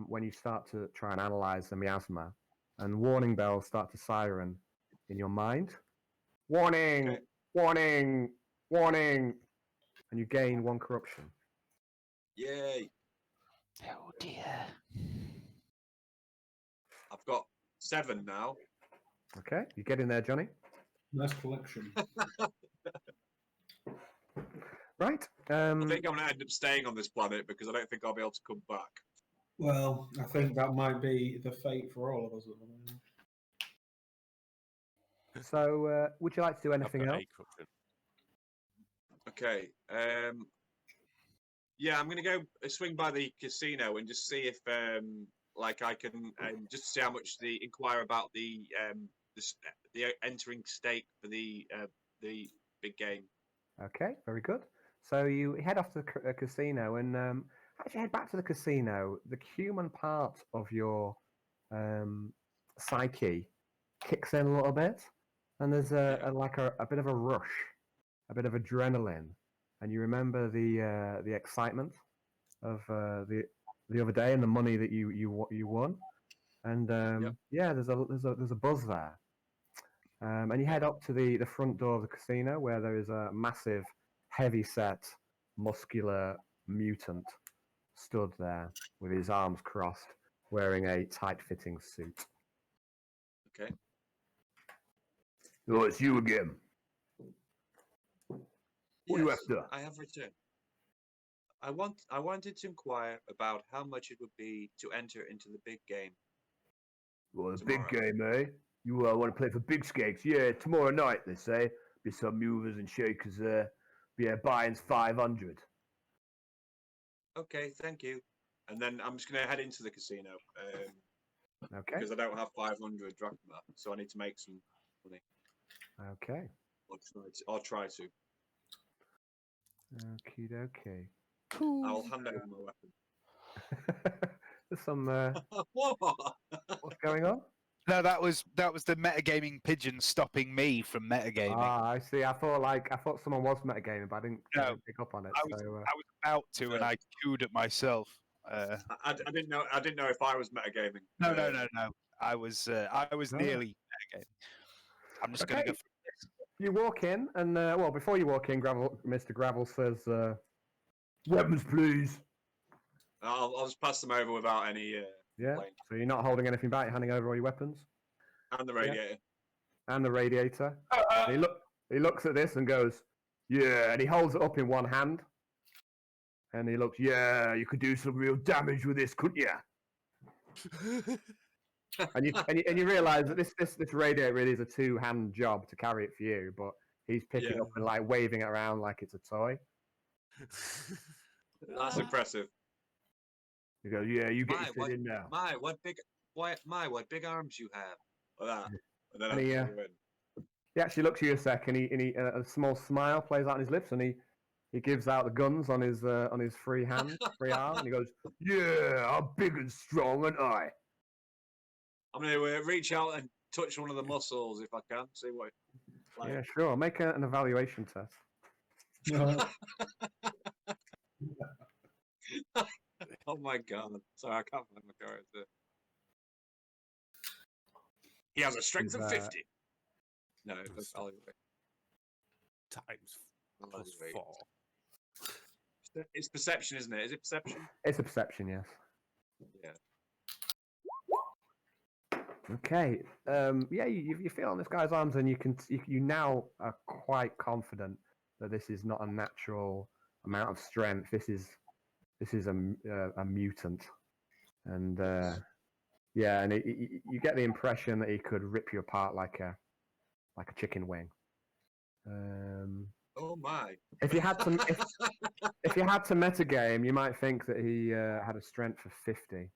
when you start to try and analyze the miasma, and warning bells start to siren in your mind. Warning! Okay. Warning! Warning! And you gain 1 corruption. Yay! Oh dear. I've got 7 now. Okay, you get in there, Johnny. Nice collection. Right. I think I'm going to end up staying on this planet because I don't think I'll be able to come back. Well, I think that might be the fate for all of us at the moment. So, would you like to do I've anything got else? 8 corruption. Okay. Yeah, I'm going to go swing by the casino and just see if, like, I can just see how much inquire about the entering stake for the big game. Okay, very good. So you head off to the casino, and as you head back to the casino, the human part of your psyche kicks in a little bit, and there's Yeah. a bit of a rush, a bit of adrenaline, and you remember the excitement of the other day and the money that you won, and yeah, there's a buzz there. And you head up to the front door of the casino where there is a massive, heavy-set, muscular mutant stood there with his arms crossed, wearing a tight-fitting suit. Okay. Oh, it's you again. What are you after? I have returned. I wanted to inquire about how much it would be to enter into the big game. Well, the tomorrow. big game, eh? You want to play for big stakes? Yeah, tomorrow night, they say. Be some movers and shakers there. Yeah, buy-in's 500. Okay, thank you. And then I'm just going to head into the casino Okay. because I don't have 500 drachma, so I need to make some money. Okay. I'll try to. Okie dokie. I'll hand over my weapon. There's some. What? What's going on? No, that was the metagaming pigeon stopping me from metagaming. Ah, I see. I thought someone was metagaming, but I didn't pick up on it. I was about to, and I cooed at myself. I didn't know. I didn't know if I was metagaming. No. I was nearly metagaming. I'm just going to go. For this. You walk in, and well, before you walk in, Mr. Gravel says, "Weapons, please." I'll just pass them over without any. Yeah. complaint. So you're not holding anything back. You're handing over all your weapons And the radiator. and the radiator. And he looks at this and goes, "Yeah," and he holds it up in one hand. And he looks, "Yeah, you could do some real damage with this, couldn't you?" and you realise that this radiator really is a 2-hand job to carry it for you, but he's picking up and like waving it around like it's a toy. That's impressive. He goes, "Yeah, you get your shit in now." What big arms you have. Like that. And then And I he, go in. He actually looks at you a sec, and he a small smile plays out on his lips, and he gives out the guns on his free arm, and he goes, "Yeah, I'm big and strong, aren't I?" I'm going to reach out and touch one of the muscles if I can. See what. Like. Yeah, sure. Make an evaluation test. Oh my god! Sorry, I can't find my character. He has a strength of 50. No, that's Times plus evaluate. 4. It's perception, isn't it? Is it perception? It's a perception, yes. Yeah. Okay. Yeah, you feel on this guy's arms, and you now are quite confident that this is not a natural amount of strength. This is a mutant. and yeah, and you get the impression that he could rip you apart like a chicken wing. Oh my! If you had to if you had to metagame, you might think that he had a strength of 50.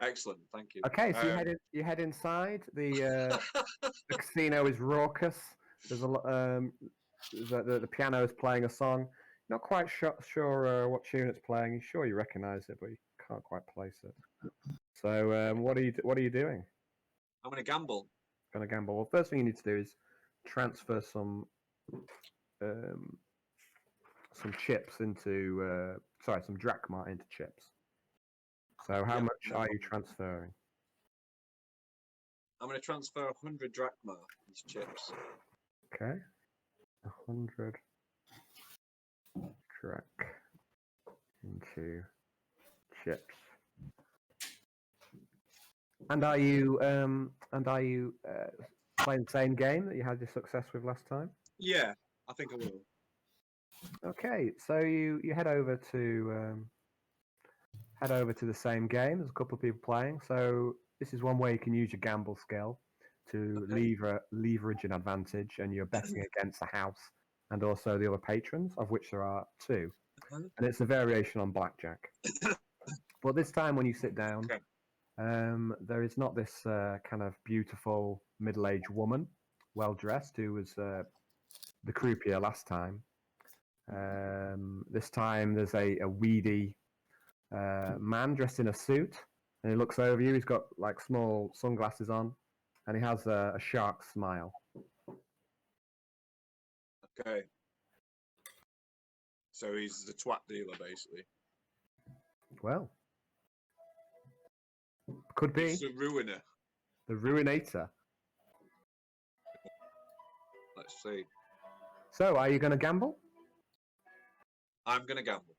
Excellent, thank you. Okay, so you head inside. The casino is raucous. There's a lot. The piano is playing a song. Not quite sure what tune it's playing. You're sure you recognise it, but you can't quite place it. So what are you doing? I'm gonna gamble. Gonna gamble. Well, first thing you need to do is transfer some chips into some drachma into chips. So how much are you transferring? I'm gonna transfer 100 drachma into chips. Okay, 100 drach into chips. And are you playing the same game that you had your success with last time? Yeah, I think I will. Okay, so you head over to the same game. There's a couple of people playing, so this is one way you can use your gamble skill to leverage an advantage, and you're betting against the house and also the other patrons, of which there are 2. And it's a variation on blackjack. But this time when you sit down, there is not this kind of beautiful middle-aged woman, well-dressed, who was the croupier last time. This time there's a weedy man dressed in a suit, and he looks over you. He's got like small sunglasses on, and he has a shark smile. Okay. So he's the twat dealer, basically. Well, could be He's the ruiner. the ruinator. Let's see. So, are you going to gamble? I'm gonna gamble.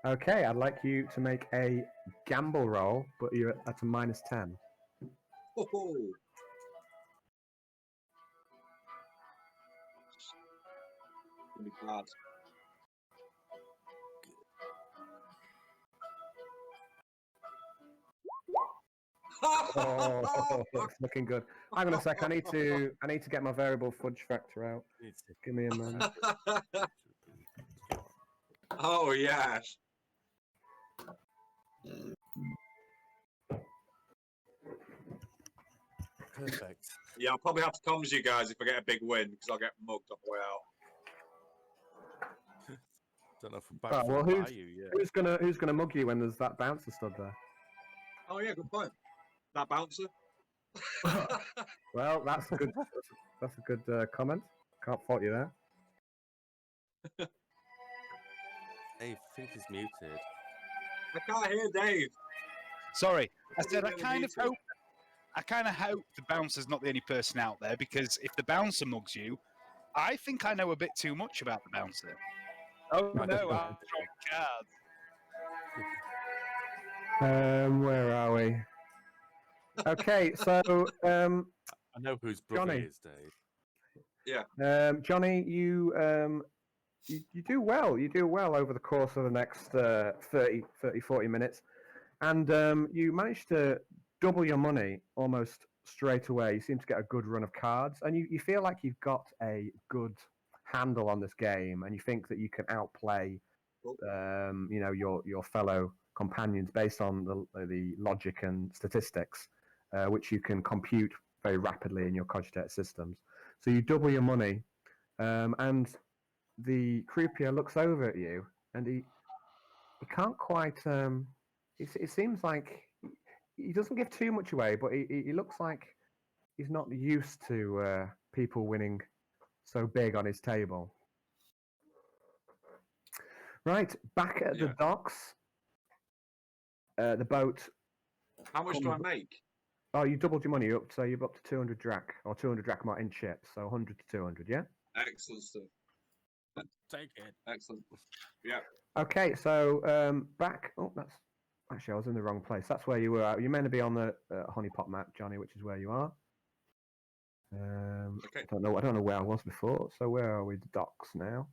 Okay, I'd like you to make a gamble roll, but you're at a -10. Oh. It's gonna be bad. Oh, it's looking good. Hang on a sec. I need to get my variable fudge factor out. Give me a moment. Oh yes. Perfect. Yeah, I'll probably have to comms you guys if I get a big win because I'll get mugged on the way out. Don't know if I'm Right, back well, from you yet. who's gonna mug you when there's that bouncer stood there? Oh yeah, good point. That bouncer. Well, that's a good. That's a good comment. Can't fault you there. Dave, I think he's muted. I can't hear Dave. Sorry, I said I Really kind of muted. hope the bouncer's not the only person out there, because if the bouncer mugs you, I think I know a bit too much about the bouncer. Oh no, I'm drawing cards. Where are we? Okay, so I know whose brother Johnny. he is, Dave. Johnny, you do well. You do well over the course of the next 30, 40 minutes. And you manage to double your money almost straight away. You seem to get a good run of cards. And you feel like you've got a good handle on this game. And you think that you can outplay your fellow companions based on the logic and statistics, which you can compute very rapidly in your cogitator systems. So you double your money, and the croupier looks over at you, and he can't quite. It seems like he doesn't give too much away, but he looks like he's not used to people winning so big on his table. Right, back at the docks, the boat. How much do I make? Oh, you doubled your money up, so you're up to 200 drach, or 200 drachma in chips, so 100 to 200, yeah? Excellent stuff. Take it. Excellent. Yeah. Okay, so back. Oh, that's actually I was in the wrong place. That's where you were. You're meant to be on the honeypot map, Johnny, which is where you are. Okay. I don't know where I was before. So where are we? The docks now.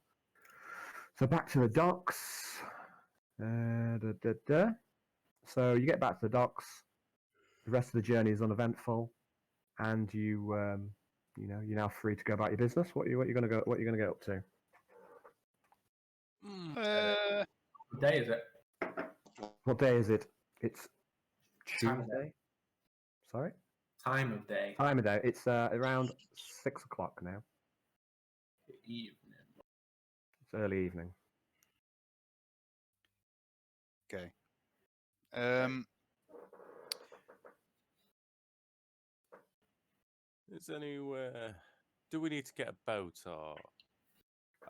So back to the docks. So you get back to the docks. The rest of the journey is uneventful, and you're now free to go about your business. What you gonna get up to? What day is it? What day is it? It's Time of Tuesday. Sorry. Time of day. Time of day. It's around 6 o'clock now. Evening. It's early evening. Okay. Is anywhere? Do we need to get a boat or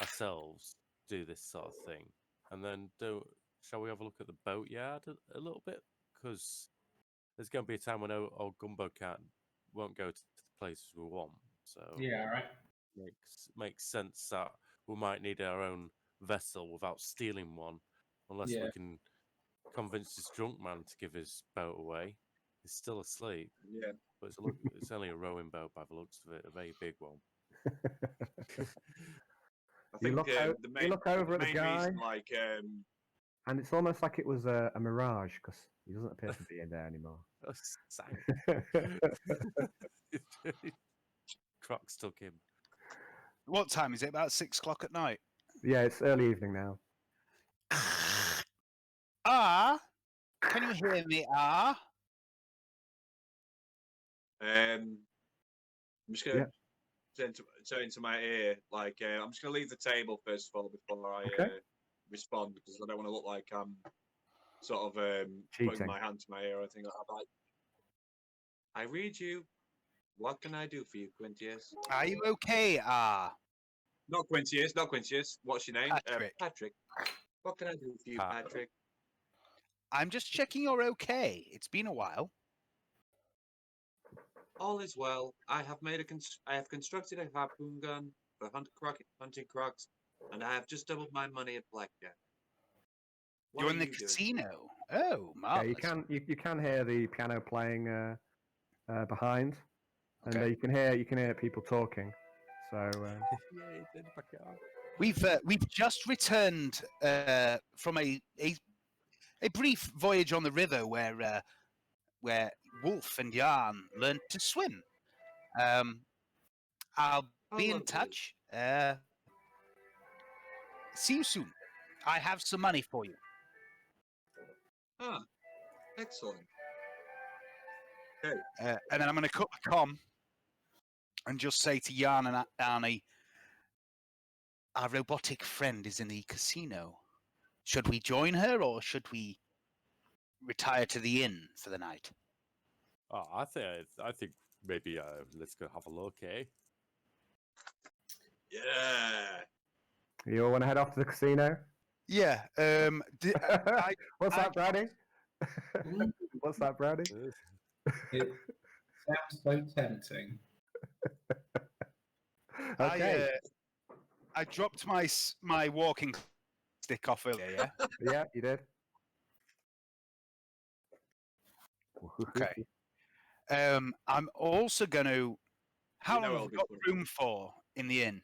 ourselves do this sort of thing? And then shall we have a look at the boatyard a little bit? Because there's going to be a time when old Gumbo won't go to the places we want. So Yeah, right. makes sense that we might need our own vessel without stealing one, unless we can convince this drunk man to give his boat away. He's still asleep. Yeah. But it's only a rowing boat by the looks of it, a very big one. I think you look over at the main guy, reason, and it's almost like it was a mirage because he doesn't appear to be in there anymore. Crocs took him. What time is it? About 6 o'clock at night. Yeah, it's early evening now. Can you hear me? I'm just gonna turn into my ear. I'm just gonna leave the table first of all before I respond, because I don't want to look like I'm sort of putting my hand to my ear or anything like that. I read you. What can I do for you, Quintius? Are you okay? Not Quintius. What's your name? Patrick. Patrick. What can I do for you, Patrick? I'm just checking you're okay. It's been a while. All is well. I have constructed a harpoon gun for hunting crocs, and I have just doubled my money at blackjack. You're in the casino. Oh, marvelous. Yeah, you can hear the piano playing behind, and Okay. you can hear people talking. So we've just returned from a brief voyage on the river where Wolf and Yarn learned to swim. I'll be in touch. See you soon. I have some money for you. Ah, excellent. Okay. And then I'm going to cut the comm and just say to Yarn and Arnie, our robotic friend is in the casino. Should we join her or should we retire to the inn for the night? Oh, I think maybe let's go have a look, eh? Yeah. you all want to head off to the casino? Yeah. What's that, Brownie? What's that, Brownie? It sounds so tempting. Okay. I dropped my walking stick off earlier, yeah? Yeah, you did. Okay. I'm also going to... How long have we got room for in the inn?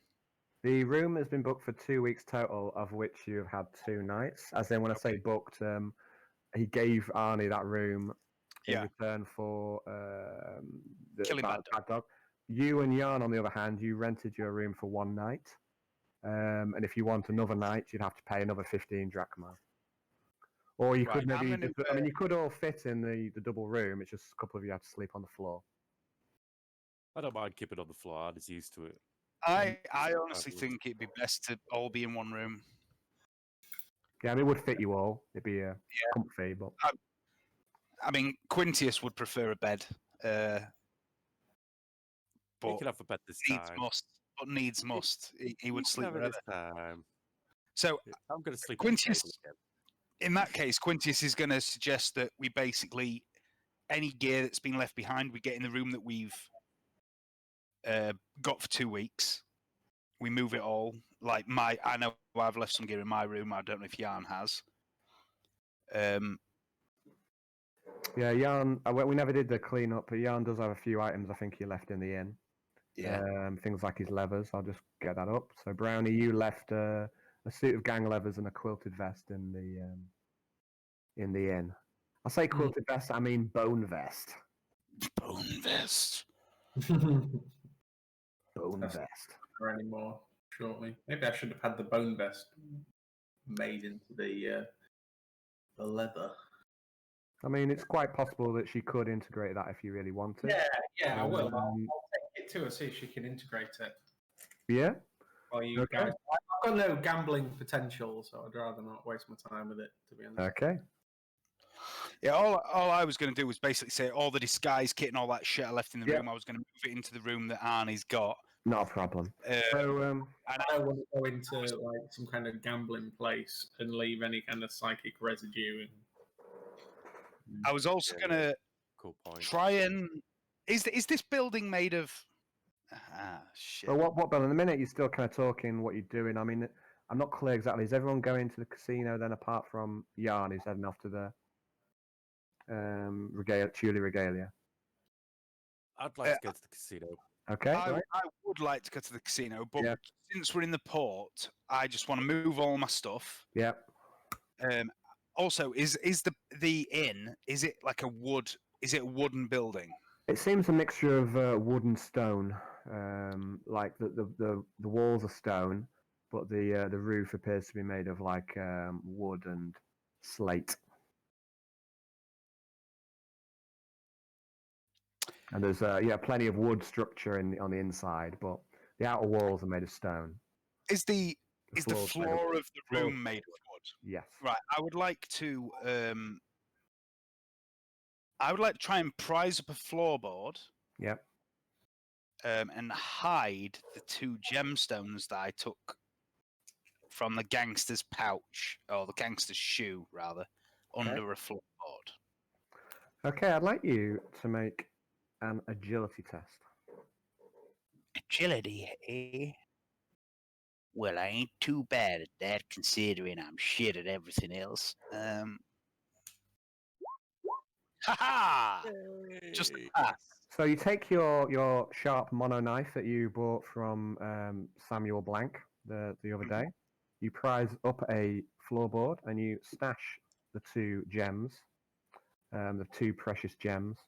The room has been booked for 2 weeks total, of which you've had 2 nights. As in, when I say booked, he gave Arnie that room in return for the Killing bad dog. You and Yarn, on the other hand, you rented your room for 1 night. And if you want another night, you'd have to pay another 15 drachma. Or you could you could all fit in the double room. It's just a couple of you have to sleep on the floor. I don't mind keeping on the floor. I'm just used to it. I honestly think it'd be best to all be in one room. Yeah, I mean, it would fit you all. It'd be comfy, but... I mean, Quintius would prefer a bed. But you can have a bed this time. Needs must. He would sleep this wherever. time. So I'm going to sleep. Quintius, in that case, Quintius is going to suggest that we basically, any gear that's been left behind, we get in the room that we've got for 2 weeks. We move it all. Like I know I've left some gear in my room. I don't know if Yarn has. Yeah, Yarn. We never did the clean-up, but Yarn does have a few items I think he left in the inn. Yeah. Things like his levers. I'll just get that up. So Brownie, you left a a suit of gang leathers and a quilted vest in the inn. I say quilted vest, I mean bone vest. Bone vest. Bone That's vest. not anymore. Shortly, maybe I should have had the bone vest made into the leather. I mean, it's quite possible that she could integrate that if you really wanted. Yeah, I will. I'll Um, take it to her, see if she can integrate it. Yeah. While you Okay. guys, I've got no gambling potential, so I'd rather not waste my time with it. To be honest. Okay. Yeah, all I was going to do was basically say all the disguise kit and all that shit I left in the Yeah. room. I was going to move it into the room that Arnie's got. Not a problem. So, And I don't want to go into like some kind of gambling place and leave any kind of psychic residue. I was also Yeah, going to Cool point. try and is this building made of? Shit. But what, Bill? In a minute, you're still kind of talking what you're doing. I mean, I'm not clear exactly. Is everyone going to the casino then, apart from Yarn, who's heading off to the Chuli Regalia? I'd like to go to the casino. Okay. I right. would like to go to the casino, but Yeah. since we're in the port, I just want to move all my stuff. Yeah. Also, is the inn? Is it like a wood? Is it a wooden building? It seems a mixture of wood and stone. Like the walls are stone, but the roof appears to be made of like wood and slate. And there's plenty of wood structure on the inside, but the outer walls are made of stone. Is the floor's made floor of the floor's room made of wood? Yes. Right. I would like to try and prize up a floorboard. Yep. And hide the 2 gemstones that I took from the gangster's pouch, or the gangster's shoe, rather, under a floorboard. Okay, I'd like you to make an agility test. Agility, eh? Well, I ain't too bad at that, considering I'm shit at everything else. Ha! Just a pass. So you take your sharp mono knife that you bought from Samuel Blank the other day. You prize up a floorboard and you stash the 2 gems, the 2 precious gems,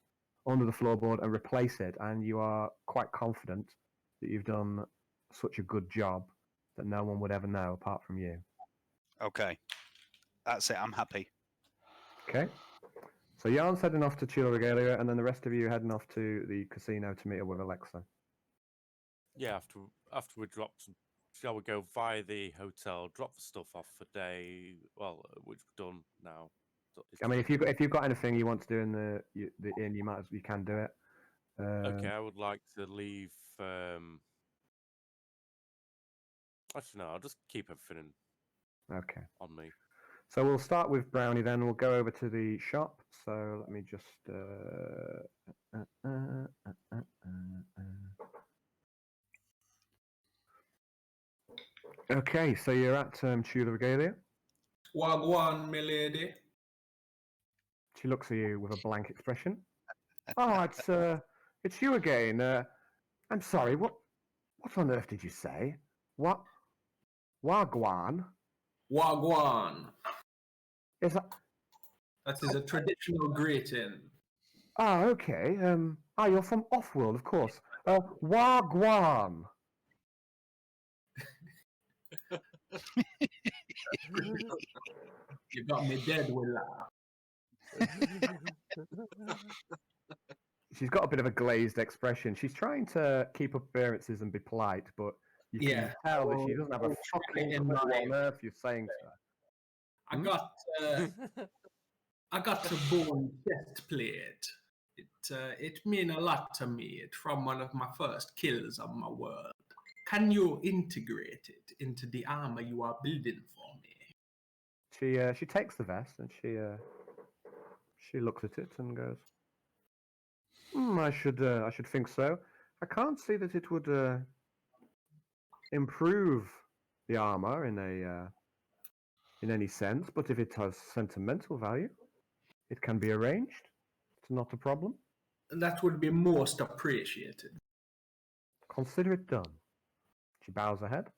under the floorboard and replace it. And you are quite confident that you've done such a good job that no one would ever know apart from you. Okay. That's it. I'm happy. Okay. So Yarn's heading off to Chula Regalia, and then the rest of you heading off to the casino to meet up with Alexa. Yeah, after we drop some, shall we go via the hotel, drop the stuff off for day? Well, which we've done now. So I mean, if you've got anything you want to do in the inn, you can do it. okay, I would like to leave. Actually, no, I'll just keep everything Okay. on me. So we'll start with Brownie then. We'll go over to the shop. So let me just... Okay, so you're at Chula Regalia. Wagwan, milady. She looks at you with a blank expression. Oh, it's you again. I'm sorry, what on earth did you say? What? Wagwan? Wagwan. Is that... That is a traditional greeting. Oh, okay. You're from Offworld, of course. Wagwan. You got me dead with that. She's got a bit of a glazed expression. She's trying to keep up appearances and be polite, but you can tell that she doesn't have a fucking clue what on earth you're saying to her. I got a bone chest plate. It mean a lot to me. It's from one of my first kills of my world. Can you integrate it into the armor you are building for me? She takes the vest and she looks at it and goes, I should think so. I can't see that it would improve the armor in any sense, but if it has sentimental value, it can be arranged. It's not a problem. That would be most appreciated. Consider it done. She bows her head.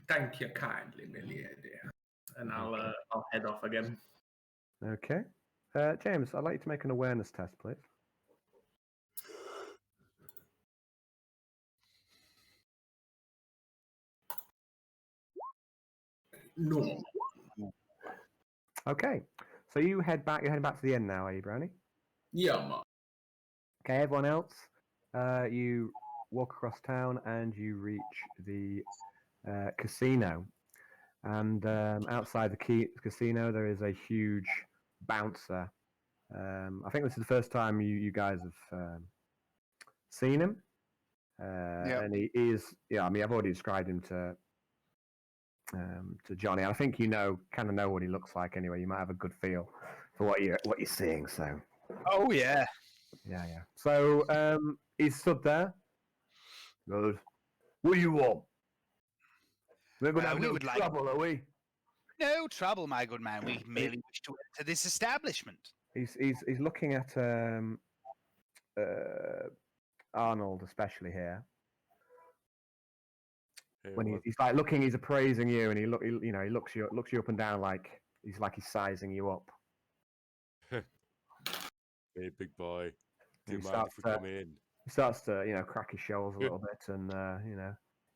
Thank you kindly, milady. And I'll head off again. Okay. James, I'd like you to make an awareness test, please. No. Okay. So you head back. You're heading back to the inn now, are you, Brownie? Yeah, man. Okay. Everyone else, you walk across town and you reach the casino. And outside the casino, there is a huge bouncer. I think this is the first time you guys have seen him. And he is, yeah. I mean, I've already described him to Johnny. I think you kind of know what he looks like anyway. You might have a good feel for what you're seeing. So, Oh yeah. yeah. So he's stood there. Good. What do you want? We're gonna have we no would like- trouble, are we? No trouble, my good man. We merely wish to enter this establishment. He's looking at Arnold, especially here. Hey, When what? he's like looking, he's appraising you, and he looks you up and down like he's sizing you up. Hey, big boy. Do you He mind if we starts, come in? He starts to crack his shoulders a little bit, and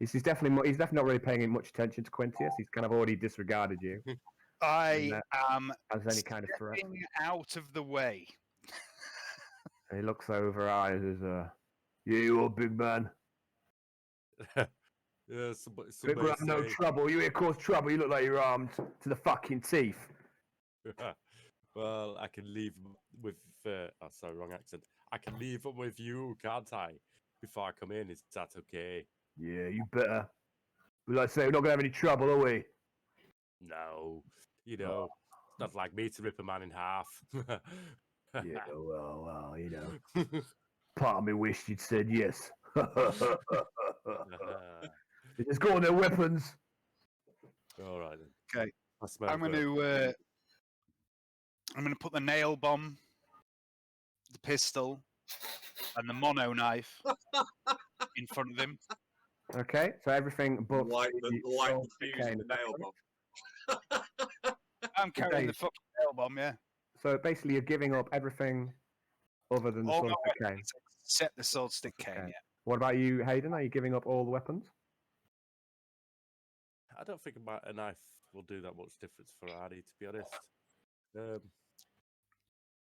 he's definitely not really paying much attention to Quintius. He's kind of already disregarded you I am as any kind of threat. stepping out of the way. And he looks over eyes as you up, big man. Yeah, We're somebody gonna have no say. trouble. You here cause trouble. You look like you're armed to the fucking teeth. Well, I can leave 'em with. Oh, sorry, wrong accent. I can leave them with you, can't I? Before I come in, is that okay? Yeah, you better. But like I say, we're not gonna have any trouble, are we? No, it's not like me to rip a man in half. Yeah, well, part of me wished you'd said yes. Let's go on their weapons. All right then. Okay. That's my I'm going to put the nail bomb, the pistol, and the mono knife in front of him. Okay, so everything but Like the salt, fuse cocaine, in the nail bomb. I'm carrying the Dave. fucking nail bomb, yeah. So basically, you're giving up everything other than the All sword my stick cane. weapons except the sword stick cane, Okay. yeah. What about you, Hayden? Are you giving up all the weapons? I don't think a knife will do that much difference for Arnie, to be honest.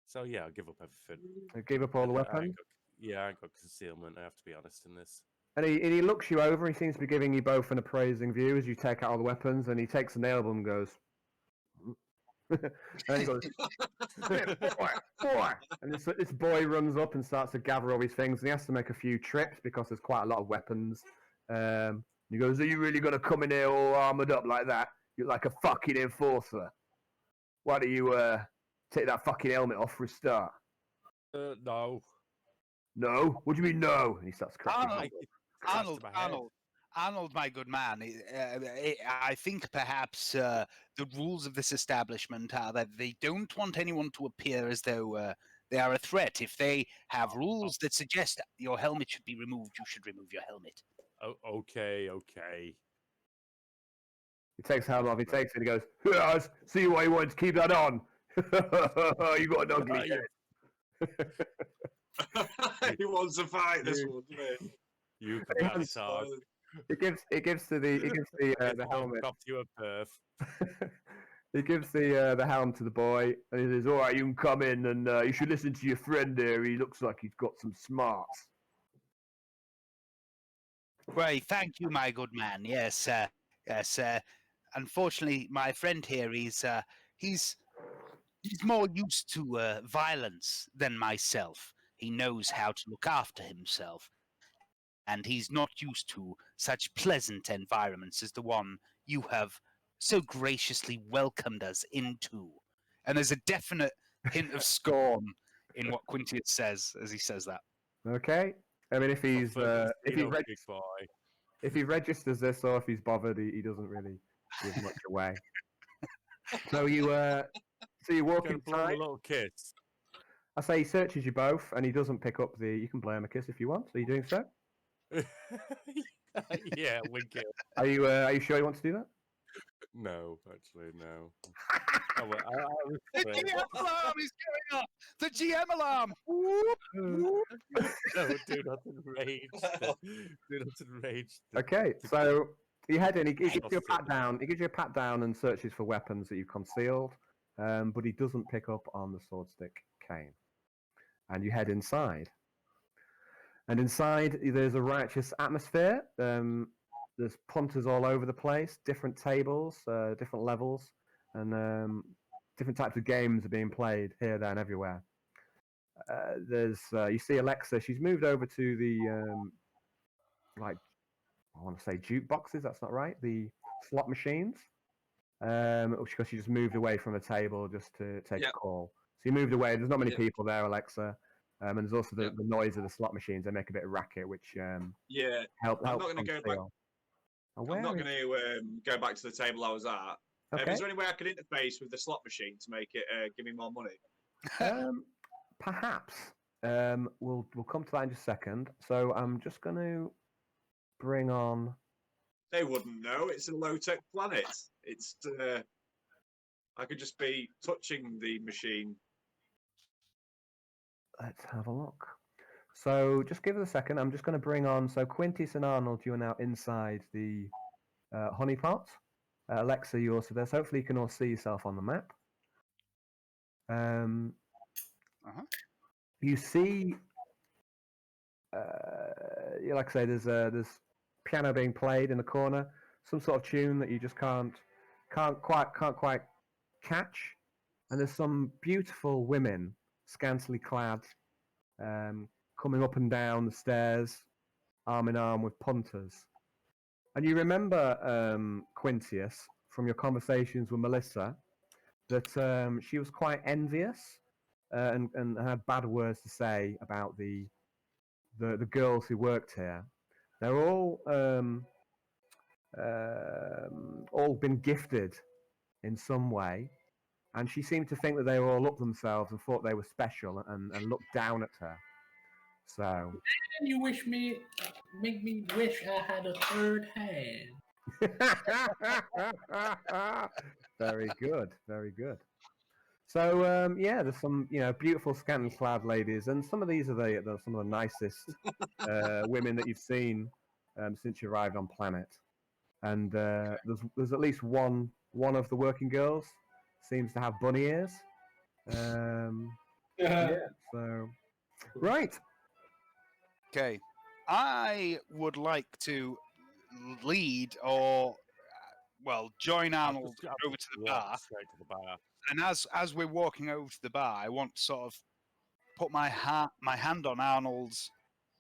So yeah, I'll give up everything. You give up all the I ain't weapons? I ain't got concealment. I have to be honest in this. And he looks you over. He seems to be giving you both an appraising view as you take out all the weapons. And he takes the nail bomb and goes, and then he goes, boy. And this boy runs up and starts to gather all these things. And he has to make a few trips because there's quite a lot of weapons. He goes, "Are you really gonna come in here all armored up like that? You're like a fucking enforcer. Why don't you take that fucking helmet off for a start?" No. No? What do you mean no? And he starts cracking. Arnold, my good man, I think perhaps the rules of this establishment are that they don't want anyone to appear as though they are a threat. If they have rules that suggest your helmet should be removed, you should remove your helmet. Oh, okay. He takes the helmet off. He takes it. And he goes, "Yes, see why you wanted to keep that on. You got an ugly head." He wants to fight this one, doesn't he? You can talk. He gives the helmet. You a perf. He gives the helm to the boy, and he says, "All right, you can come in, and you should listen to your friend here. He looks like he's got some smarts." Right, thank you, my good man. Yes, yes. Unfortunately, my friend here, he's more used to violence than myself. He knows how to look after himself, and he's not used to such pleasant environments as the one you have so graciously welcomed us into. And there's a definite hint of scorn in what Quintius says as he says that. Okay. I mean, if he registers this or if he's bothered, he doesn't really give much away. So you walk Can blow a inside. little kiss. I say he searches you both, and he doesn't pick up the. You can blow him a kiss if you want. Are you doing so? Yeah, link it. Are you sure you want to do that? No, actually, no. Oh, well, was The afraid. GM alarm is going off! The GM alarm! No, do not enrage. Do not enrage. Okay, the- so you head in. He gives you a Trust pat it. down. He gives you a pat down and searches for weapons that you've concealed, but he doesn't pick up on the sword stick cane. And you head inside. And inside, there's a righteous atmosphere. There's punters all over the place, different tables, different levels, and different types of games are being played here, there, and everywhere. You see Alexa. She's moved over to the I want to say jukeboxes. That's not right. The slot machines. Because she just moved away from a table just to take a call. So you moved away. There's not many people there, Alexa. And there's also the noise of the slot machines. They make a bit of racket, which help. I'm not going to go back. I'm not going to go back to the table I was at. Okay. Is there any way I could interface with the slot machine to make it give me more money? Perhaps. We'll come to that in just a second. So I'm just going to bring on. They wouldn't know. It's a low-tech planet. It's I could just be touching the machine. Let's have a look. So just give it a second. I'm just going to bring on. So Quintius and Arnold, you are now inside the honeypot. Alexa, you're also there. So hopefully you can all see yourself on the map. You see, like I say, there's piano being played in the corner, some sort of tune that you just can't quite catch, and there's some beautiful women, scantily clad, coming up and down the stairs, arm in arm with punters. And you remember Quintius from your conversations with Melissa that she was quite envious and had bad words to say about the girls who worked here. They're all been gifted in some way, and she seemed to think that they were all up themselves and thought they were special and looked down at her. So. And you make me wish I had a third hand. Very good, very good. So there's some beautiful scantily clad ladies, and some of these are some of the nicest women that you've seen since you arrived on planet. And there's at least one of the working girls seems to have bunny ears. So right. Okay, I would like to lead or join Arnold over to the bar. Straight to the bar. And as we're walking over to the bar, I want to sort of put my hand on Arnold's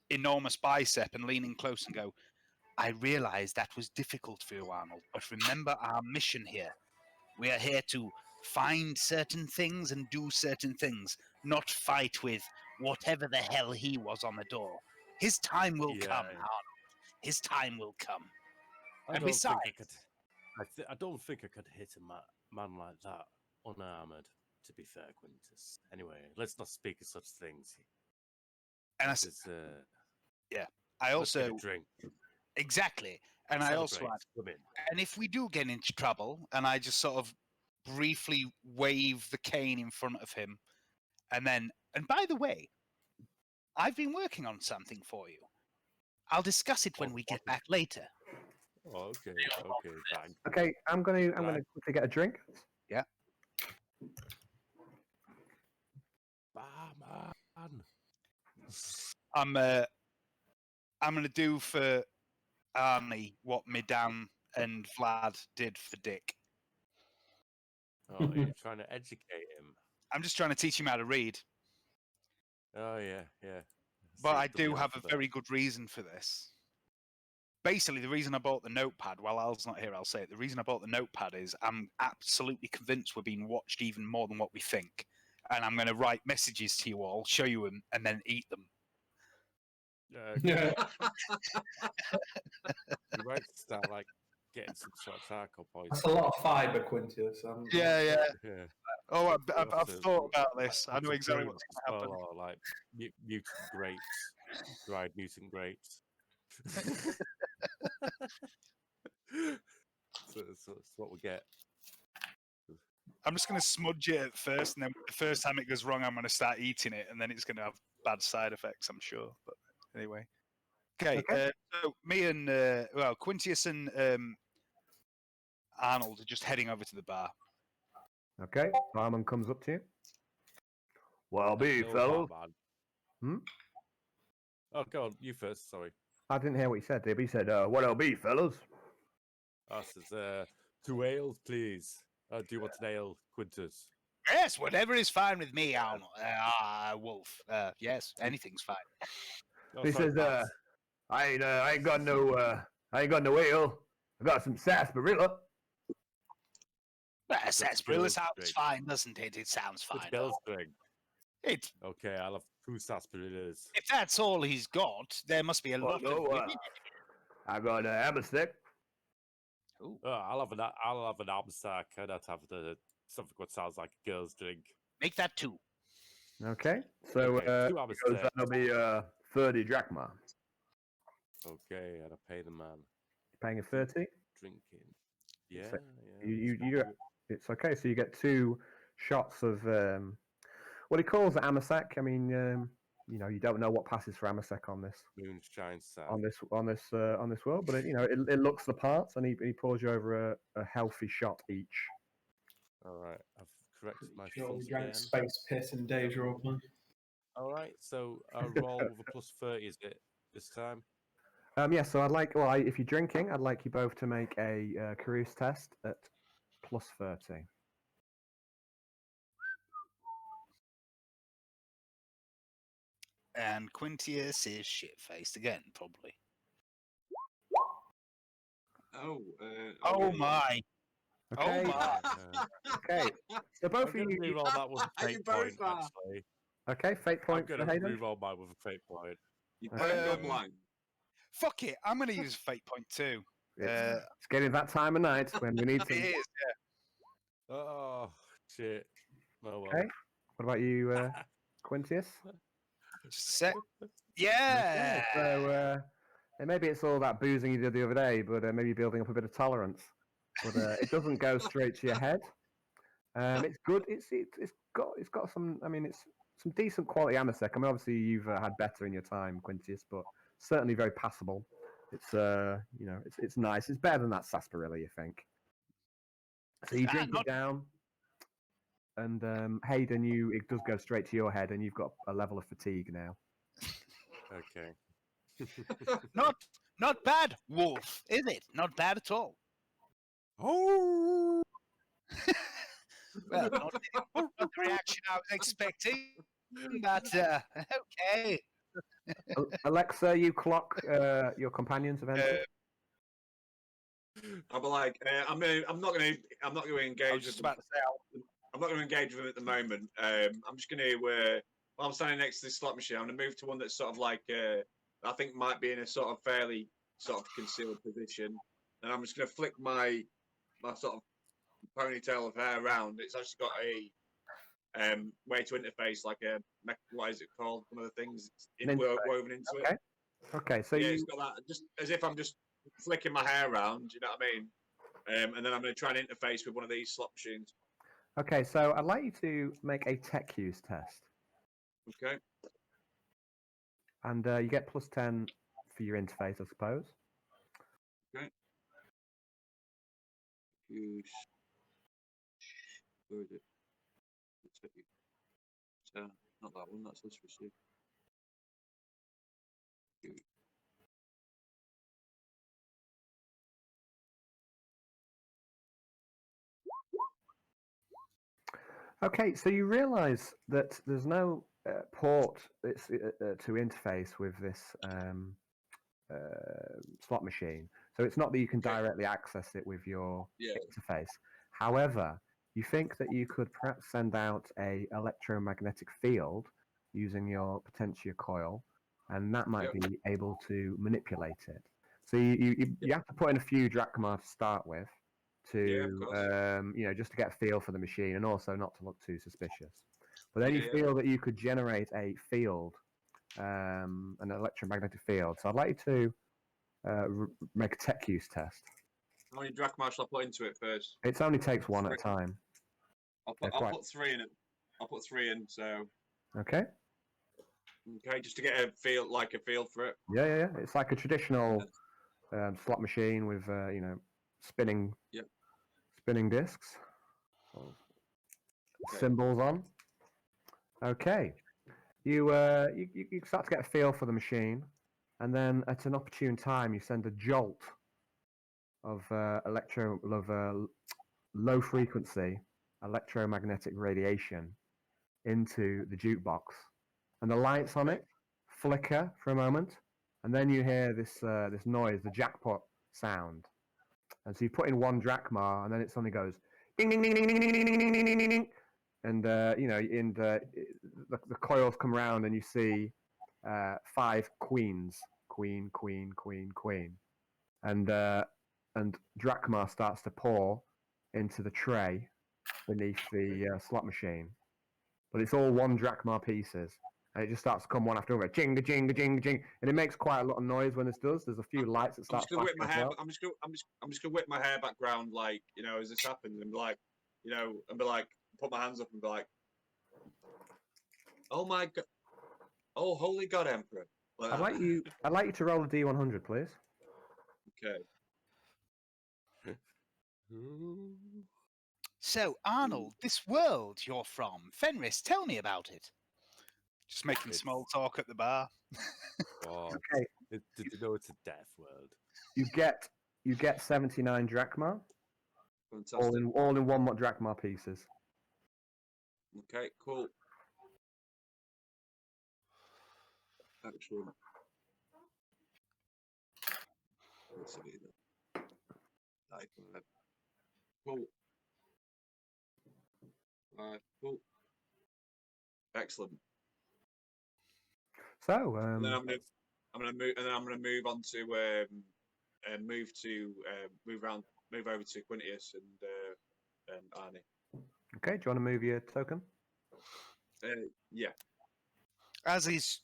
enormous bicep and lean in close and go, I realize that was difficult for you, Arnold, but remember our mission here. We are here to find certain things and do certain things, not fight with whatever the hell he was on the door. His time will come, Arnold. His time will come. I don't think I could hit a man like that unarmored, to be fair, Quintus. Anyway, let's not speak of such things. And I also drink. Exactly. And I also add, and if we do get into trouble, and I just sort of briefly wave the cane in front of him, and by the way, I've been working on something for you. I'll discuss it when we get back later. Oh, okay, fine. Okay, I'm gonna quickly get a drink. Yeah. Barman. I'm gonna do for Arnie what Midan and Vlad did for Dick. Oh, you're trying to educate him. I'm just trying to teach him how to read. Oh yeah. But I do have a very good reason for this. Basically, the reason I bought the notepad, while Al's not here, I'll say it. The reason I bought the notepad is I'm absolutely convinced we're being watched even more than what we think. And I'm going to write messages to you all, show you them, and then eat them. Yeah. You might start getting some sort of charcoal poison. That's a lot of fibre, Quintius. Yeah. Yeah. Oh, I've thought about this. I know exactly what's going to happen. Or mutant grapes, dried mutant grapes. So that's what we get. I'm just going to smudge it at first, and then the first time it goes wrong, I'm going to start eating it, and then it's going to have bad side effects, I'm sure. But anyway. Okay, so me and, Quintius and Arnold are just heading over to the bar. Okay, barman comes up to you. Well, be, No fellow. Batman. Hmm? Oh, go on. You first. Sorry. I didn't hear what he said, but he said, what'll be, fellas? Says, 2 ales, please. Do you want an ale, Quintus? Yes, whatever is fine with me, Arnold. Wolf. Yes, anything's fine. Oh, He sorry, says, Bats. I ain't got no ale. I got some sarsaparilla. Well, That's sarsaparilla girls' sounds drink. fine, doesn't it? It sounds It's fine. girls' drink. It, Okay, I'll have 2 sarsaparillas. if that's all he's got, there must be a lot of women. I got Amistec. Ooh, I'll have an Amstack. I'd have something what sounds like a girl's drink. make that 2. Okay, so Okay, 2 he goes, Amstack. that'll be 30 drachma. Okay, and I pay the man. Paying a 30. Drinking. Yeah, So yeah. you it's okay. So you get 2 shots of what he calls Amasac. I mean, you don't know what passes for Amasac on this Moonshine Sack. on this world, but it looks the part, and he pours you over a healthy shot each. All right, I've corrected my Sure, we sums drank again. Space Piss and Deja Vu. All right, so I'll roll with a plus 30, is it, this time? Yeah. So if you're drinking, I'd like you both to make a careers test at plus 30. And Quintius is shit-faced again, probably. Oh my! Okay. Oh my! Okay. So both of I'm you. going to re-roll that with a You fate both point, are. actually. Okay, fate I'm point going for to Hayden. re-roll mine with a fate point. You better go Um, blind. Fuck it! I'm going to use fate point 2. It's getting that time of night when we need It some. is. Oh, shit. Oh, well. Okay. What about you, Quintius? Just a sec. Okay, Yeah. so maybe it's all that boozing you did the other day, but maybe you're building up a bit of tolerance. But it doesn't go straight to your head. It's good. It's got some. I mean, it's some decent quality Amasec. I mean, obviously you've had better in your time, Quintius, but certainly very passable. It's it's nice. It's better than that sarsaparilla, you think? So you drink it down, and Hayden, it does go straight to your head, and you've got a level of fatigue now. Okay. Not bad, Wolf, is it? Not bad at all. Oh! Well, not the reaction I was expecting, but okay. Alexa, you clock your companions of entered. I'll be like, I'm not going to I was engage just with them. about to say, I'm not going to engage with them at the moment. I'm just going to, while I'm standing next to this slot machine, I'm going to move to one that's sort of like, I think might be in a sort of fairly sort of concealed position, and I'm just going to flick my sort of ponytail of hair around. It's actually got a way to interface, like a what is it called? One of the things woven into Okay. it. Okay, so Yeah, you it's got that, just as if I'm just flicking my hair around. You know what I mean? And then I'm going to try and interface with one of these slot machines. okay? So I'd like you to make a tech use test, Okay. and you get plus 10 for your interface, I suppose. Use. Where is it? Not that one. That's literacy. Okay, so you realise that there's no port to interface with this slot machine, so it's not that you can directly access it with your interface. However, you think that you could perhaps send out a electromagnetic field using your potentia coil, and that might be able to manipulate it. So you have to put in a few drachma to start with, to just to get a feel for the machine, and also not to look too suspicious. But then you feel that you could generate a field, an electromagnetic field. So I'd like you to make a tech use test. How many drachma shall I put into it first? It only takes one at a time. I'll They're quite- put 3 in it. I'll put 3 in. So Okay. okay, just to get a feel for it. Yeah. It's like a traditional slot machine with spinning discs. Symbols on. Okay. You start to get a feel for the machine, and then at an opportune time, you send a jolt of low frequency electromagnetic radiation into the jukebox, and the lights on it flicker for a moment, and then you hear this noise, the jackpot sound, and so you put in 1 drachma, and then it suddenly goes ding ding ding ding ding ding ding ding ding ding ding ding, and the coils come around, and you see 5 queens, queen, queen, queen, queen, and drachma starts to pour into the tray beneath the slot machine, but it's all 1 drachma pieces, and it just starts to come one after another, jing, jing, jing, jing, and it makes quite a lot of noise when this does. There's a few lights that start. I'm just gonna whip my hair. I'm just gonna whip my hair back round, like, as this happens, and be like, and be like, put my hands up and be like, oh my god, oh holy god, Emperor. Like I'd like you to roll a D100, please. Okay. So, Arnold, this world you're from, Fenris, tell me about it. Just making small talk at the bar. Okay. Did you know it's a death world? You get 79 drachma, Fantastic. all in 1 drachma pieces. Okay, cool. Excellent. Let's see then. Cool. Cool. Excellent. So, And then I'm gonna move on to move over to Quintius and Arnie. okay, do you want to move your token? Yeah. As he's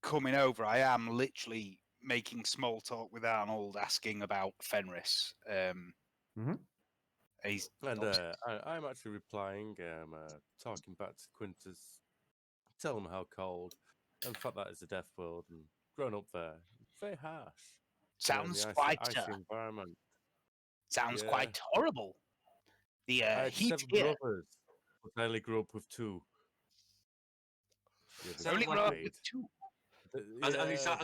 coming over, I am literally making small talk with Arnold, asking about Fenris. He's And I'm actually replying, talking back to Quintus, tell him how cold, and the fact that it's a death world, and growing up there, very harsh. sounds the quite icy environment. sounds Yeah. quite horrible. The I had heat 7 here. brothers, but I only grew up with 2. Yeah, Sounds Only like grew up a- with 2. As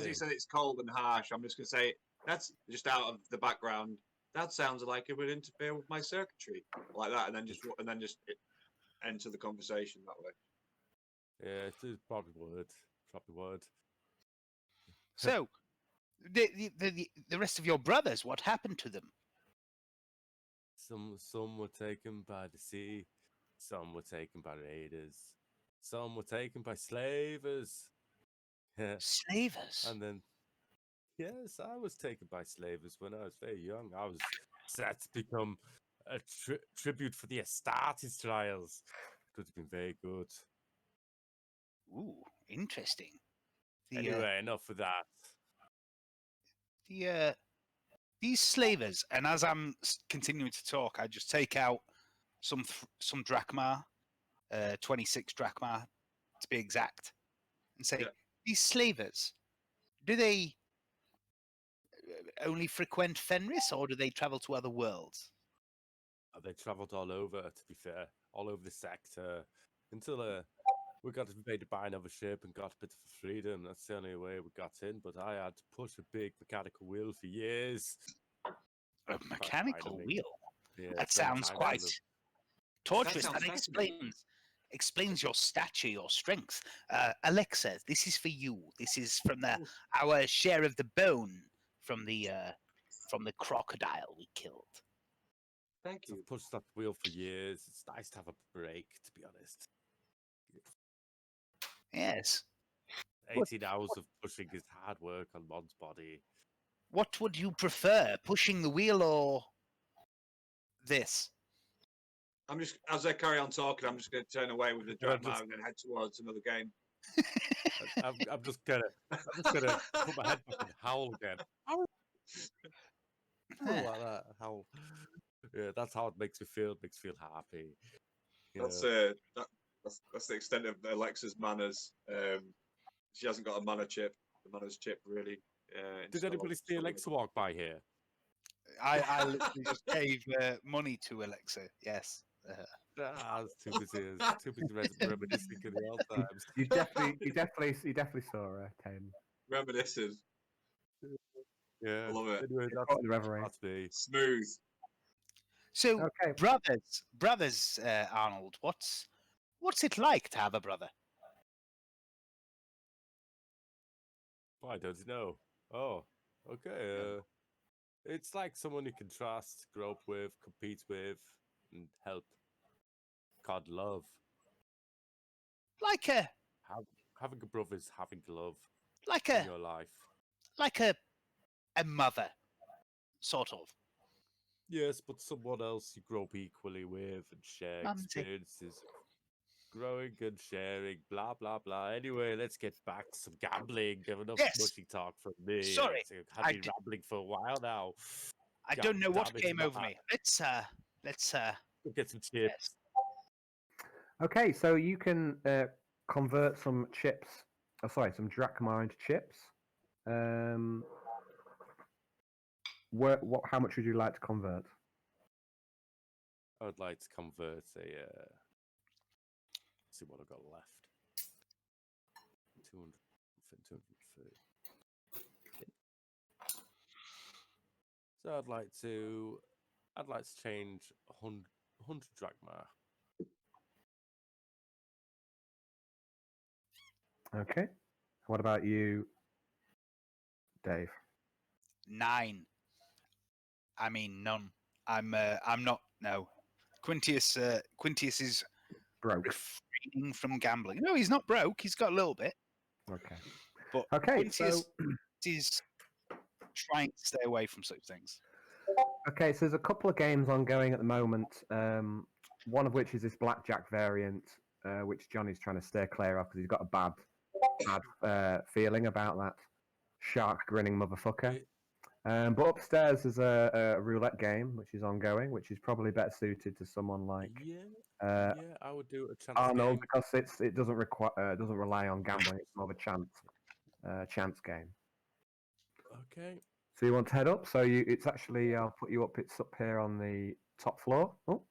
he said, it's cold and harsh. I'm just gonna say that's just out of the background. That sounds like it would interfere with my circuitry, like that, and then just enter the conversation that way. Yeah, it probably would. So, the rest of your brothers, what happened to them? Some were taken by the sea, some were taken by raiders, some were taken by slavers. Yeah. Slavers. And then, yes, I was taken by slavers when I was very young. I was set to become a tribute for the Astartes trials. Could have been very good. Ooh, interesting. Anyway, enough of that. These slavers, and as I'm continuing to talk, I just take out some drachma, 26 drachma to be exact, and say, these slavers, do they only frequent Fenris, or do they travel to other worlds? They travelled all over, to be fair, all over the sector, until we got invaded by another ship and got a bit of freedom. That's the only way we got in, but I had to push a big mechanical wheel for years. A mechanical wheel? Yeah, That sounds quite torturous. That sounds That fascinating. explains your stature, your strength. Alexa, this is for you. This is from our share of the bone from the crocodile we killed. Thank you. I've pushed that wheel for years. It's nice to have a break, to be honest. Yes. 18 hours of pushing is hard work on one's body. What would you prefer, pushing the wheel or this? I'm just, as I carry on talking, I'm just going to turn away with the drachma and then head towards another game. I'm just gonna put my head back and howl again. I like that. How? Yeah, that's how it makes me feel. It makes me feel happy. You That's know? that's the extent of Alexa's manners. She hasn't got a manner chip. The manners chip really. Did anybody see Alexa walk by here? I literally just gave money to Alexa. Yes. Ah, it's too busy. It's too busy reminiscing of the old times. You definitely saw her, Tane. Reminiscent. Yeah. I love it. Anyway, Caught in the reverie. that's me. Smooth. So, Okay. brothers, Arnold, what's it like to have a brother? Why don't you know? Oh, okay. It's like someone you can trust, grow up with, compete with, and help. God, love. Like a Having a brother is having love like in a your life. like a mother, sort of. Yes, but someone else you grow up equally with and share Mumsy. experiences. Growing and sharing, blah blah blah. Anyway, let's get back to some gambling. Give enough Yes. mushy talk from me. Sorry, I've I been did- rambling for a while now. I God don't know what damn it, came over Matt. me. Let's Go get some chips. yes. Okay, so you can convert some chips. Oh, sorry, some drachma into chips. How much would you like to convert? I would like to convert a. See what I've got left. 230. So I'd like to change 100 drachma. Okay. What about you, Dave? 9. I mean none. I'm not. No. Quintius is Broke. refraining from gambling. No, he's not broke. He's got a little bit, Okay. but Okay, Quintius so is trying to stay away from such things. okay, so there's a couple of games ongoing at the moment. One of which is this blackjack variant, which Johnny's trying to steer clear of because he's got a bad feeling about that shark grinning motherfucker. It- But upstairs there's a roulette game which is ongoing, which is probably better suited to someone like yeah, I would do a chance Arnold game. because it doesn't rely on gambling. It's more of a chance game. Okay. So you want to head up? So it's actually I'll put you up. It's up here on the top floor. Oh,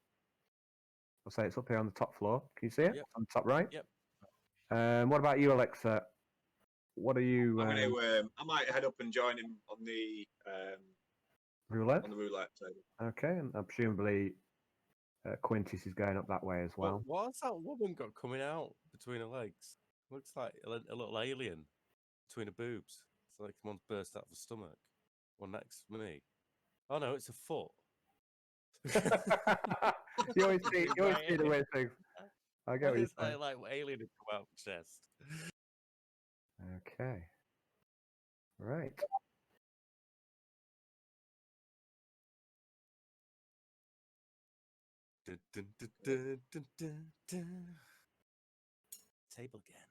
I'll say it's up here on the top floor. Can you see it? Yep. On the top right. Yep. What about you, Alexa? What are you? I'm gonna. I might head up and join him on the Roulette. roulette table. Okay, and presumably Quintius is going up that way as well. What's that woman got coming out between her legs? Looks like a little alien between her boobs. It's like one's burst out of her stomach. One next to me. Oh no, it's a foot. you always see the weird things. I get what you're It's saying. like alien had come out the chest. Okay. Right. Dun, dun, dun, dun, dun, dun, dun. Table again.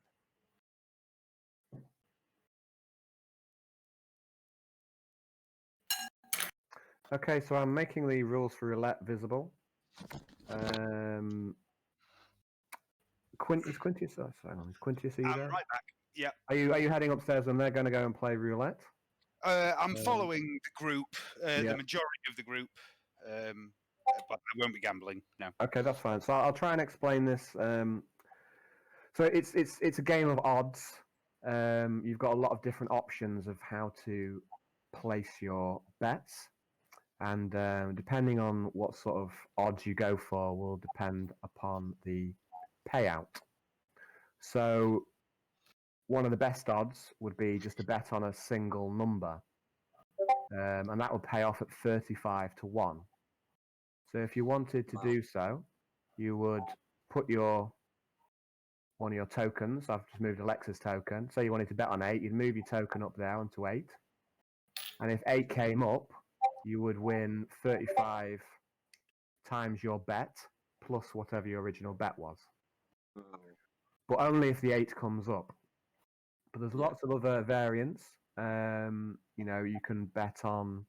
Okay, so I'm making the rules for roulette visible. Is Quintius? Oh, hang on, is Quintius? Are you I'm there? right back. Yeah. Are you heading upstairs and they're going to go and play roulette? I'm following the group, yeah. the majority of the group, but I won't be gambling. No. Okay, that's fine. So I'll try and explain this. So it's a game of odds. You've got a lot of different options of how to place your bets, and depending on what sort of odds you go for will depend upon the payout. So one of the best odds would be just a bet on a single number, and that would pay off at 35 to 1. So if you wanted to do so, you would put one of your tokens. I've just moved Alexa's token. So you wanted to bet on 8, you'd move your token up there onto 8. And if 8 came up, you would win 35 times your bet plus whatever your original bet was. But only if the 8 comes up. But there's lots of other variants. you can bet on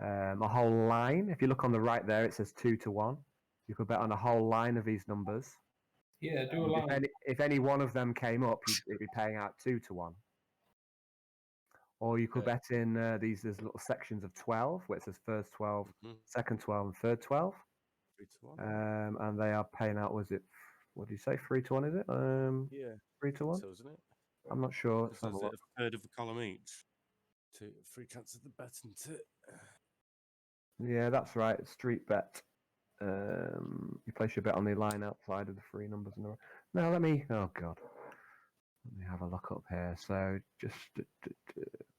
a whole line. If you look on the right there, it says 2 to 1. You could bet on a whole line of these numbers. Yeah, do a And line. if any one of them came up, it'd be paying out 2 to 1. Or you could bet in these little sections of 12, where it says first 12, second 12, and third 12. 3 to 1. And they are paying out, what do you say, 3 to 1, is it? Yeah. 3 to 1? So, isn't it? I'm not sure. Let's have There's a look. a third of a column each. 3 chances of the bet, isn't it? Yeah, that's right. Street bet. You place your bet on the line outside of the 3 numbers in the row. Now oh god. Let me have a look up here. So just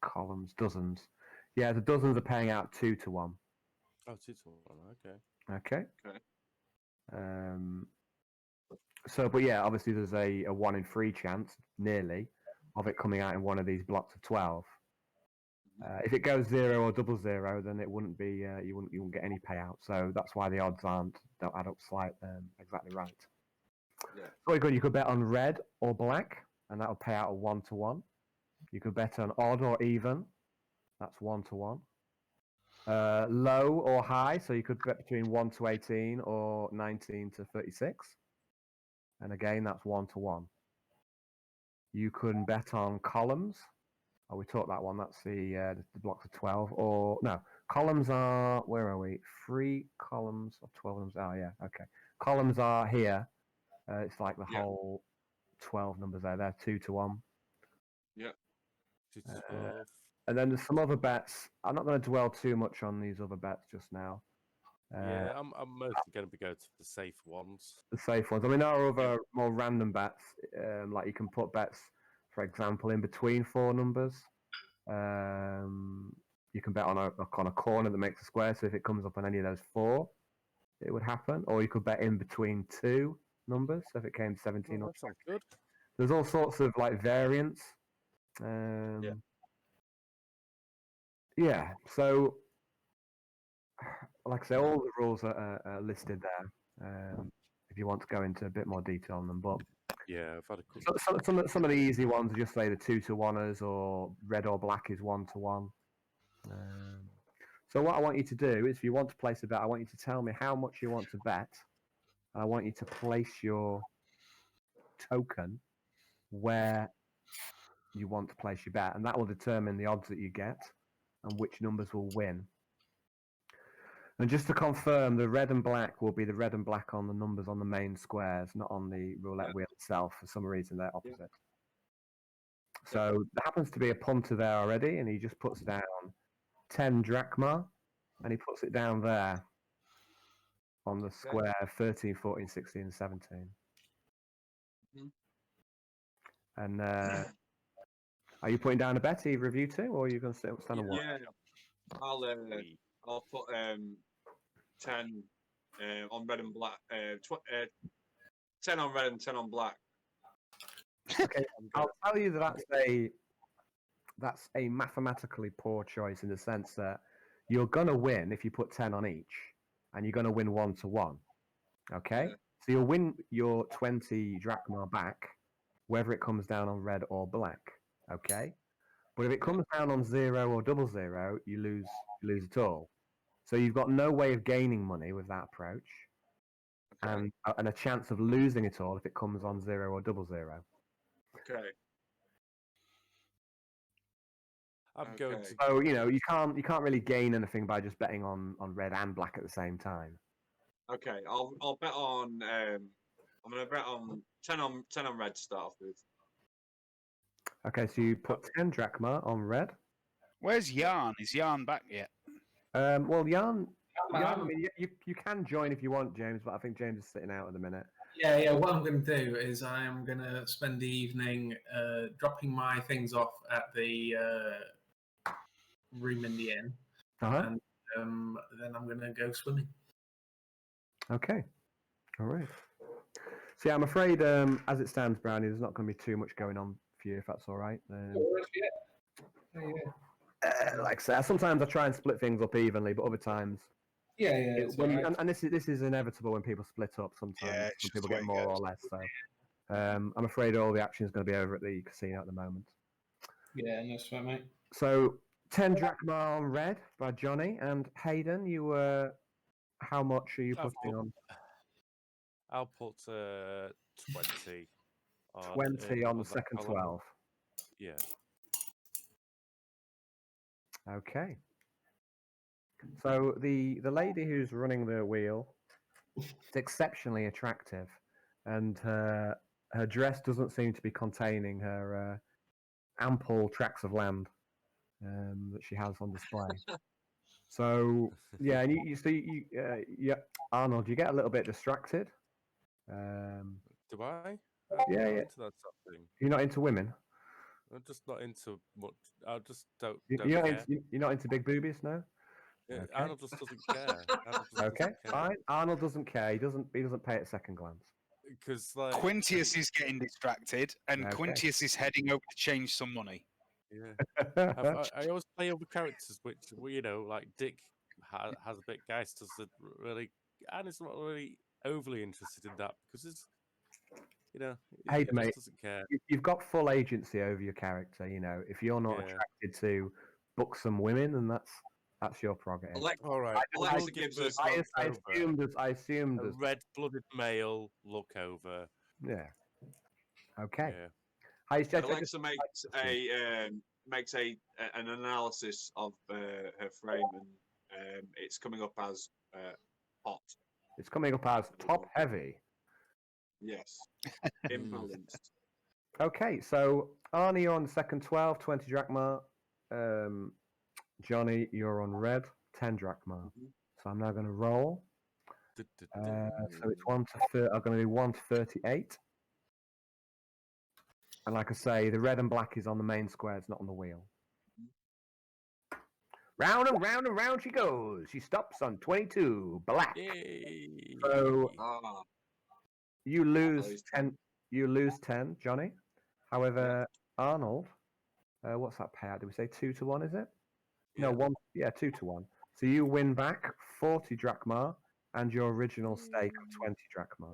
columns, dozens. Yeah, the dozens are paying out 2 to 1. Oh, 2 to 1. Okay. Okay. Okay. So, but yeah, obviously there's a 1 in 3 chance, nearly, of it coming out in one of these blocks of 12. If it goes 0 or 00, then it wouldn't be you wouldn't get any payout. So that's why the odds don't add up exactly right. Yeah. Very good. You could bet on red or black, and that will pay out a 1 to 1. You could bet on odd or even. That's 1 to 1. Low or high, so you could bet between 1 to 18 or 19 to 36. And again, that's 1 to 1. You can bet on columns. Oh, we talked that one. That's the blocks of 12. Or no, columns are, where are we? 3 columns of 12 numbers. Oh, yeah, okay. Columns are here. It's like the whole 12 numbers there. They're 2 to 1. Yeah. 2 to 12. And then there's some other bets. I'm not going to dwell too much on these other bets just now. Yeah, I'm mostly going to be going to the safe ones. The safe ones. I mean, there are other more random bets. Like you can put bets, for example, in between 4 numbers. You can bet on a corner that makes a square. So if it comes up on any of those 4, it would happen. Or you could bet in between 2 numbers. So if it came 17 or that sounds good. there's all sorts of like variants. Yeah. So, like I say, all the rules are listed there. If you want to go into a bit more detail on them, but yeah, I've had a quick. some of the easy ones are just say the 2 to 1ers, or red or black is 1 to 1. So what I want you to do is, if you want to place a bet, I want you to tell me how much you want to bet. I want you to place your token where you want to place your bet, and that will determine the odds that you get and which numbers will win. And just to confirm, the red and black will be the red and black on the numbers on the main squares, not on the roulette wheel itself. For some reason, they're opposite. So there happens to be a punter there already, and he just puts down 10 drachma, and he puts it down there on the square 13, 14, 16, and 17. And are you putting down a bet, either of you two, or are you going to stand and watch? Yeah, I'll put 10 on red and black. 10 on red and 10 on black. Okay, I'll tell you that that's a mathematically poor choice, in the sense that you're going to win if you put 10 on each, and you're going to win 1 to 1. Okay? Yeah. So you'll win your 20 drachma back, whether it comes down on red or black. Okay? But if it comes down on 0 or 00, you lose it all. So you've got no way of gaining money with that approach, and a chance of losing it all if it comes on 0 or 00. Okay. I'm going to. So you can't really gain anything by just betting on red and black at the same time. Okay, I'll bet on. I'm gonna bet on 10 on red to start off with. Okay, so you put 10 drachma on red. Where's Yarn? Is Yarn back yet? Well, Yarn, I mean, you can join if you want, James, but I think James is sitting out at the minute. Yeah. What I'm going to do is I am going to spend the evening dropping my things off at the room in the inn, and then I'm going to go swimming. Okay. All right. So yeah, I'm afraid, as it stands, Brownie, there's not going to be too much going on for you, if that's all right. Like I say, sometimes I try and split things up evenly, but other times, and this is inevitable when people split up. Sometimes some people get more or less. So I'm afraid all the action is going to be over at the casino at the moment. Yeah, that's right, mate. So 10 drachma on red by Johnny, and Hayden, you were. How much are you I've putting put- on? I'll put 20 on, 20 on the that second column. 12. Yeah. Okay. So the lady who's running the wheel is exceptionally attractive, and her dress doesn't seem to be containing her ample tracts of land that she has on display. So yeah, and you see, yeah, Arnold, you get a little bit distracted. Do I? Yeah, I'm not yeah. into that sort of thing. You're not into women. I'm just not into much. I just don't You're not care. you're not into big boobies, no. Yeah, Okay. Arnold just doesn't care. Arnold just Okay, doesn't care. fine. Arnold doesn't care. He doesn't pay at second glance. Because like Quintius is getting distracted, and Okay. Quintius is heading over to change some money. yeah, I always play over characters which like Dick has a bit guys doesn't really, and it's not really overly interested in that because it's Hey, he just mate, doesn't care. you've got full agency over your character. If you're not Yeah. attracted to buxom women, then that's your prerogative. All right, Alexa gives us I assumed a as red-blooded male look over. yeah. Okay. Yeah. Alexa makes an analysis of her frame, and it's coming up as hot. It's coming up as top heavy. Yes, imbalanced. Okay, so Arnie, you're on the second 12, 20 drachma. Johnny, you're on red, 10 drachma. Mhm. So I'm now going to roll. So it's 1 to I'm going to do 1 to 38. And like I say, the red and black is on the main square, it's not on the wheel. Round and round and round she goes. She stops on 22, black. Yay. So Ah, you lose lose 10. You lose 10, Johnny. However, Arnold, what's that payout? Did we say 2 to 1? Is it? No, Yeah. 1. Yeah, 2 to 1. So you win back 40 drachma and your original stake of 20 drachma.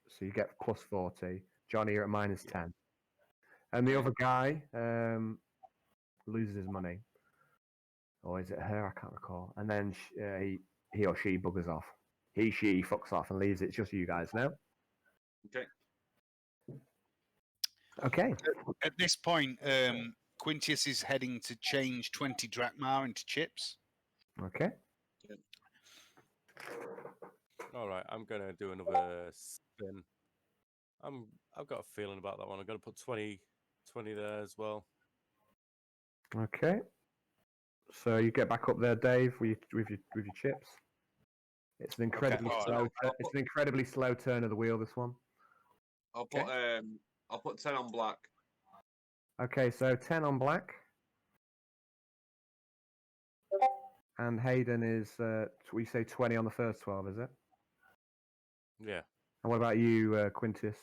So you get plus 40. Johnny, you're at minus 10. And the other guy loses his money. Or is it her? I can't recall. And then he or she buggers off. She fucks off and leaves it. It's just you guys now. okay. Okay. At this point, Quintius is heading to change 20 drachma into chips. Okay. All right, I'm gonna do another spin. I've got a feeling about that one. I'm gonna put 20 there as well. Okay. So you get back up there, Dave, with your chips. It's an incredibly slow. It's an incredibly slow turn of the wheel. This one. I'll put 10 on black. Okay, so 10 on black. And Hayden is, we say 20 on the first 12, is it? Yeah. And what about you, Quintius?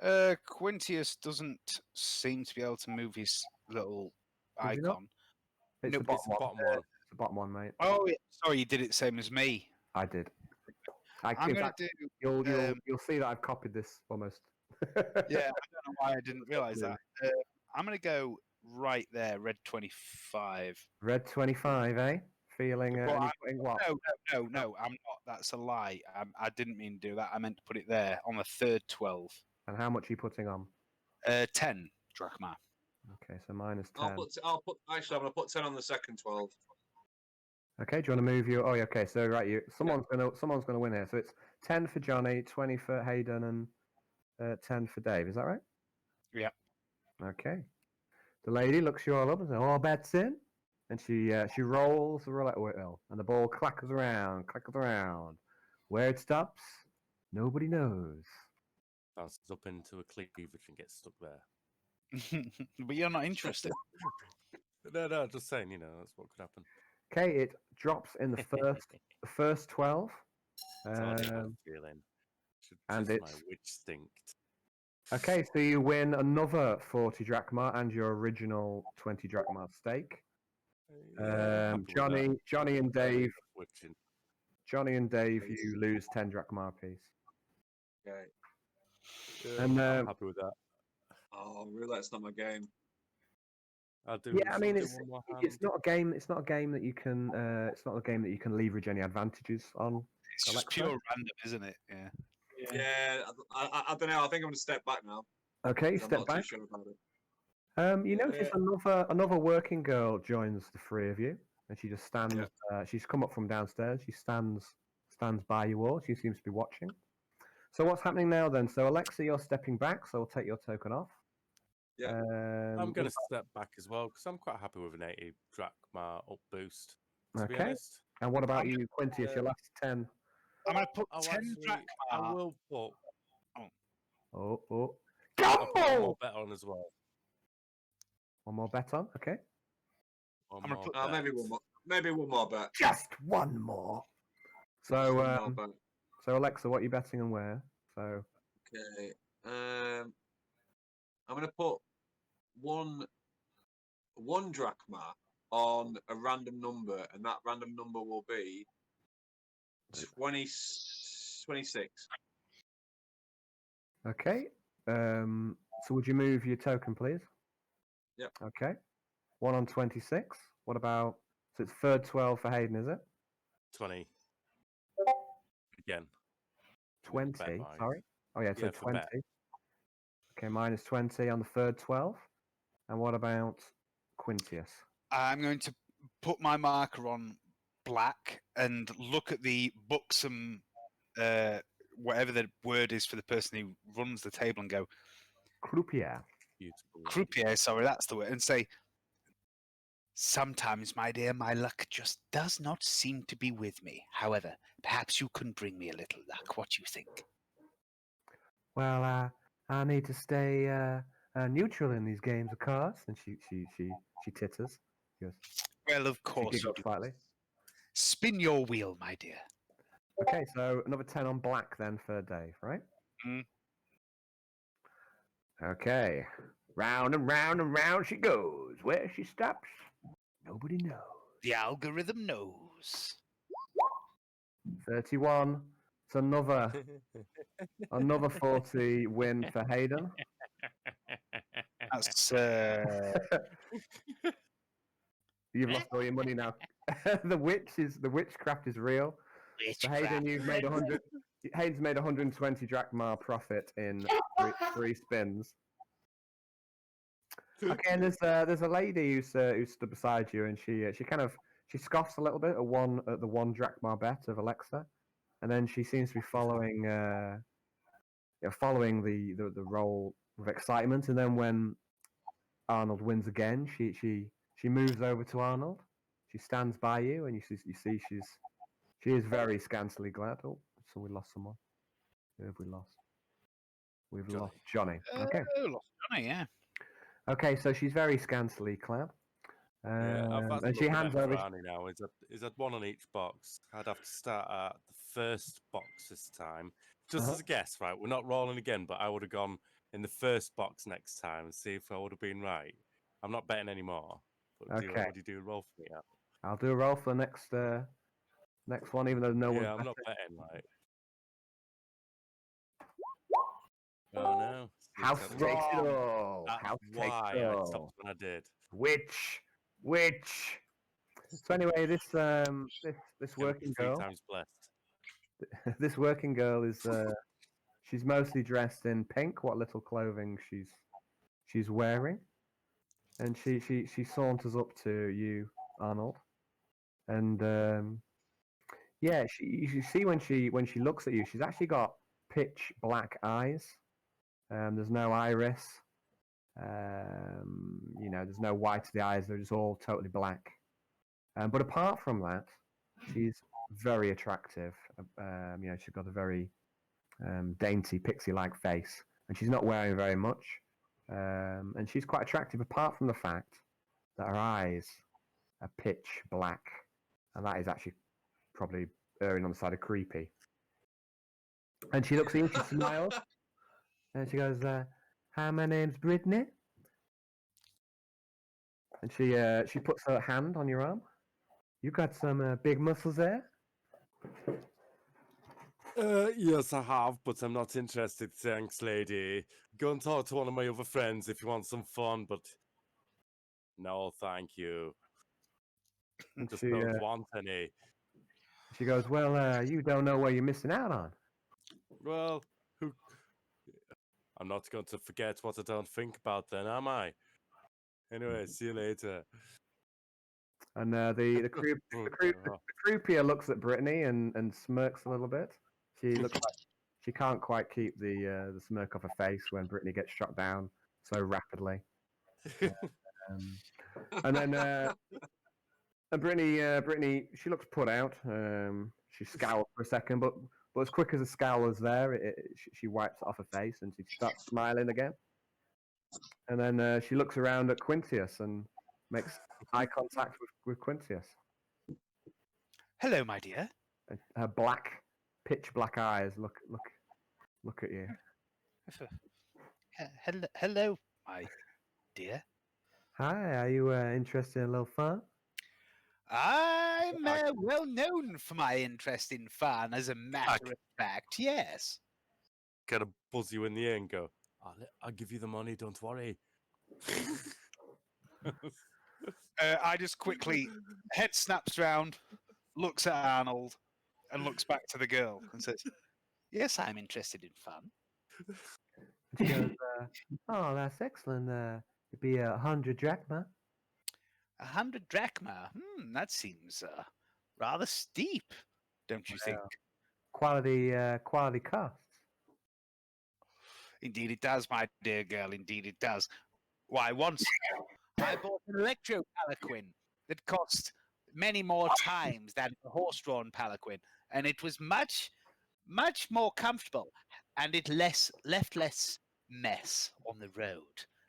Quintius doesn't seem to be able to move his little Did you not? icon. It's Nope. the It's the bottom bottom one. one. It's the bottom one, mate. Oh, yeah. Sorry, you did it same as me. I did. I'm in going fact, to do. You'll see that I've copied this almost. Yeah, I don't know why I didn't realize that. I'm going to go right there, red 25. Red 25, eh? Feeling. Well, And you're putting what? No, I'm not. That's a lie. I didn't mean to do that. I meant to put it there on the third 12. And how much are you putting on? 10 drachma. Okay, so minus 10. Actually, I'm gonna put 10 on the second 12. Okay, do you want to move your? Oh, yeah, okay. So right, someone's gonna win here. So it's 10 for Johnny, 20 for Hayden, and 10 for Dave. Is that right? Yeah. Okay. The lady looks you all up and says, "All bets in," and she rolls the roulette wheel, and the ball clackers around. Where it stops, nobody knows. Bounces up into a cleavage and gets stuck there. But you're not interested. No, just saying. That's what could happen. Okay, it drops in the first 12. That's all I have a feeling. And Just my it's witch instinct. okay. So you win another 40 drachma and your original 20 drachma stake. Yeah, happy with that. Johnny and Dave. Witching. Johnny and Dave, you lose 10 drachma apiece. Okay. And I'm happy with that. Oh, roulette's not my game. I'll do. yeah, I shall mean, do it's one more hand? it's not a game. It's not a game that you can. It's not a game that you can leverage any advantages on. It's just Alexa? pure random, isn't it? Yeah. Yeah, I don't know. I think I'm gonna step back now. Okay, 'Cause I'm step not back. too sure about it. You notice another working girl joins the three of you, and she just stands. She's come up from downstairs. She stands by you all. She seems to be watching. So what's happening now then? So Alexa, you're stepping back. So I'll take your token off. Yeah. I'm going to step back as well because I'm quite happy with an 80 drachma up boost. To be Okay. honest. And what about you, Quintius? Your last 10. I'm going to put Oh, 10 actually, drachma. I will put. Oh. I'll put one Go! more bet on as well. One more bet on. Okay. One I'm gonna more put- bet. Maybe one more. Maybe one more bet. Just one more. One more So bet. so Alexa, what are you betting and where? So Okay. I'm gonna put one drachma on a random number, and that random number will be 26. okay. So would you move your token, please? Yep. Okay. 1 on 26. What about? So it's third 12 for Hayden, is it? 20. Again. 20. Bet, Mike. Sorry. Oh yeah, so Yeah, for 20. bet. Okay, minus 20 on the third 12. And what about Quintius? I'm going to put my marker on black and look at the buxom, whatever the word is for the person who runs the table, and go, Croupier. Beautiful. croupier, sorry, that's the word, and say, sometimes, my dear, my luck just does not seem to be with me. However, perhaps you can bring me a little luck. What do you think? Well, I need to stay neutral in these games of cards. And she titters. She goes, Well, of she course you giggles do. slightly. Spin your wheel, my dear. Okay, so another 10 on black then for Dave, right? Mm. Okay. Round and round and round she goes. Where she stops, nobody knows. The algorithm knows. 31. It's another 40 win for Hayden. That's You've lost all your money now. The witchcraft is real. So Hayden, you've made 100. Hayden's made 120 drachma profit in three spins. Okay, and there's a lady who's stood beside you, and she scoffs a little bit at the one drachma bet of Alexa, and then she seems to be following the roll with excitement, and then when Arnold wins again, she moves over to Arnold. She stands by you, and you see she is very scantily clad. Oh, so we lost someone. Who have we lost? We've Johnny. lost Johnny. Okay. lost Johnny, yeah. Okay, so she's very scantily clad. Yeah, I've had And to she look at hands them over. for Arnie now. Is that one on each box? I'd have to start at the first box this time. Just as a guess, right? We're not rolling again, but I would have gone in the first box next time and see if I would have been right. I'm not betting anymore. But Okay. would you do a roll for me? I'll do a roll for the next one, even though no one's Yeah, I'm not betting. betting, right? Oh no. House That's takes it all. House takes why it I all. stopped when I did. Witch. So anyway, this working 3 girl, times blessed. this working girl is she's mostly dressed in pink. What little clothing she's wearing, and she saunters up to you, Arnold, and yeah, you see when she looks at you, she's actually got pitch black eyes. There's no iris. There's no white to the eyes. They're just all totally black. But apart from that, she's very attractive. She's got a very dainty, pixie-like face, and she's not wearing very much. And she's quite attractive, apart from the fact that her eyes are pitch black, and that is actually probably erring on the side of creepy. And she looks at you, she smiles, and she goes, "Hi, my name's Brittany." And she puts her hand on your arm. You got some big muscles there. Yes, I have, but I'm not interested, thanks, lady. Go and talk to one of my other friends if you want some fun, but no, thank you. And Just she don't want any. she goes, well, you don't know what you're missing out on. Well, who? I'm not going to forget what I don't think about then, am I? Anyway, see you later. And the croupier looks at Brittany and smirks a little bit. She looks like she can't quite keep the smirk off her face when Brittany gets shot down so rapidly. And then and Brittany, she looks put out. She scowls for a second, but as quick as the scowl is there, she wipes it off her face and she starts smiling again. And then she looks around at Quintius and makes eye contact with Quintius. Hello, my dear. And her pitch black eyes look at you. Hello, my dear. Hi, are you interested in a little fun? I'm well known for my interest in fun, as a matter of fact, yes. Kind of buzz you in the ear and go, I'll give you the money, don't worry. I just quickly, head snaps round, looks at Arnold, and looks back to the girl and says, yes, I'm interested in fun. And she goes, oh, that's excellent. It'd be 100 drachma. 100 drachma? That seems rather steep, don't you think? Quality costs. Indeed it does, my dear girl, indeed it does. Why, once I bought an electro palanquin that cost many more times than a horse-drawn palanquin, and it was much, much more comfortable, and it left less mess on the road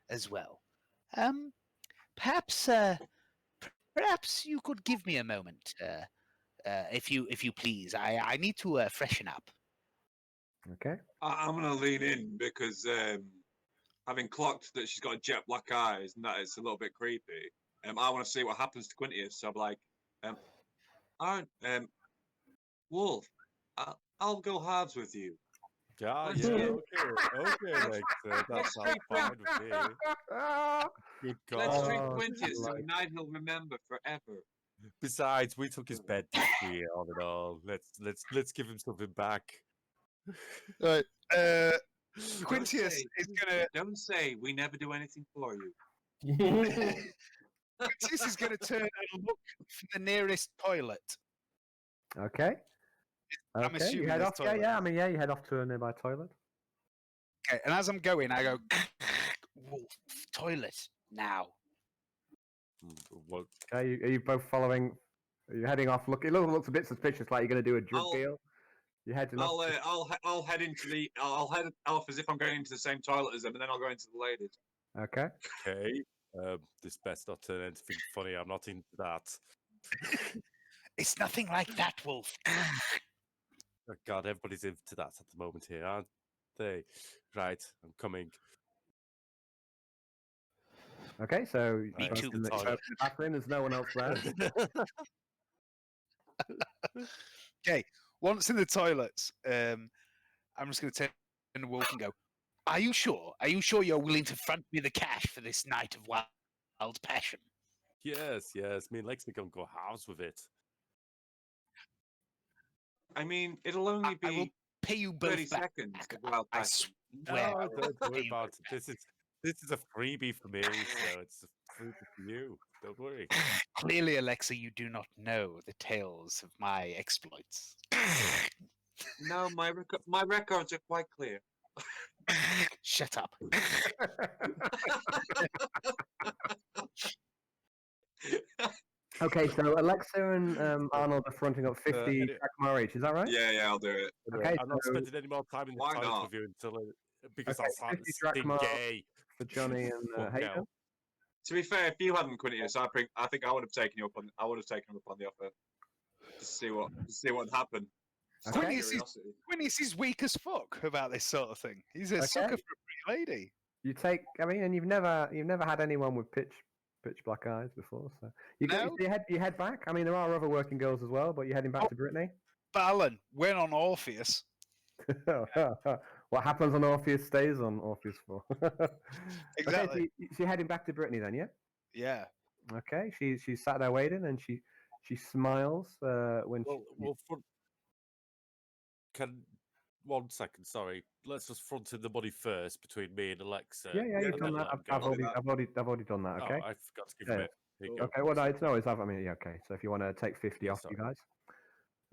as well. Perhaps you could give me a moment, if you please. I need to freshen up. Okay. I'm going to lean in because having clocked that she's got jet black eyes and that it's a little bit creepy, I want to see what happens to Quintius. So I'm like, Wolf, I'll go halves with you. Yeah, Let's okay, let's that sounds treat fine with me. Good Let's call. treat Oh, Quintius like- a night he'll remember forever. Besides, we took his bed this year on it all. Let's give him something back. Right. Don't Quintius say- is gonna. Don't say we never do anything for you. Quintius is gonna turn and look for the nearest toilet. Okay. I'm Okay. assuming You head there's off. toilet. Yeah. I mean, yeah. You head off to a nearby toilet. Okay, and as I'm going, I go, Wolf, toilet now. What? Okay. Are you both following? Are you heading off? Look, it looks a bit suspicious, like you're going to do a drug I'll- deal. You heading off? I'll head into the. I'll head off as if I'm going into the same toilet as them, and then I'll go into the ladies. Okay. Okay. This best not turn anything funny. I'm not into that. It's nothing like that, Wolf. Oh God, everybody's into that at the moment here, aren't they? Right, I'm coming. Okay. So Me both too. in the bathroom. There's no one else there. Okay, once in the toilets, I'm just going to turn to Wolf and go, Are you sure? Are you sure you're willing to front me the cash for this night of wild passion? Yes. Me and Lex are gonna go halves with it. I mean, it'll only I will be pay you both 30 back. seconds of wild I passion. swear. I No, will don't pay worry you about both it. back. This is a freebie for me, so it's a freebie for you. Don't worry. Clearly, Alexa, you do not know the tales of my exploits. No, my records are quite clear. Shut up. Okay. So Alexa and Arnold are fronting up 50 anyway. drachma each. Is that right? Yeah, I'll do it. Okay, I'm not so- spending any more time in the Why toilet not? with you until because Okay, I'll start 50 sting drachma. gay. For Johnny and Fuck Hayden. out. To be fair, if you hadn't Quintius, I think I would have taken you up on. I would have taken him up on the offer. Just to see what happened. Just out of Okay. curiosity. Quintius is weak as fuck about this sort of thing. He's a sucker for a pretty lady. You take. I mean, and you've never had anyone with pitch black eyes before, so you go. No. You head back. I mean, there are other working girls as well, but you're heading back Oh. to Brittany. But Alan, when on Orpheus, What happens on Orpheus stays on Orpheus 4. Exactly. Okay, so you're heading back to Brittany then, yeah? Yeah. Okay, she's sat there waiting, and she smiles when Well, can 1 second, sorry. Let's just front in the money first between me and Alexa. Yeah, you've and done then that. let 'em I've go. already done that. Okay. Oh, I forgot to give Yeah. him it. Here you go. Okay. Well, no, it's no, it's I mean, yeah, okay. So if you want to take 50 Yeah, off, you sorry. guys.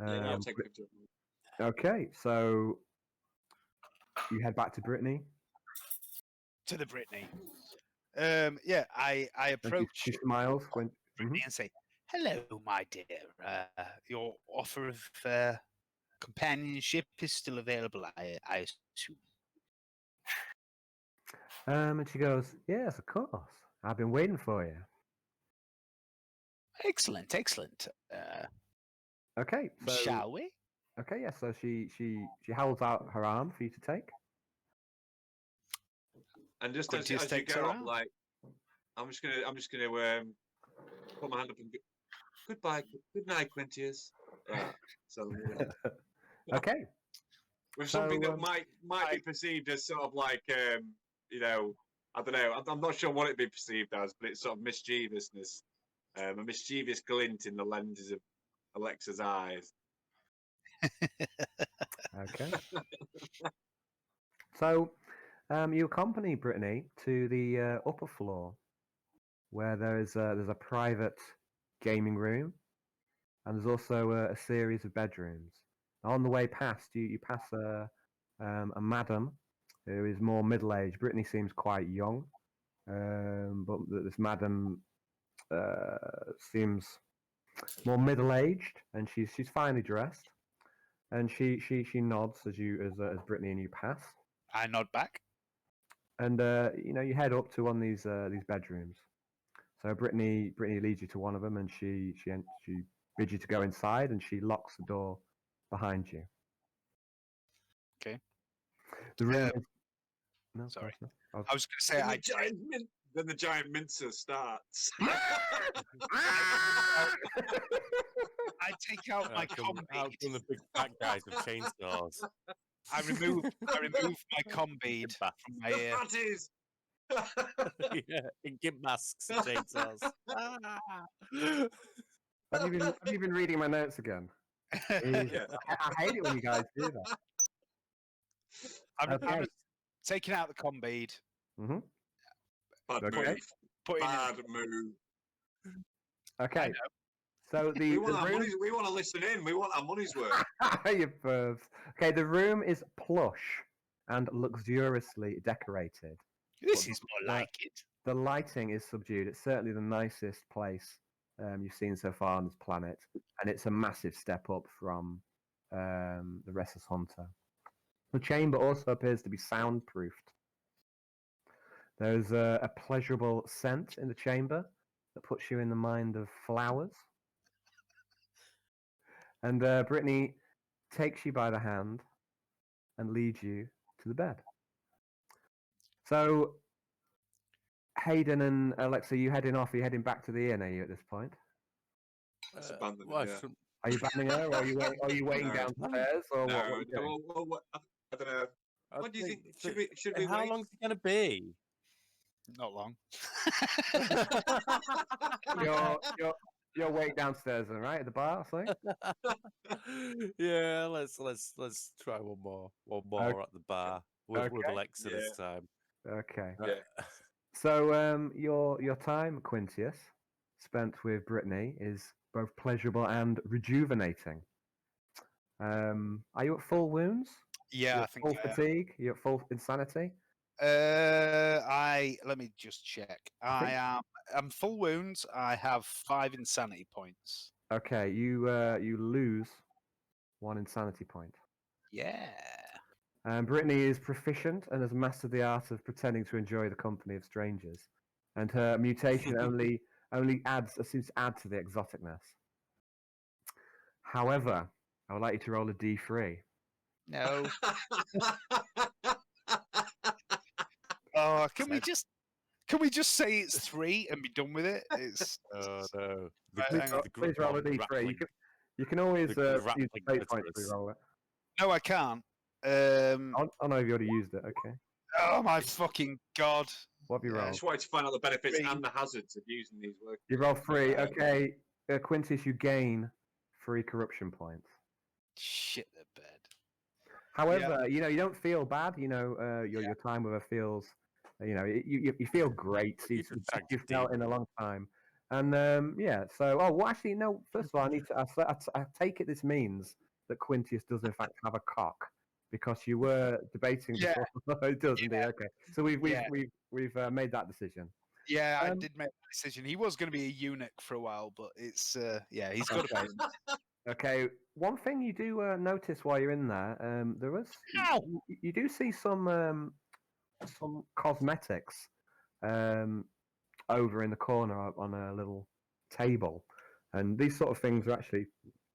Yeah, I'll take 50. Okay, so you head back to Brittany. To the Brittany. Yeah, I And approach she smiles when. Brittany and say, "Hello, my dear. Your offer of companionship is still available, I assume." And she goes, "Yes, of course. I've been waiting for you." Excellent, excellent. Okay, so Shall we? okay, yeah. So she holds out her arm for you to take. And just Quintius as you takes her go up, out. like, I'm just gonna put my hand up and go, goodbye, good night, Quintius. So Okay. with So, something that might be perceived as sort of like you know, I don't know, I'm not sure what it'd be perceived as, but it's sort of mischievousness, a mischievous glint in the lenses of Alexa's eyes. Okay. So, you accompany Brittany to the upper floor, where there's a private gaming room, and there's also a series of bedrooms. On the way past, you pass a madam who is more middle-aged. Brittany seems quite young, but this madam seems more middle-aged, and she's finely dressed, and she nods as Brittany and you pass. I nod back. And you head up to one of these bedrooms. So Brittany leads you to one of them, and she bids you to go inside, and she locks the door behind you. Okay. The room. No, of sorry. course not. I was going to say, Then the giant mincer starts. I take out my Out combi. from the big fat guys with chainsaws. I remove my combi from my The ear. fatties. Yeah, in gimp masks and chainsaws. Have you been reading my notes again? Yeah. I hate it when you guys do that. I'm taking out the combi. Mm-hmm. Bad Okay. move. Putting Bad move. Okay. So We want to listen in. We want our money's worth. You pervs. Okay, the room is plush and luxuriously decorated. This is more like it. The lighting is subdued. It's certainly the nicest place you've seen so far on this planet, and it's a massive step up from the Restless Hunter. The chamber also appears to be soundproofed. There's a pleasurable scent in the chamber that puts you in the mind of flowers. And Brittany takes you by the hand and leads you to the bed. So, Hayden and Alexa, you heading off? Are you heading back to the inn? Are you at this point? Let's abandon well, it, yeah. Are you abandoning her, or are you waiting No. downstairs, or No, what are you doing? I don't know. What do you think? Should we How wait? long is it going to be? Not long. You're waiting downstairs, then, right, at the bar, I think? Yeah, let's try one more at the bar with Okay. Alexa this time. Okay. Yeah. So your time, Quintius, spent with Brittany is both pleasurable and rejuvenating. Are you at full wounds? Yeah, You're I at think full I am. fatigue. You're at full insanity. Let me just check. think- I'm full wounds. I have 5 insanity points. Okay, you lose 1 insanity point. Yeah. Brittany is proficient and has mastered the art of pretending to enjoy the company of strangers, and her mutation only seems to add to the exoticness. However, I would like you to roll a d3. No. Oh, can we just say it's 3 and be done with it? It's Oh no! Please roll a d3. You can always use the fate grappling points to murderers. roll it. no, I can't. Oh no, you've already used it. Okay. Oh my fucking god! What have you I rolled? just wanted to find out the benefits Three. and the hazards of using these words. You roll 3. Okay. Quintius, you gain 3 corruption points. Shit the bed. However, you don't feel bad. Your time with her feels, you feel great. You It's the just best you've shagged felt in a demon. long time. And so, actually, no. First of all, I need to. I take it this means that Quintius does in fact have a cock, because you were debating Yeah. before. It does indeed. Okay, so we've made that decision. Yeah, I did make that decision. He was going to be a eunuch for a while, but it's he's got Okay. Okay, one thing you do notice while you're in there, there was you do see some cosmetics over in the corner on a little table, and these sort of things are actually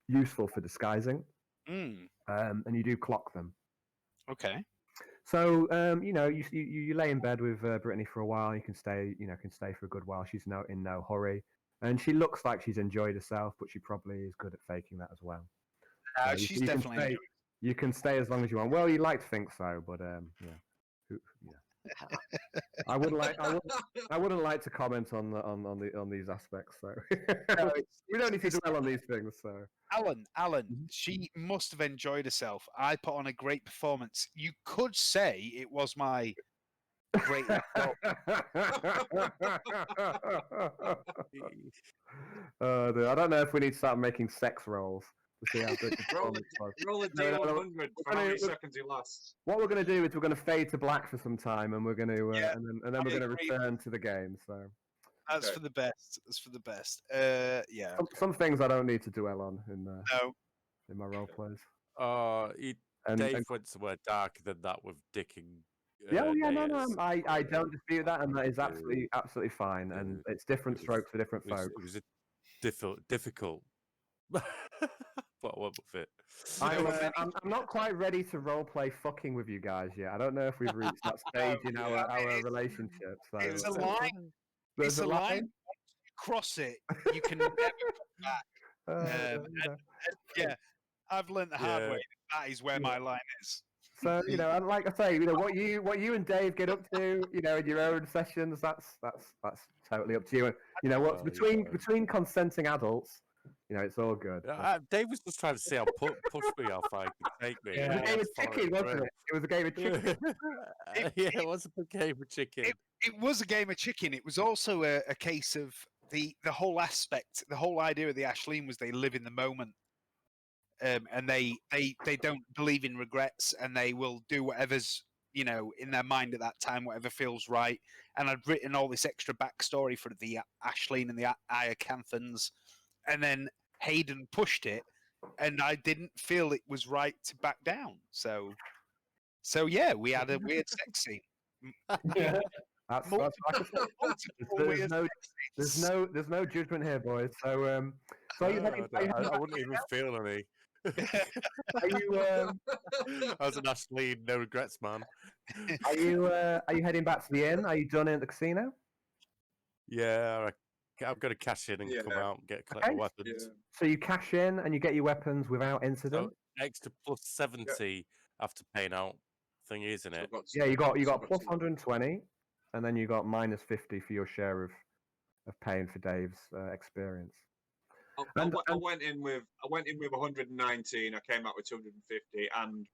useful for disguising, and you do clock them. Okay. So you lay in bed with Brittany for a while. You can stay for a good while. She's in no hurry, and she looks like she's enjoyed herself, but she probably is good at faking that as well. So She's you definitely. can stay. You can stay as long as you want. Well, you'd like to think so, but I wouldn't like to comment on these aspects. So we don't need to dwell on these things. So Alan, she must have enjoyed herself. I put on a great performance. You could say it was my greatest role. Dude, I don't know if we need to start making sex rolls to see how good the Roll performance was. a D100 for how many seconds he lasts. What we're going to do is we're going to fade to black for some time, and we're going to and then we're going to agree. return to the game. So That's Okay. for the best. That's for the best. Yeah. some things I don't need to dwell on in No. in my role plays. Dave went somewhere darker than that with Dick and. No, Nayers. I don't dispute that, and that is absolutely fine. And it's different strokes for different folks. It was a difficult. What with it? I'm not quite ready to role play fucking with you guys yet. I don't know if we've reached that stage in our relationship. So It's a line. There's It's a line. Once you cross it, you can never come back. Yeah, I've learned the hard way. That is where my line is. So and like I say, what you and Dave get up to, in your own sessions, that's totally up to you. And what's between consenting adults, it's all good. Dave was just trying to see how push me how far he could take me. It was a game of chicken, wasn't it? It was a game of chicken. It was a game of chicken. It was a game of chicken. It was also a case of the whole aspect, the whole idea of the Ashleen was they live in the moment. And they don't believe in regrets, and they will do whatever's in their mind at that time, whatever feels right. And I'd written all this extra backstory for the Ashleen and the Iacanthans, and then Hayden pushed it, and I didn't feel it was right to back down. So yeah, we had a weird sex scene. That's like I said, there's no judgment here, boys. So I wouldn't even feel any. Are you? I was an Ashleen, no regrets, man. Are you heading back to the inn? Are you done in the casino? Yeah, I'm going to cash in and come out and collect my weapons. Yeah. So you cash in and you get your weapons without incident. So extra plus 70 after paying out thing, isn't it? Yeah, you got plus 120, and then you got minus 50 for your share of paying for Dave's experience. I went in with 119. I came out with 250, and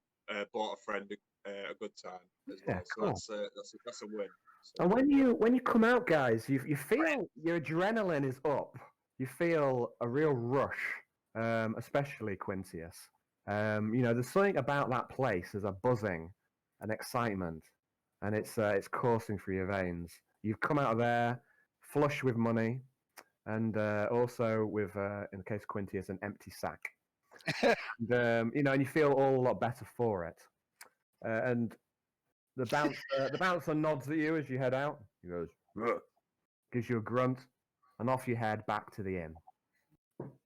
bought a friend a good time as well. Cool. So that's a win. So. And when you come out, guys, you feel your adrenaline is up. You feel a real rush, especially Quintius. There's something about that place. There's a buzzing, an excitement, and it's coursing through your veins. You've come out of there flush with money. And also with, in the case of Quintius, an empty sack. And, and you feel all a lot better for it. And the bouncer nods at you as you head out. He goes, "Ugh," gives you a grunt, and off you head back to the inn.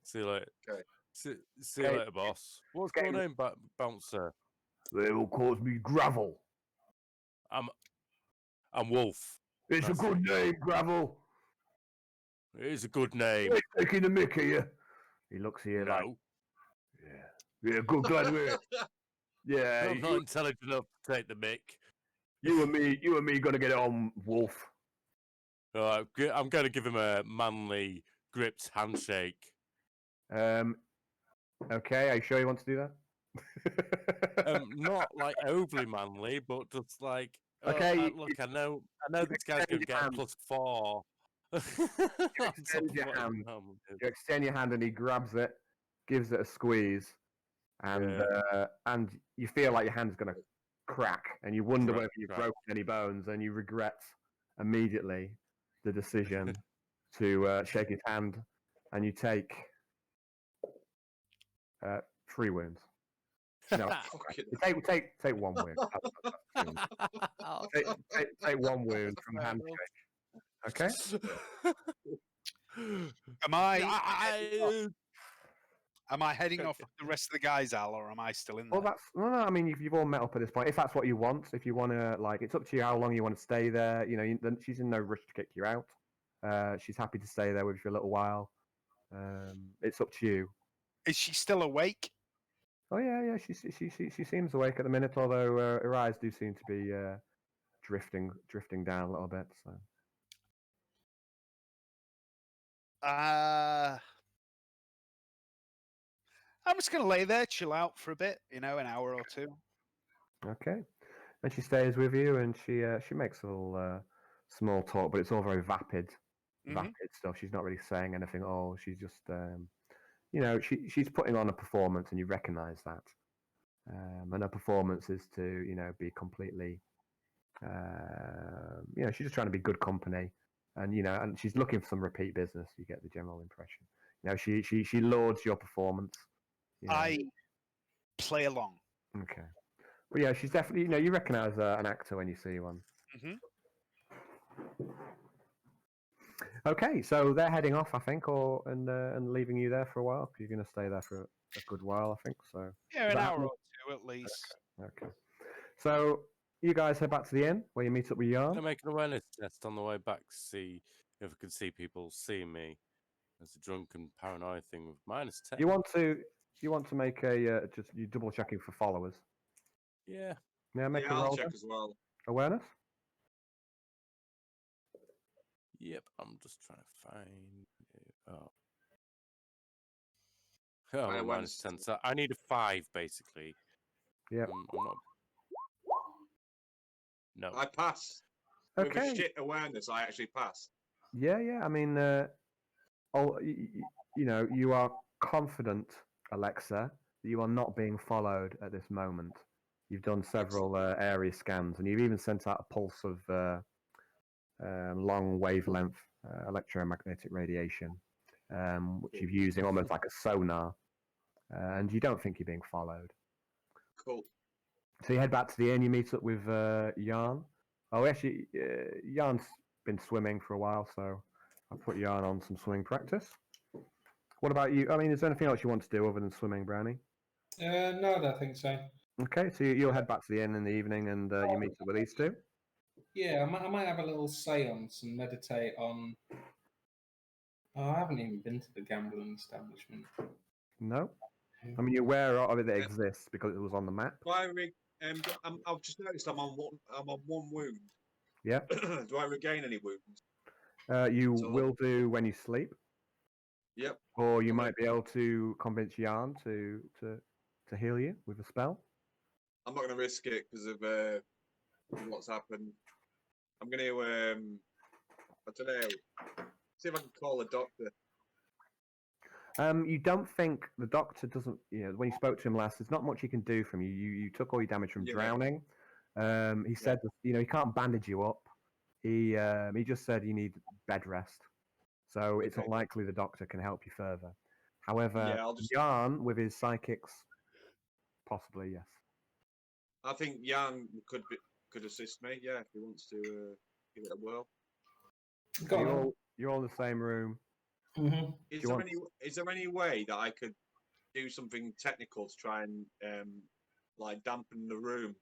See you later. Okay. See you later, boss. What's your name, bouncer? They will call me Gravel. I'm Wolf. It's a good name, Gravel. It is a good name. He's taking the mick of you. He looks at you like, yeah, good glad we're Yeah, I'm not intelligent enough to take the mick. you and me gonna get it on, Wolf. I'm going to give him a manly, gripped handshake. Okay, are you sure you want to do that? Not like overly manly, but just like, Okay, look, I know this guy's going to get a hand. +4. You extend your hand. You extend your hand, and he grabs it, gives it a squeeze, and you feel like your hand's gonna crack, and you wonder whether you've broken any bones, and you regret immediately the decision to shake his hand, and you take 3 wounds. No, take 1 wound. Take 1 wound from the handshake. Okay. Am I heading off with the rest of the guys, Al, or am I still in there? Well, no. I mean, you've all met up at this point. If that's what you want, if you want to, like, it's up to you how long you want to stay there. You know, she's in no rush to kick you out. She's happy to stay there with you for a little while. It's up to you. Is she still awake? Oh yeah. She seems awake at the minute, although her eyes do seem to be drifting down a little bit. So. I'm just going to lay there, chill out for a bit, an hour or 2. Okay. And she stays with you, and she makes a little small talk, but it's all very vapid stuff. She's not really saying anything at all. She's just, she's putting on a performance, and you recognise that. And her performance is to, be completely, she's just trying to be good company, and and she's looking for some repeat business. You get the general impression. She lauds your performance. I play along. Okay. But yeah, she's definitely, you recognise an actor when you see one. Mm-hmm. Okay, so they're heading off, I think, and leaving you there for a while, because you're going to stay there for a good while, I think. So yeah, an hour or 2 at least. Okay. So you guys head back to the inn where you meet up with Yarn. Can I make an awareness test on the way back to see if I can see people seeing me as a drunken paranoid thing with -10? You want to make a just you double checking for followers. Yeah. Yeah, make a I'll roll. check as well. Awareness. Yep, I'm just trying to find it. My I'm awareness -10. So I need a 5, basically. Yeah. I'm not. No. I pass. Okay. With a shit awareness, I actually pass. Yeah. I mean, you are confident, Alexa, that you are not being followed at this moment. You've done several area scans, and you've even sent out a pulse of long wavelength electromagnetic radiation, which you're using almost like a sonar, and you don't think you're being followed. Cool. So you head back to the inn, you meet up with Yarn. Oh, actually, Yarn's been swimming for a while, so I'll put Yarn on some swimming practice. What about you? I mean, is there anything else you want to do other than swimming, Brownie? No, I don't think so. Okay, so you'll head back to the inn in the evening, and you meet up with these two. Yeah, I might have a little seance and meditate on. Oh, I haven't even been to the gambling establishment. No? I mean, you're aware of it that it exists because it was on the map. I've just noticed I'm on one wound. Yeah. Do I regain any wounds? You will do when you sleep. Yep. Or you might be able to convince Yarn to heal you with a spell. I'm not going to risk it because of what's happened. I'm going to, I don't know, see if I can call a doctor. You don't think the doctor doesn't, when you spoke to him last, there's not much he can do from you. You took all your damage from drowning. He said, he can't bandage you up. He just said you need bed rest. So it's unlikely the doctor can help you further. However, Yarn with his psychics, possibly, yes. I think Yarn could assist me, if he wants to give it a whirl. You're all in the same room. Mm-hmm. Is there any way that I could do something technical to try and dampen the room,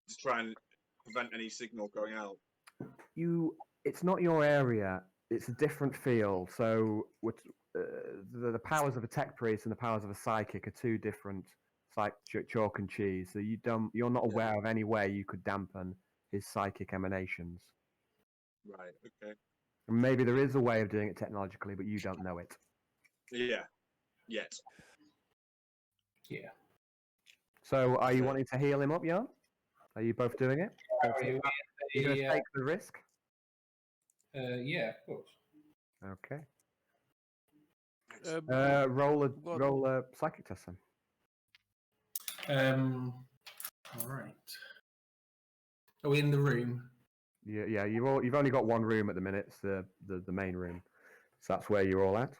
to try and prevent any signal going out? It's not your area. It's a different field. So the powers of a tech priest and the powers of a psychic are two different like chalk and cheese. So you're not aware of any way you could dampen his psychic emanations. Right. Okay. And maybe there is a way of doing it technologically, but you don't know it. Yeah. Yet. Yeah. So are you Okay. wanting to heal him up, Yarn? Are you both doing it? Are you You're going to in take the risk? yeah, of course. Okay. Um, Roll what- a psychic test then. All right. Are we in the room? Yeah. You've only got one room at the minute. It's the main room. So that's where you're all at.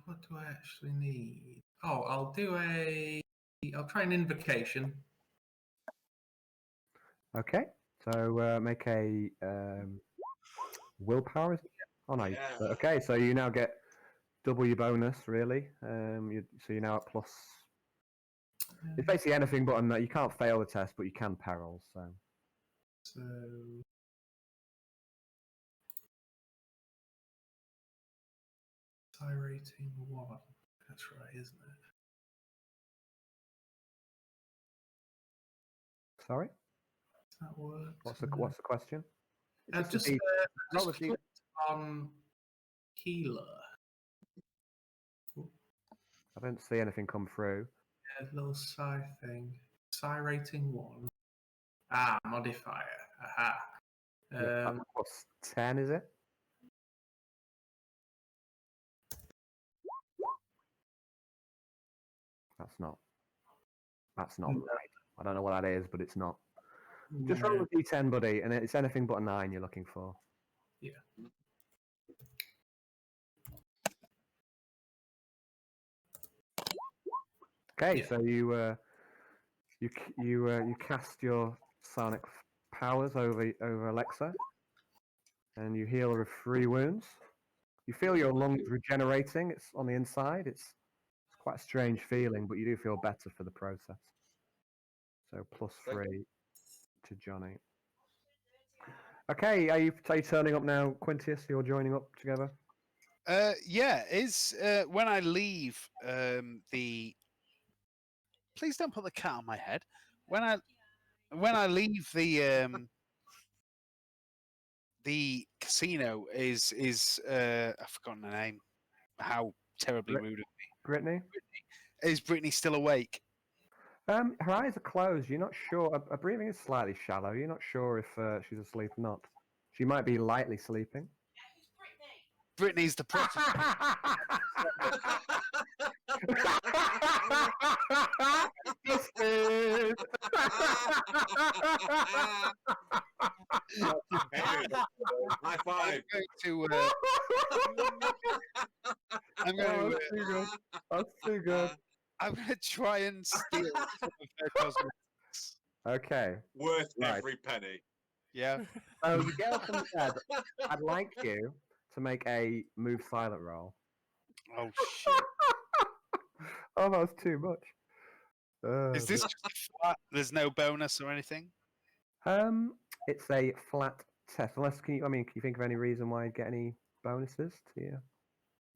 What do I actually need? Oh, I'll try an invocation. Okay. So make a willpower. Oh no. Yeah. Okay. So you now get double your bonus. Really. So you're now at plus. It's basically anything but you can't fail the test, but you can peril. So rating 1. That's right, isn't it? Sorry. Does that work? What's the question? I've just roll the clicked on healer. I don't see anything come through. Yeah, little psi thing. Psi rating 1. Modifier. Aha. Yeah, what's 10? Is it? That's not No. right. I don't know what that is, but it's not. Just roll a d10, buddy, and it's anything but a 9 you're looking for. Yeah. Okay, Yeah. so you cast your sonic powers over Alexa, and you heal her of 3 wounds. You feel your lungs regenerating. It's on the inside. It's quite a strange feeling, but you do feel better for the process. So plus 3 to Johnny. Okay, are you turning up now, Quintius? You're joining up together? Yeah, is when I leave the. Please don't put the cat on my head. When I leave the casino is I've forgotten the name. How terribly rude of me. Brittany? Is Brittany still awake? Her eyes are closed. You're not sure. Her breathing is slightly shallow. You're not sure if she's asleep or not. She might be lightly sleeping. Brittany's the prostitute. High five. I'm going to. That's too good. I'm going to try and steal some of her cosmetics. Okay. Worth Right. every penny. Yeah. So you get up from the bed. I'd like you to make a move silent roll. Oh shit! Oh, that was too much. Is this just a flat? There's no bonus or anything? It's a flat test. Unless can you think of any reason why I'd get any bonuses to you?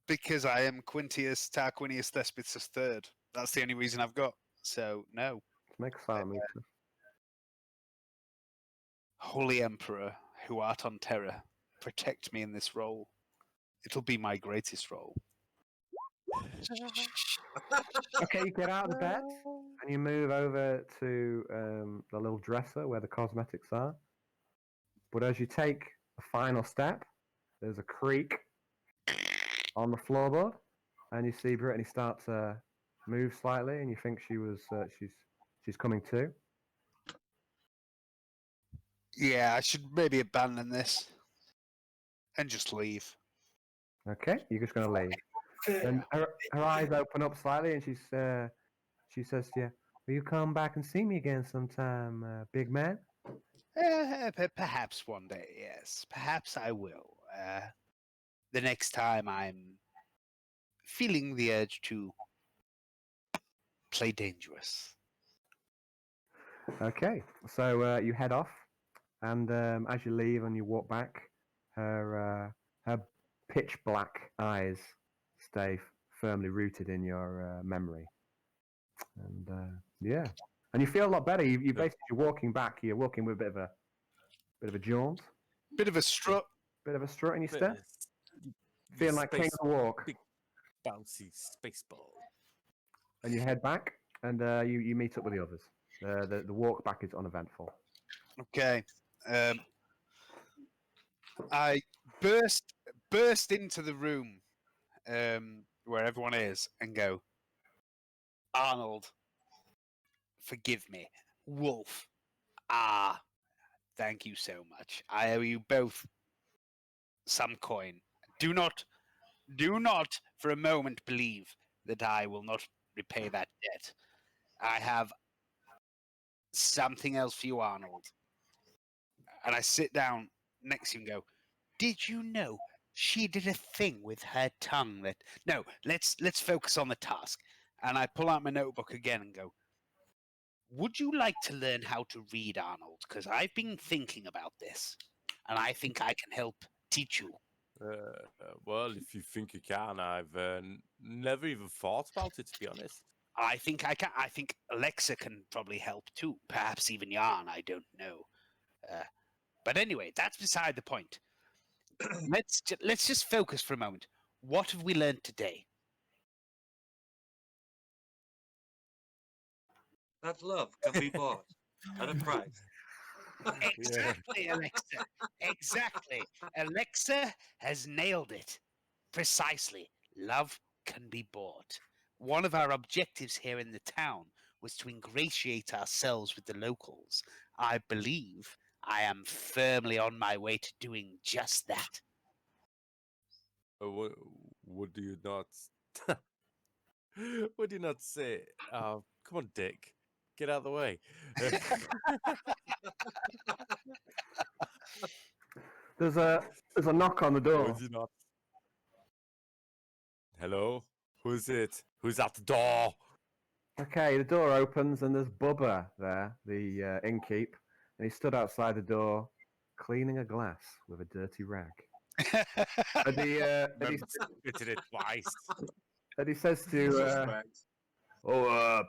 Because I am Quintius Tarquinius Thespis III. That's the only reason I've got. So no. Make a silent move test. Holy Emperor, who art on terror, protect me in this role. It'll be my greatest role. Okay, you get out of the bed and you move over to the little dresser where the cosmetics are. But as you take the final step, there's a creak on the floorboard, and you see Brittany start to move slightly, and you think she's coming to. Yeah, I should maybe abandon this and just leave. Okay, you're just going to leave. And her eyes open up slightly, and she says to you, "Will you come back and see me again sometime, big man?" Perhaps one day, yes. Perhaps I will. The next time I'm feeling the urge to play dangerous. Okay, so you head off, and as you leave and you walk back, her pitch black eyes stay firmly rooted in your memory. And yeah, and you feel a lot better. You basically you're walking back. You're walking with a bit of a jaunt, Bit of a strut. bit of a strut in your step, feeling like king of the walk. Big bouncy space ball. And you head back, and you meet up with the others. The walk back is uneventful. Okay. I burst into the room where everyone is and go, Arnold, forgive me. Wolf, thank you so much. I owe you both some coin. Do not for a moment believe that I will not repay that debt. I have something else for you, Arnold. And I sit down next to him and go, did you know she did a thing with her tongue that... No, let's focus on the task. And I pull out my notebook again and go, would you like to learn how to read, Arnold? Because I've been thinking about this, and I think I can help teach you. Well, if you think you can, I've never even thought about it, to be honest. I think I can. I think Alexa can probably help too. Perhaps even Yarn. I don't know. But anyway, that's beside the point. Let's just focus for a moment. What have we learned today? That love can be bought at a price. Exactly, Alexa. Exactly. Alexa has nailed it. Precisely. Love can be bought. One of our objectives here in the town was to ingratiate ourselves with the locals. I believe I am firmly on my way to doing just that. Would you not? Would you not say? Come on, Dick, get out of the way. There's a knock on the door. Would you not? Hello, who's it? Who's at the door? Okay, the door opens and there's Bubba there, the innkeep, and he stood outside the door, cleaning a glass with a dirty rag. And he Did it twice. and he says to Suspect. oh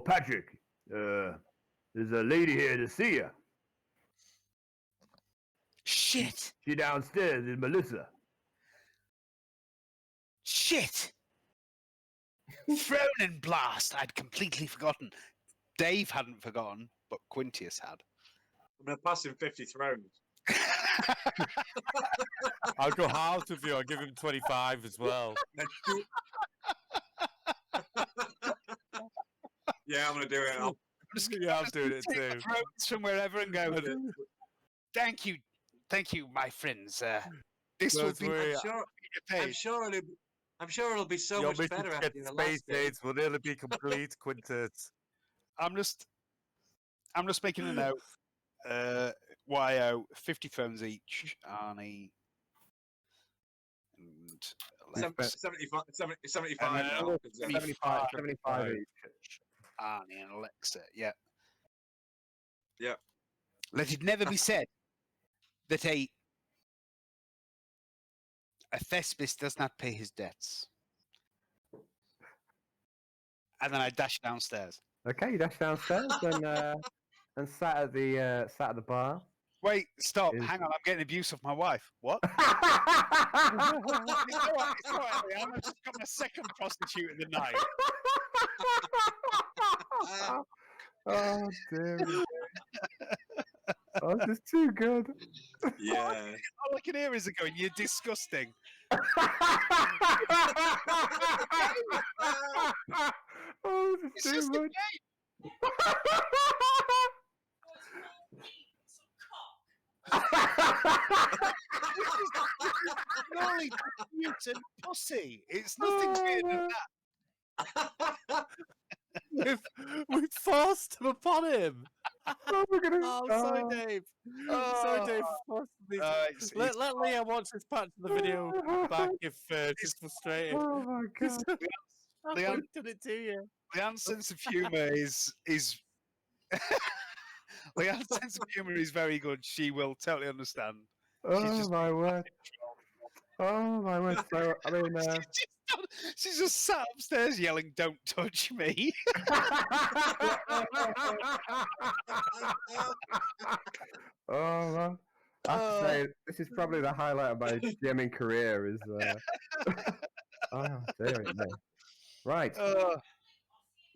Patrick, there's a lady here to see you. Shit! She downstairs is Melissa. Shit! Thrown and blast! I'd completely forgotten. Dave hadn't forgotten, but Quintius had. I'm going to pass him 50 thrones. I'll go halves with you. I'll give him 25 as well. Yeah, I'm going to do it. Yeah, I'm doing it too. Throws from wherever and go. Thank you, my friends. This will Don't be worry. I'm sure it'll be so Your much mission better to after get your space last day. aids will nearly be complete, Quintus. I'm just making a note. YO 50 thrones each, Arnie, and 75 And now. 'cause, 75 each. Arnie and Alexa. Yeah. Yeah. Let it never be said that a Thespis does not pay his debts. And then I dash downstairs. Okay, you dash downstairs and sat at the bar. Wait, stop, Is- hang on, I'm getting abuse of my wife. What? It's all right, I've just got my second prostitute of the night. Oh dear. Oh, this is too good. Yeah. All I can hear is it going, you're disgusting. Oh, this It's is just too a much. Purely mutant pussy. It's nothing weird than that. We've forced him upon him. Oh, we're gonna. Oh, sorry, Dave. Sorry, Dave. for forcing me. Let Leah watch this part of the video back if she's frustrated. Oh my god. I've done it to you. Leanne's sense of humour is Leanne's sense of humor is very good. She will totally understand. Oh my word! Oh my word! So I mean, She's just sat upstairs yelling, "Don't touch me!" oh man, I have to say this is probably the highlight of my GMing career. Is oh dear me. Right.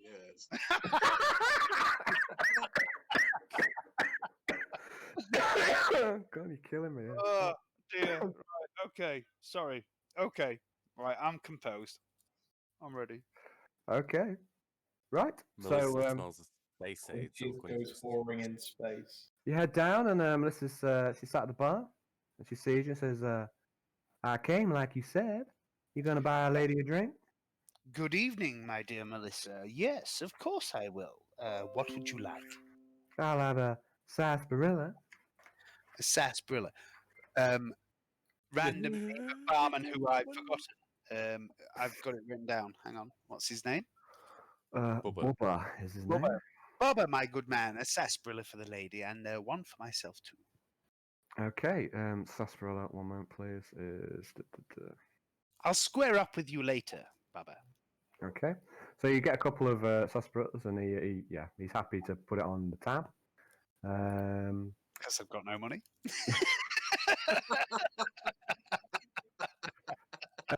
Yes. God, you're killing me. Yeah. Oh dear. Right. Okay. Sorry. Okay. Right. I'm composed. I'm ready. Okay. Right. Melissa So smells of space age. Quintius goes whoring in space. you head down, and Melissa's she sat at the bar, and she sees you and says, "I came like you said. You gonna buy a lady a drink?" Good evening, my dear Melissa. Yes, of course I will. What would you like? I'll have a sarsaparilla. A sarsaparilla. Random barman who I've forgotten. I've got it written down. Hang on. What's his name? Bubba. Bubba is his Bubba. name. Bubba, my good man. A sarsaparilla for the lady and one for myself too. Okay. Sarsaparilla. One moment, please. Is I'll square up with you later, Bubba. okay. So you get a couple of sarsaparillas, and he's happy to put it on the tab. Because I've got no money.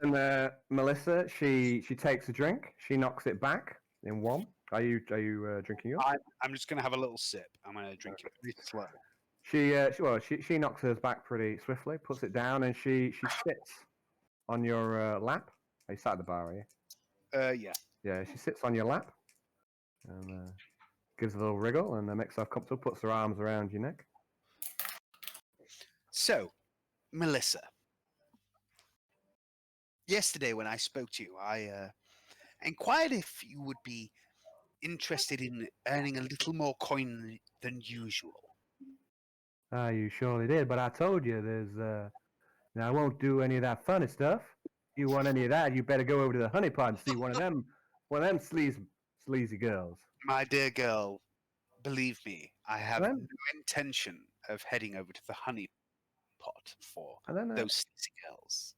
And Melissa, she takes a drink. She knocks it back in one. Are you drinking yours? I'm just going to have a little sip. I'm going to drink it really slow. She knocks hers back pretty swiftly, puts it down, and she sits on your lap. Are you sat at the bar, are you? Yeah. Yeah, she sits on your lap and gives a little wriggle and makes herself comfortable, puts her arms around your neck. So, Melissa. Yesterday when I spoke to you, I inquired if you would be interested in earning a little more coin than usual. You surely did, but I told you there's I won't do any of that funny stuff. If you want any of that, you better go over to the honey pot and see one of them sleazy girls. My dear girl, believe me, I have no intention of heading over to the honey pot for those sleazy girls.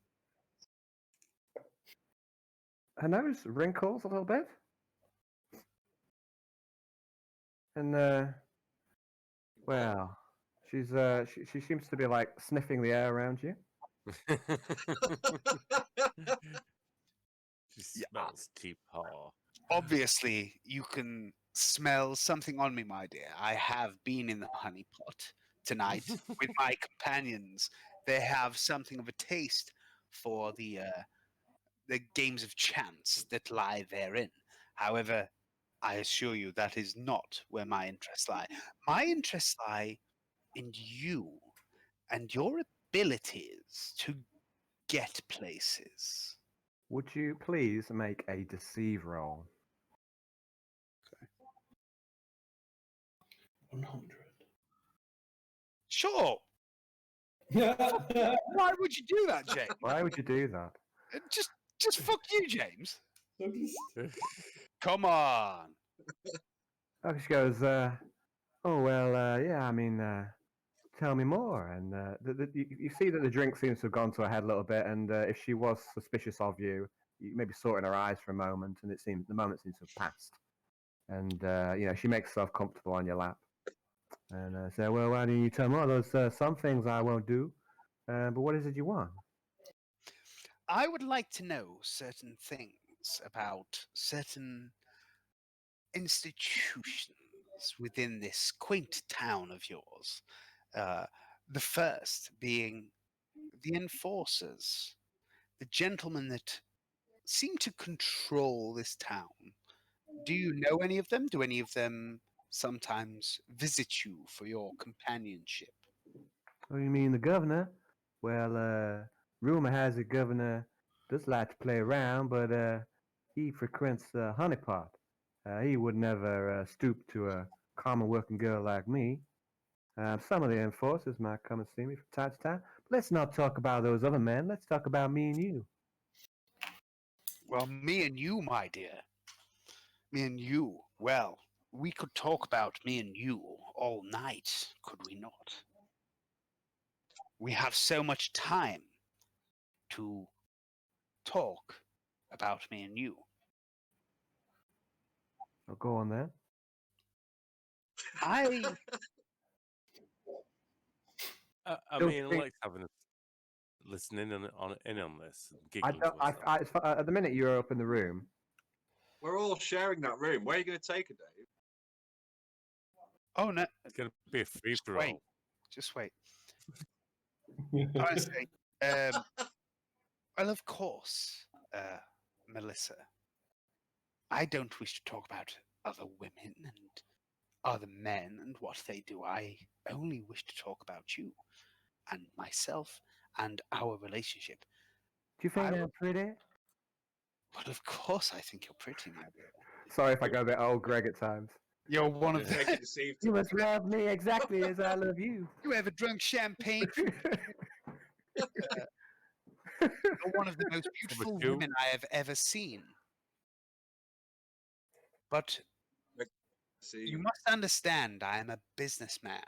Her nose wrinkles a little bit. And well, she seems to be like sniffing the air around you. She smells too hot. Obviously, you can smell something on me, my dear. I have been in the honey pot tonight with my companions. They have something of a taste for the games of chance that lie therein. However, I assure you that is not where my interests lie. My interests lie in you and your abilities to get places. Would you please make a deceive roll? 100. Sure. Why would you do that, James? Why would you do that? Just fuck you, James. Come on. Oh, she goes, yeah, I mean, tell me more. And you see that the drink seems to have gone to her head a little bit, and if she was suspicious of you, you maybe saw it in her eyes for a moment, and the moment seems to have passed. And, she makes herself comfortable on your lap. And say, well, why don't you tell me more? There's some things I won't do, but what is it you want? I would like to know certain things about certain institutions within this quaint town of yours. The first being the enforcers, the gentlemen that seem to control this town. Do you know any of them? Do any of them sometimes visit you for your companionship? Oh, you mean the governor? Well, rumor has it governor does like to play around, but he frequents the honeypot. He would never stoop to a common working girl like me. Some of the enforcers might come and see me from time to time. But let's not talk about those other men. Let's talk about me and you. Well, me and you, my dear. Me and you. Well, We could talk about me and you all night, could we not? We have so much time to talk about me and you. Oh, go on then. I I Don't mean, think- like having a listening on this, I giggling don't. to herself. At the minute you're up in the room. We're all sharing that room. Where are you going to take her, Dave? oh no, It's going to be a free for wait. all. Just wait. Honestly, well, of course, Melissa. I don't wish to talk about other women and other men and what they do. I only wish to talk about you and myself and our relationship. Do you think I- I'm pretty? But of course, I think you're pretty, my dear. Sorry if I go a bit old Greg at times. You're one of Make the. it deceived. You must love me exactly as I love you. You ever drunk champagne? You're one of the most beautiful you. women I have ever seen. But See, you must understand, I am a businessman.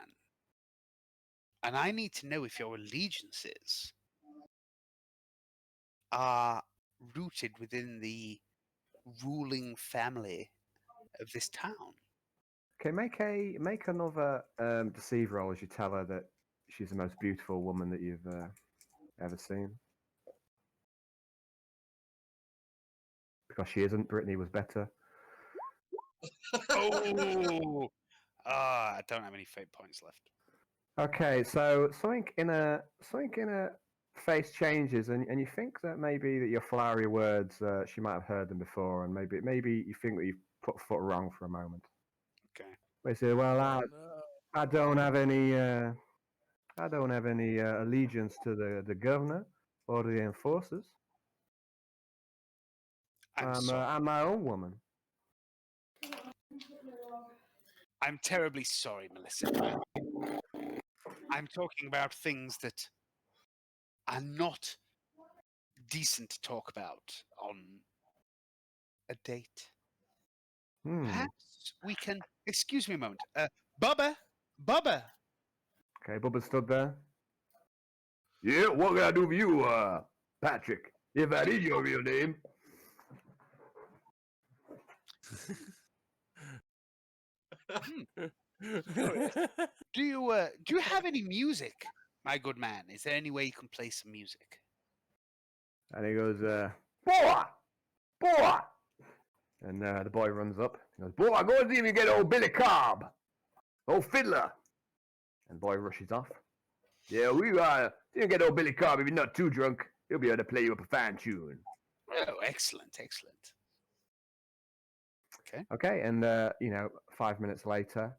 And I need to know if your allegiances are rooted within the ruling family of this town. Okay, make another deceive roll as you tell her that she's the most beautiful woman that you've ever seen. Because she isn't. Brittany was better. Oh! I don't have any fate points left. Okay, so something in a face changes, and you think that maybe that your flowery words she might have heard them before, and maybe you think that you've put foot wrong for a moment. Okay. They say, "Well, Oh, I don't have any allegiance to the governor or the enforcers. I'm sorry. I'm my own woman." I'm terribly sorry, Melissa. I'm talking about things that are not decent to talk about on a date. Hmm. Perhaps we can. Excuse me a moment. Bubba! Okay, Bubba stood there. Yeah, what can I do for you, Patrick? If that is your real name. Do you have any music, my good man? Is there any way you can play some music? And he goes, boy! Boy! And the boy runs up. He goes, boy, go and see if you get old Billy Cobb. Old fiddler. And the boy rushes off. Yeah, you get old Billy Cobb if you're not too drunk. He'll be able to play you up a fine tune. Oh, excellent. Okay, and 5 minutes later,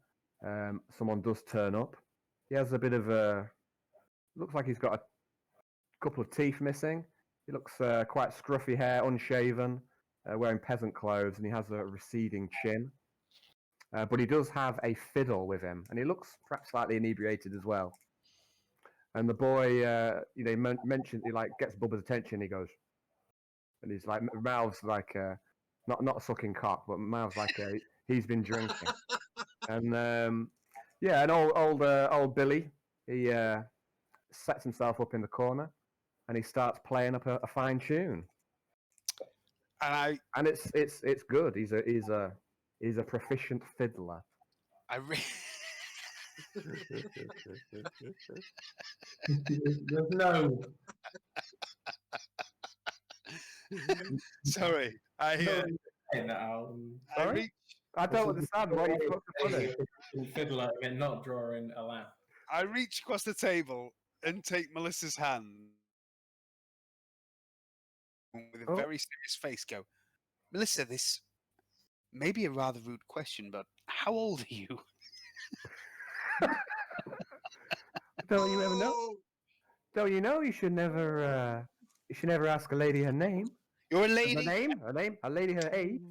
someone does turn up. He has a bit of looks like he's got a couple of teeth missing. He looks quite scruffy hair, unshaven, wearing peasant clothes, and he has a receding chin. But he does have a fiddle with him, and he looks perhaps slightly inebriated as well. And the boy, mentions, he like gets Bubba's attention. He goes, and he's like mouths like not sucking cock, but mouths like he's been drinking. And and old Billy, he sets himself up in the corner, and he starts playing up a fine tune. And it's good. He's a proficient fiddler. No. Sorry, Sorry? I don't understand what you put funny. Fiddler and not drawing a laugh. I reach across the table and take Melissa's hand with a very serious face. Go, Melissa. This may be a rather rude question, but how old are you? Don't you ever know? Don't you know you should never ask a lady her name? You're a lady. Her name, a lady her age.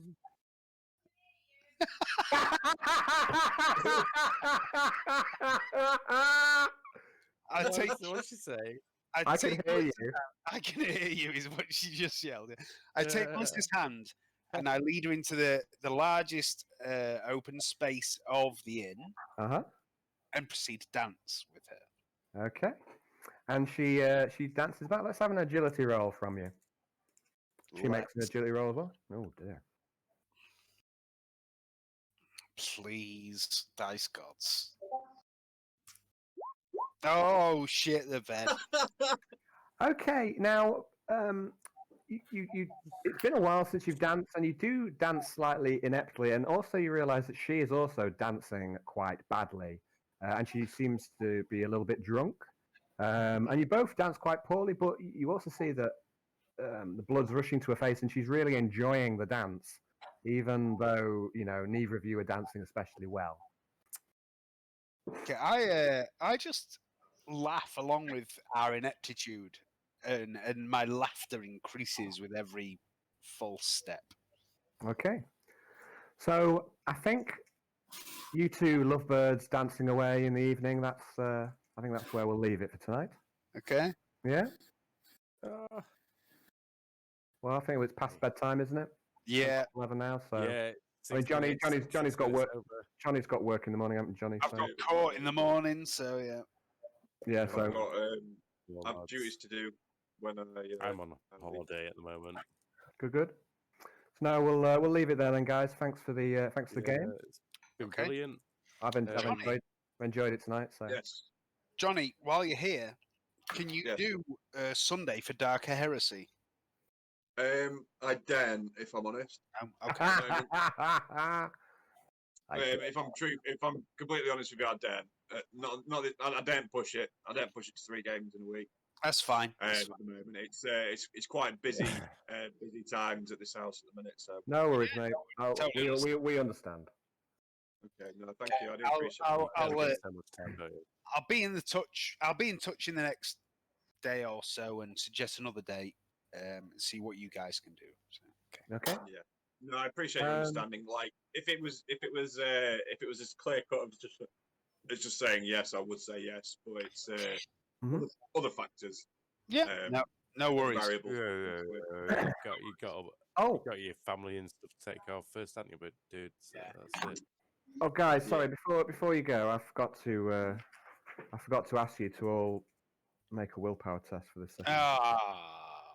I take. What'd she say? I can hear you. I can hear you. Is what she just yelled. I take Melissa's hand and I lead her into the largest open space of the inn Uh-huh. and proceed to dance with her. Okay. And she dances back. Let's have an agility roll from you. She makes an Let's- agility roll as well. Oh dear. Please, dice gods. Oh shit, the vet. Okay, now you it's been a while since you've danced, and you do dance slightly ineptly, and also you realise that she is also dancing quite badly, and she seems to be a little bit drunk. And you both dance quite poorly, but you also see that the blood's rushing to her face, and she's really enjoying the dance, even though neither of you are dancing especially well. Okay, I just laugh along with our ineptitude, and my laughter increases with every false step. Okay, so I think you two lovebirds dancing away in the evening. I think that's where we'll leave it for tonight. Okay. Yeah. Well, I think it's past bedtime, isn't it? Yeah. 11 now. So Yeah. I mean, Johnny's got work. Over. Johnny's got work in the morning, haven't Johnny? I've So, got caught in the morning, so yeah. yeah. I've So got Well, I've lads, duties to do when I'm on holiday at the moment. good. So now we'll leave it there then, guys. Thanks for the game. It's been Okay. brilliant. I've Johnny. enjoyed it tonight. So Yes. Johnny, while you're here, can you Yes. do Sunday for Darker Heresy? I den, if I'm honest. Okay. If I'm completely honest with you, I den. I don't push it. I don't push it to 3 games in a week. That's fine. At the moment, it's quite busy times at this house at the minute. So No worries, mate. Totally We understand. okay, no, thank you. I do I'll- appreciate I'll- it. I'll, Never get so much time, don't you? I'll be in touch. I'll be in touch in the next day or so and suggest another date and see what you guys can do. So, okay. Okay. No, I appreciate your understanding. Like, if it was as clear cut as just saying yes, I would say yes. But it's Mhm. other factors. Yeah. No worries. Variables. Yeah. You got your family and stuff to take care of first, haven't you? But dude, so that's it. Oh, guys, sorry. Before you go, I forgot to ask you to all make a willpower test for this session.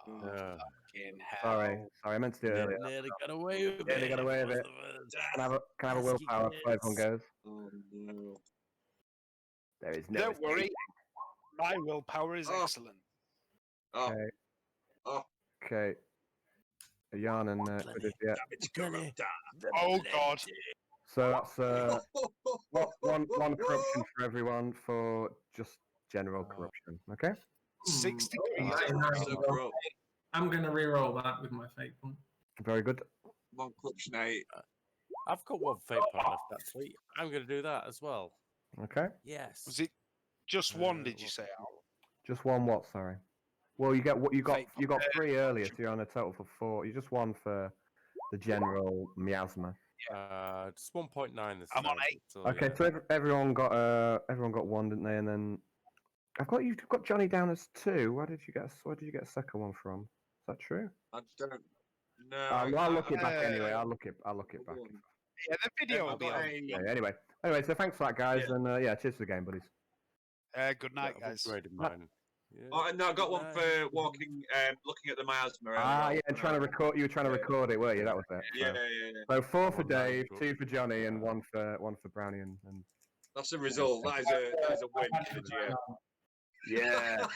Fucking hell. Sorry, I meant to do it earlier. Nearly got away with it. Nearly got away with it. Can I have a willpower before everyone goes? Oh no. There is no. Don't worry. My willpower is Oh. excellent. Oh, Okay. oh. Okay. Yarn and yeah. It's gonna die. Oh God. So that's one corruption for everyone for just general corruption. Okay. 6 degrees. So corrupt. I'm going to reroll that with my fate point. Very good. One corruption 8. I've got one fate point left, actually. I'm going to do that as well. Okay. Yes. Was it just one? Did you say? Al? Just one what? Sorry. Well, you got 3 earlier, so you're on a total for 4. You just one for the general miasma. Just 1.9 this I'm on time, 8. so, Okay, yeah. so everyone got 1, didn't they? And then you've got Johnny down as 2. Where did you get a second one from? Is that true? I don't know. I'll look it back anyway. I'll look it back. Yeah, the video will be on. Yeah, anyway, so thanks for that, guys, and cheers for the game, buddies. Good night, Yeah, I've guys. upgraded mine. Yeah. Oh, no, I got one for walking, looking at the miasma. Yeah, and trying to record. You were trying to record it, weren't you? That was it. Yeah. So 4 for Well, nice, Dave, but- 2 for Johnny, and one for Brownie and. That's a result. That is a win for the GM. Yeah.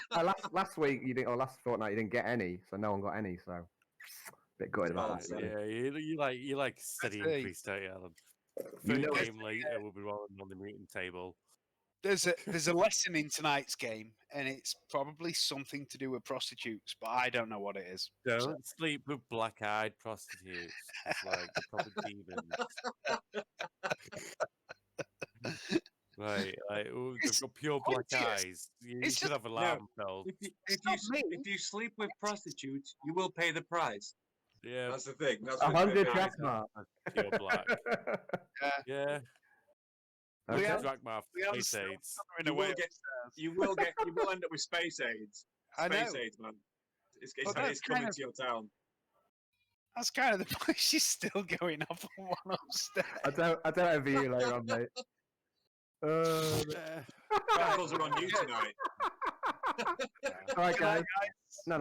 last week you didn't, or last fortnight you didn't get any, so no one got any. So bit good about that. Yeah, you like steady That's it. increase, don't you, Alan? You know- Third game later, we'll be rolling on the meeting table. There's a lesson in tonight's game, and it's probably something to do with prostitutes, but I don't know what it is. Don't sleep with black-eyed prostitutes. It's like they're probably demons. Right, they've got pure black Quintius, eyes. You it's should just- have alarm bells. If you sleep with prostitutes, you will pay the price. Yeah, That's the thing. That's 100 the drachma. pure black. Yeah. Okay. have- Drachma we have space some- aids. In a You way, will end up with space aids. I Space know. aids, man. It's But that's coming kind of- to your town. That's kind of the point. She's still going up on one upstairs. I don't envy you later on, mate. Shackles are on you tonight. All right, guys. No.